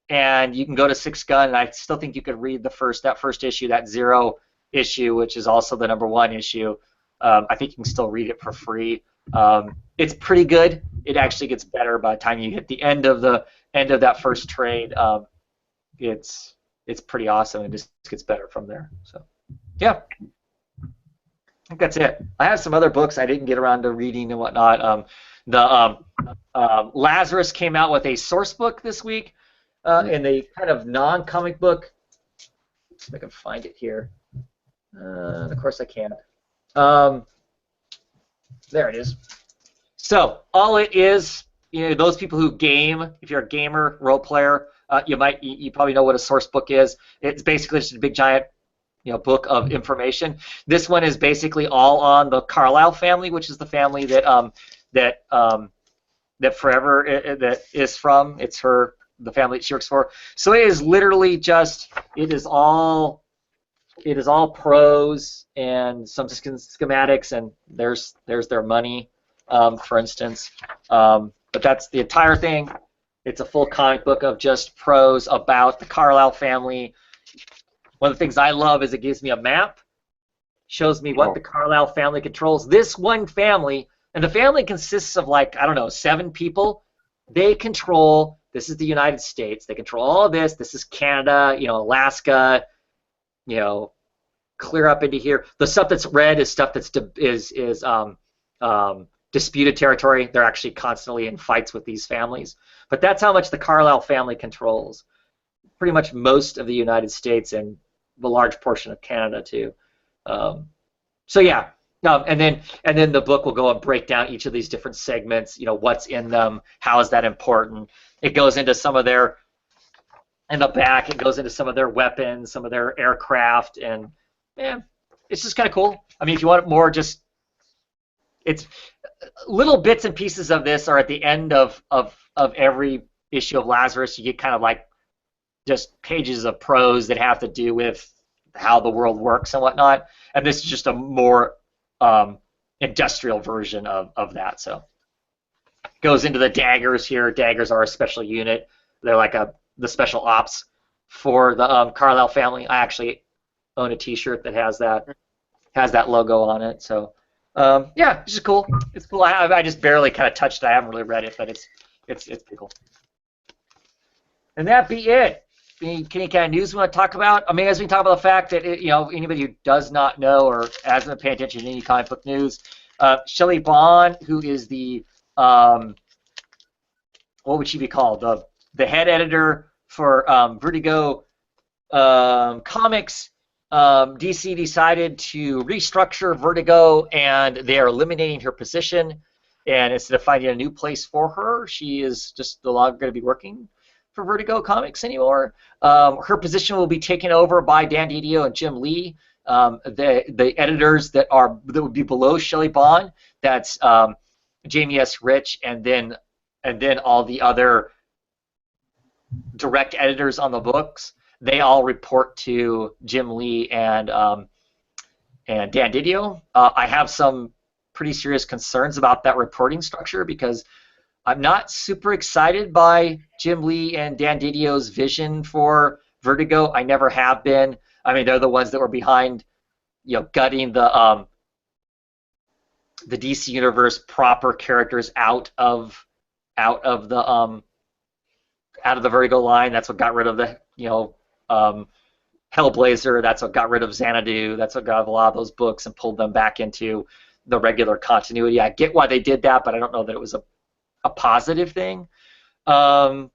and you can go to 6 Gun, and I still think you could read that first issue, that 0 issue, which is also the #1 issue. I think you can still read it for free. It's pretty good. It actually gets better by the time you hit the end of that first trade. It's pretty awesome. It just gets better from there. So yeah, I think that's it. I have some other books I didn't get around to reading and whatnot. Lazarus came out with a source book this week, in a kind of non-comic book. Let's see if I can find it here. Of course I can't. There it is. So all it is, those people who game, if you're a gamer, role player, you probably know what a source book is. It's basically just a big giant, book of information. This one is basically all on the Carlisle family, which is the family that Forever that is from. It's the family that she works for. So it is literally just, it is all prose and some schematics, and there's their money, for instance. But that's the entire thing. It's a full comic book of just prose about the Carlisle family. One of the things I love is it gives me a map, shows me what the Carlisle family controls. This one family, and the family consists of 7 people. They control, this is the United States, they control all of this. This is Canada, Alaska, clear up into here. The stuff that's red is stuff that's disputed territory. They're actually constantly in fights with these families. But that's how much the Carlisle family controls pretty much most of the United States and a large portion of Canada too. So yeah, and then the book will go and break down each of these different segments. What's in them, how is that important. It goes into some of their in the back. It goes into some of their weapons, some of their aircraft, and it's just kind of cool. I mean, if you want more, just it's little bits and pieces of this are at the end of every issue of Lazarus. You get kind of like just pages of prose that have to do with how the world works and whatnot. And this is just a more industrial version of that. So goes into the daggers here. Daggers are a special unit. They're like the special ops for the Carlisle family. I actually own a T-shirt that has that logo on it. So yeah, it's just cool. It's cool. I just barely kind of touched it. I haven't really read it, but it's pretty cool. And that be it. Any kind of news we want to talk about? I mean, as we talk about the fact that anybody who does not know or hasn't been paying attention to any comic book news, Shelley Bond, who is the what would she be called? The head editor for Vertigo Comics. DC decided to restructure Vertigo, and they are eliminating her position. And instead of finding a new place for her, she is just no longer going to be working for Vertigo Comics anymore. Her position will be taken over by Dan Didio and Jim Lee, the editors that would be below Shelley Bond. That's Jamie S. Rich, and then all the other direct editors on the books. They all report to Jim Lee and Dan Didio. I have some pretty serious concerns about that reporting structure because I'm not super excited by Jim Lee and Dan Didio's vision for Vertigo. I never have been. I mean, they're the ones that were behind, gutting the DC universe proper characters out of the Vertigo line. That's what got rid of the Hellblazer. That's what got rid of Xanadu. That's what got rid of a lot of those books and pulled them back into the regular continuity. I get why they did that, but I don't know that it was a positive thing. And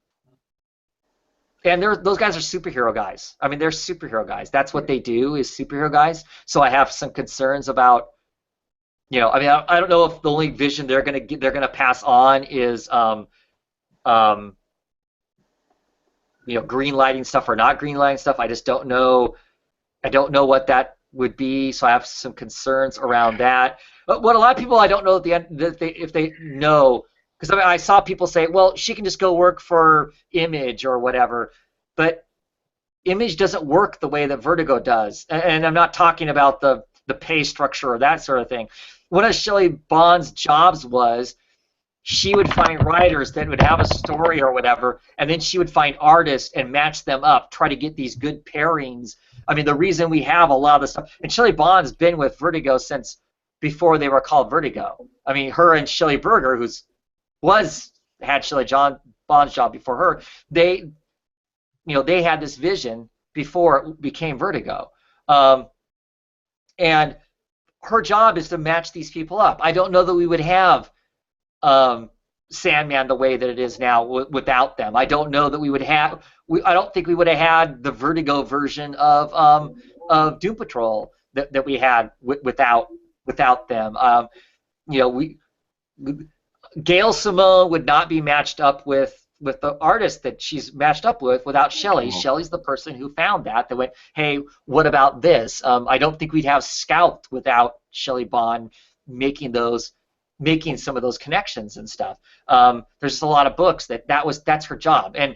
those guys are superhero guys. I mean, they're superhero guys. That's what they do, is superhero guys. So I have some concerns about, I mean, I don't know if the only vision they're gonna pass on is green lighting stuff or not green lighting stuff. I just don't know. I don't know what that would be. So I have some concerns around that. But what a lot of people, I don't know at the end if they know. Because I saw people say, well, she can just go work for Image or whatever. But Image doesn't work the way that Vertigo does. And I'm not talking about the pay structure or that sort of thing. One of Shelley Bond's jobs was she would find writers that would have a story or whatever, and then she would find artists and match them up, try to get these good pairings. I mean, the reason we have a lot of this stuff, and Shelley Bond's been with Vertigo since before they were called Vertigo. I mean, her and Shelley Berger, had Shelley Bond's job before her, they had this vision before it became Vertigo. And her job is to match these people up. I don't know that we would have Sandman the way that it is now without them. I don't know that we would have. I don't think we would have had the Vertigo version of Doom Patrol that we had without them. Gail Simone would not be matched up with the artist that she's matched up with without Shelley. Shelley's the person who found that went, hey, what about this? I don't think we'd have Scout without Shelley Bond making some of those connections and stuff. There's just a lot of books that's her job. And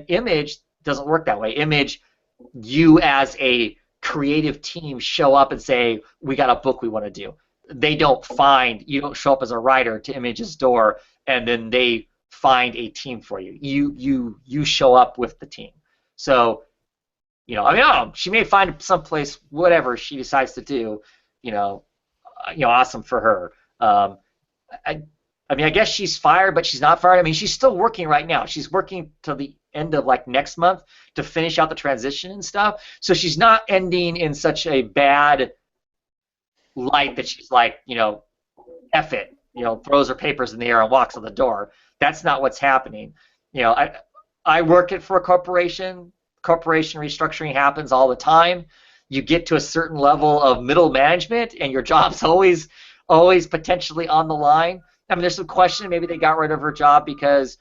Image doesn't work that way. Image, you as a creative team show up and say, we got a book we want to do. You don't show up as a writer to Image's door and then they find a team for you. You show up with the team. So, I mean, I don't know, she may find someplace, whatever she decides to do, awesome for her. I mean, I guess she's fired, but she's not fired. I mean, she's still working right now. She's working till the end of like next month to finish out the transition and stuff. So she's not ending in such a bad light that she's like, F it, throws her papers in the air and walks out the door. That's not what's happening. I work it for a corporation. Corporation restructuring happens all the time. You get to a certain level of middle management, and your job's always potentially on the line. I mean, there's some question. Maybe they got rid of her job because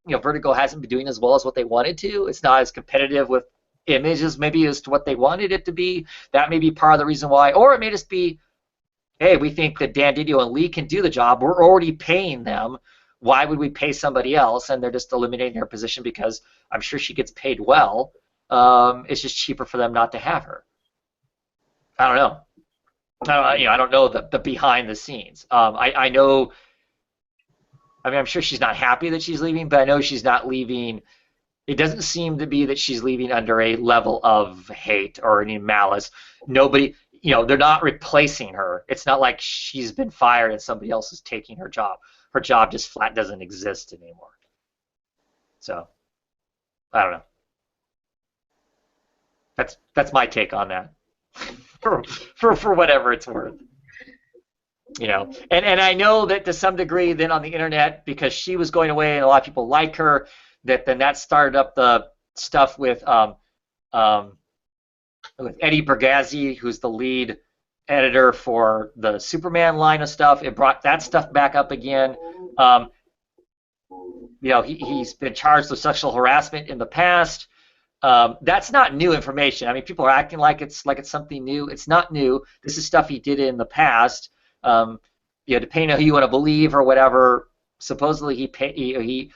Vertigo hasn't been doing as well as what they wanted to. It's not as competitive with images maybe as to what they wanted it to be. That may be part of the reason why. Or it may just be, hey, we think that Dan Didio and Lee can do the job. We're already paying them. Why would we pay somebody else? And they're just eliminating her position because I'm sure she gets paid well. It's just cheaper for them not to have her. I don't know. I don't know the behind the scenes. I know. I mean, I'm sure she's not happy that she's leaving, but I know she's not leaving. It doesn't seem to be that she's leaving under a level of hate or any malice. Nobody, they're not replacing her. It's not like she's been fired and somebody else is taking her job. Her job just flat doesn't exist anymore. So, I don't know. That's my take on that. for whatever it's worth. And I know that to some degree then on the internet, because she was going away and a lot of people like her, that started up the stuff with Eddie Bergazzi, who's the lead editor for the Superman line of stuff. It brought that stuff back up again. He's been charged with sexual harassment in the past. That's not new information. I mean, people are acting like it's something new. It's not new. This is stuff he did in the past. Depending on who you want to believe or whatever, supposedly he paid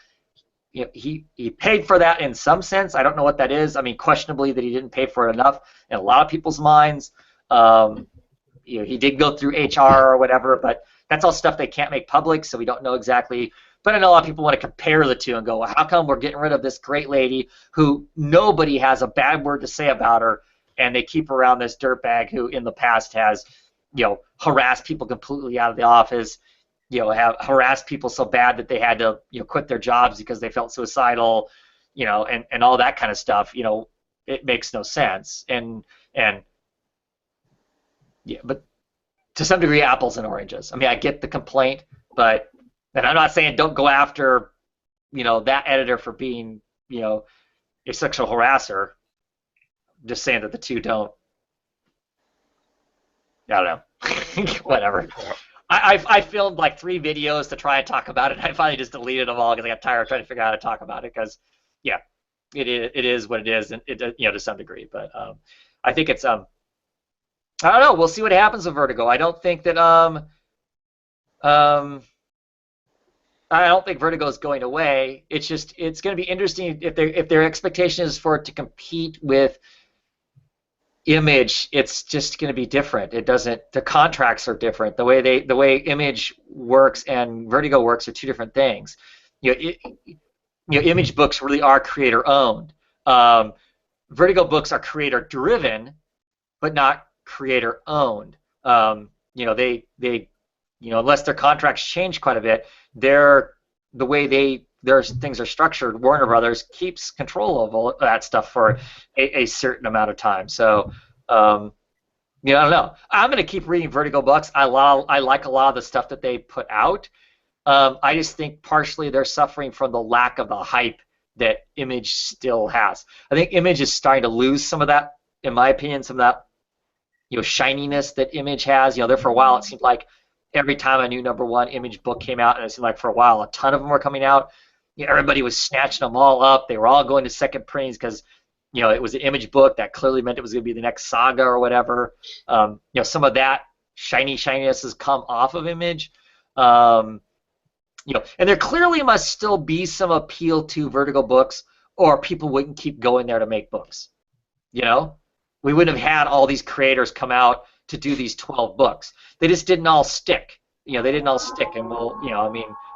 for that in some sense. I don't know what that is. I mean, questionably that he didn't pay for it enough in a lot of people's minds. He did go through HR or whatever, but that's all stuff they can't make public, so we don't know exactly. But I know a lot of people want to compare the two and go, well, how come we're getting rid of this great lady who nobody has a bad word to say about her, and they keep around this dirtbag who in the past has harassed people completely out of the office, have harassed people so bad that they had to, quit their jobs because they felt suicidal, and all that kind of stuff. It makes no sense. And yeah, but to some degree, apples and oranges. I mean, I get the complaint, but, and I'm not saying don't go after, that editor for being, a sexual harasser. I'm just saying that the two don't. I don't know. Whatever. I filmed like 3 videos to try and talk about it. I finally just deleted them all because I got tired of trying to figure out how to talk about it. Because, yeah, it is what it is, and it to some degree. But I think it's I don't know. We'll see what happens with Vertigo. I don't think that I don't think Vertigo is going away. It's going to be interesting if their expectation is for it to compete with Image. It's just going to be different. It doesn't. The contracts are different. The way Image works and Vertigo works are two different things. Image books really are creator owned. Vertigo books are creator driven, but not creator owned. They unless their contracts change quite a bit, the way their things are structured, Warner Brothers keeps control of all that stuff for a certain amount of time. So, I don't know. I'm going to keep reading Vertigo books. I like a lot of the stuff that they put out. I just think partially they're suffering from the lack of the hype that Image still has. I think Image is starting to lose some of that, in my opinion, some of that shininess that Image has. There for a while it seemed like every time a new #1 Image book came out, and it seemed like for a while a ton of them were coming out. Everybody was snatching them all up. They were all going to second printings because it was an Image book that clearly meant it was going to be the next saga or whatever. Some of that shininess has come off of Image. And there clearly must still be some appeal to Vertigo books, or people wouldn't keep going there to make books. We wouldn't have had all these creators come out to do these 12 books. They just didn't all stick. They didn't all stick, and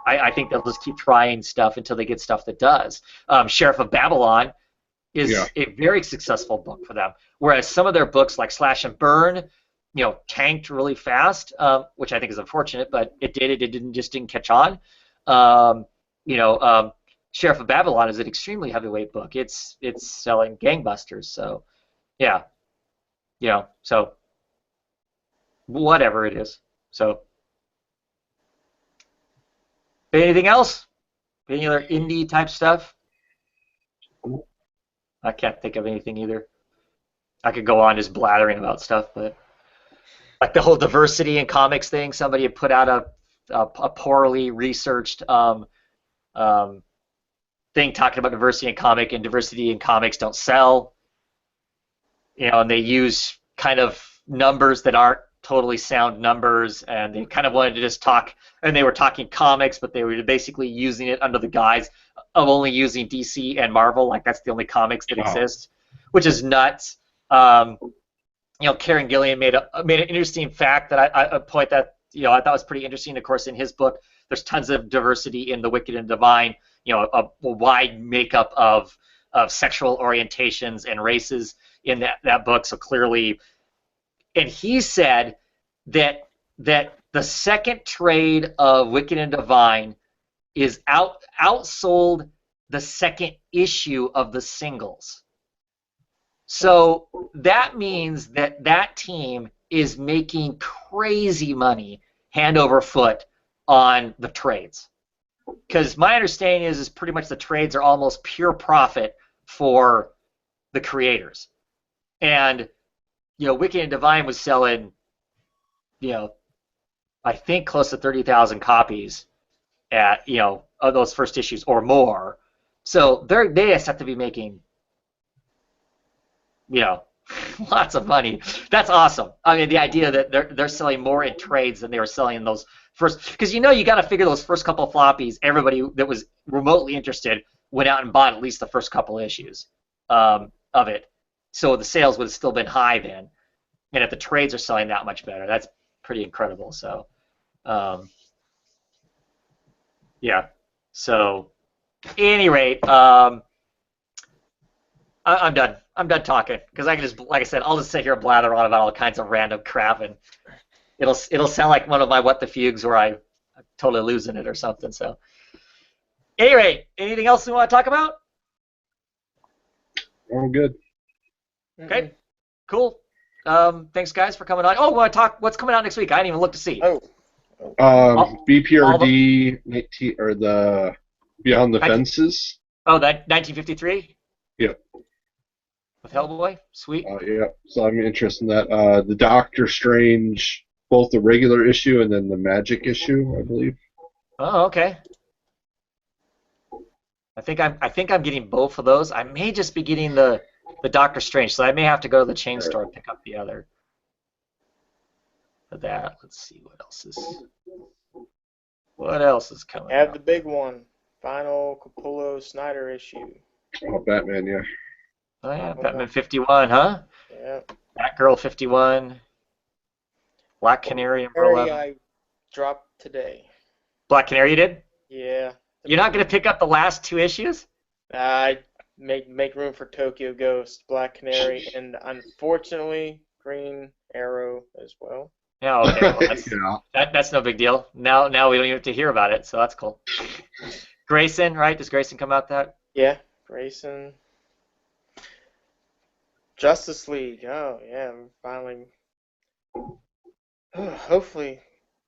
I think they'll just keep trying stuff until they get stuff that does. Sheriff of Babylon is a very successful book for them, whereas some of their books like Slash and Burn, tanked really fast, which I think is unfortunate, but it didn't catch on. Sheriff of Babylon is an extremely heavyweight book. It's selling gangbusters. So yeah, so whatever it is. So anything else? Any other indie type stuff? I can't think of anything either. I could go on just blathering about stuff, but like the whole diversity in comics thing, somebody had put out a poorly researched um, thing talking about diversity in comic, and diversity in comics don't sell, and they use kind of numbers that aren't totally sound numbers, and they kind of wanted to just talk, and they were talking comics, but they were basically using it under the guise of only using DC and Marvel, like that's the only comics that exist, which is nuts. Karen Gillian made an interesting fact that a point that I thought was pretty interesting. Of course, in his book, there's tons of diversity in the Wicked and Divine. A wide makeup of sexual orientations and races in that book. So clearly, and he said that the second trade of Wicked and Divine is outsold the second issue of the singles. So that means that team is making crazy money hand over foot on the trades. Because my understanding is pretty much the trades are almost pure profit for the creators. And, Wicked and Divine was selling, I think close to 30,000 copies at, of those first issues or more. So they have to be making lots of money. That's awesome. I mean, the idea that they're selling more in trades than they were selling in those first, because you got to figure those first couple of floppies, everybody that was remotely interested went out and bought at least the first couple issues of it. So the sales would have still been high then. And if the trades are selling that much better, that's pretty incredible. So, yeah. So, at any rate, I'm done. I'm done talking because I can just, like I said, I'll just sit here and blather on about all kinds of random crap, and it'll sound like one of my what the fugues where I'm totally losing it or something. So, anyway, anything else we want to talk about? All good. Okay, cool. Thanks guys for coming on. Oh, we want to talk what's coming out next week. I didn't even look to see. BPRD 19 or the Beyond the Fences. Oh, that 1953. Yep. With Hellboy, sweet. Yeah, so I'm interested in that. The Doctor Strange, both the regular issue and then the Magic issue, I believe. Oh, okay. I think I'm getting both of those. I may just be getting the Doctor Strange, so I may have to go to the chain store and pick up the other. For that, let's see what else is coming. Have the big one, final Capullo Snyder issue. Oh, Batman, yeah. Oh yeah, Batman 51, huh? Yeah. Batgirl 51. Black Canary and Umbrella. I dropped today. Black Canary, you did? Yeah. You're not going to pick up the last two issues? I make room for Tokyo Ghost, Black Canary, and unfortunately Green Arrow as well. Yeah, okay. Well, that's no big deal. Now we don't even have to hear about it, so that's cool. Grayson, right? Does Grayson come out that? Yeah, Grayson. Justice League. Oh yeah, finally. Hopefully,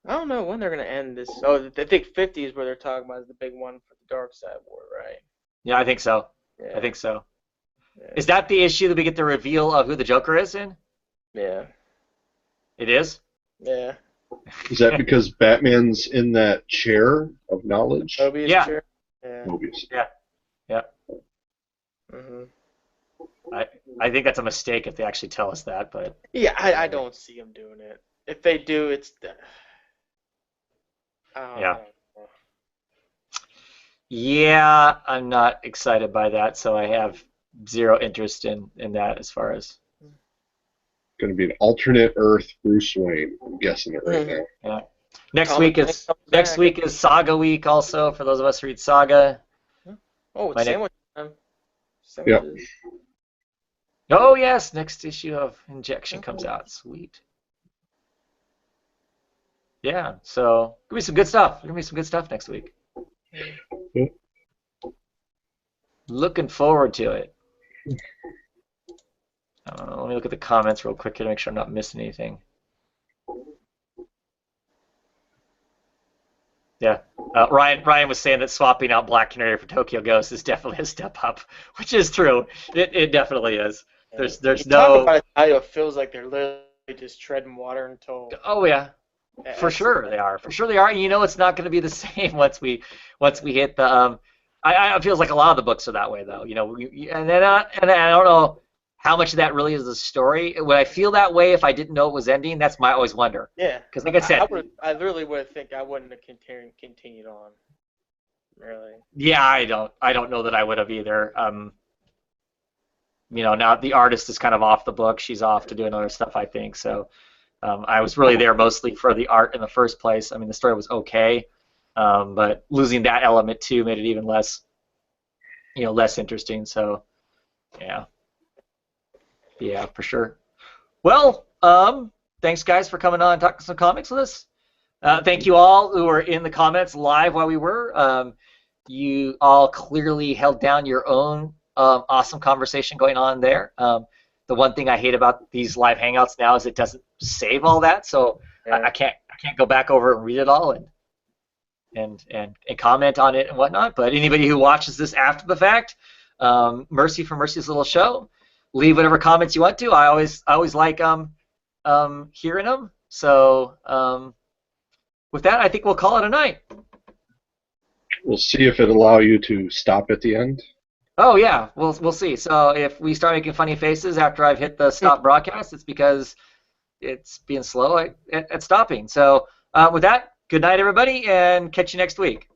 I don't know when they're gonna end this. Oh, I think 50 is where they're talking about is the big one for the Dark Side War, right? Yeah, I think so. Yeah. I think so. Yeah. Is that the issue that we get the reveal of who the Joker is in? Yeah. It is? Yeah. Is that because Batman's in that chair of knowledge? Mobius Yeah. chair? Yeah. Mobius. Yeah. Mhm. I think that's a mistake if they actually tell us that, but Yeah, I don't see them doing it. If they do, it's Yeah. Yeah, I'm not excited by that, so I have zero interest in that as far as. Going to be an alternate Earth Bruce Wayne. I'm guessing it right now. Yeah. Next Comic week is Saga week also for those of us who read Saga. Oh, My it's next- sandwich time. Sandwiches. Oh yes, next issue of Injection comes out. Sweet. Yeah, so gonna be some good stuff. Gonna be some good stuff next week. Looking forward to it. Let me look at the comments real quick here to make sure I'm not missing anything. Yeah. Ryan was saying that swapping out Black Canary for Tokyo Ghost is definitely a step up, which is true. It definitely is. There's You no. talk about how it feels like they're literally just treading water until. Oh yeah. For sure they are. For sure they are. And you know it's not going to be the same once we hit the. It feels like a lot of the books are that way though. You know, and then and I don't know how much of that really is the story. Would I feel that way if I didn't know it was ending? That's my always wonder. Yeah. Because like I said, I literally would think I wouldn't have continued on. Really. Yeah, I don't know that I would have either. You know, now the artist is kind of off the book. She's off to doing other stuff, I think. So I was really there mostly for the art in the first place. I mean, the story was okay, but losing that element too made it even less, less interesting. So, yeah, for sure. Well, thanks guys for coming on and talking some comics with us. Thank you all who were in the comments live while we were. You all clearly held down your own awesome conversation going on there. The one thing I hate about these live hangouts now is it doesn't save all that, so I can't go back over and read it all and comment on it and whatnot. But anybody who watches this after the fact, mercy for Mercy's little show. Leave whatever comments you want to. I always like hearing them. So with that, I think we'll call it a night. We'll see if it'll allow you to stop at the end. Oh yeah, we'll see. So if we start making funny faces after I've hit the stop broadcast, it's because it's being slow at stopping. So with that, good night everybody, and catch you next week.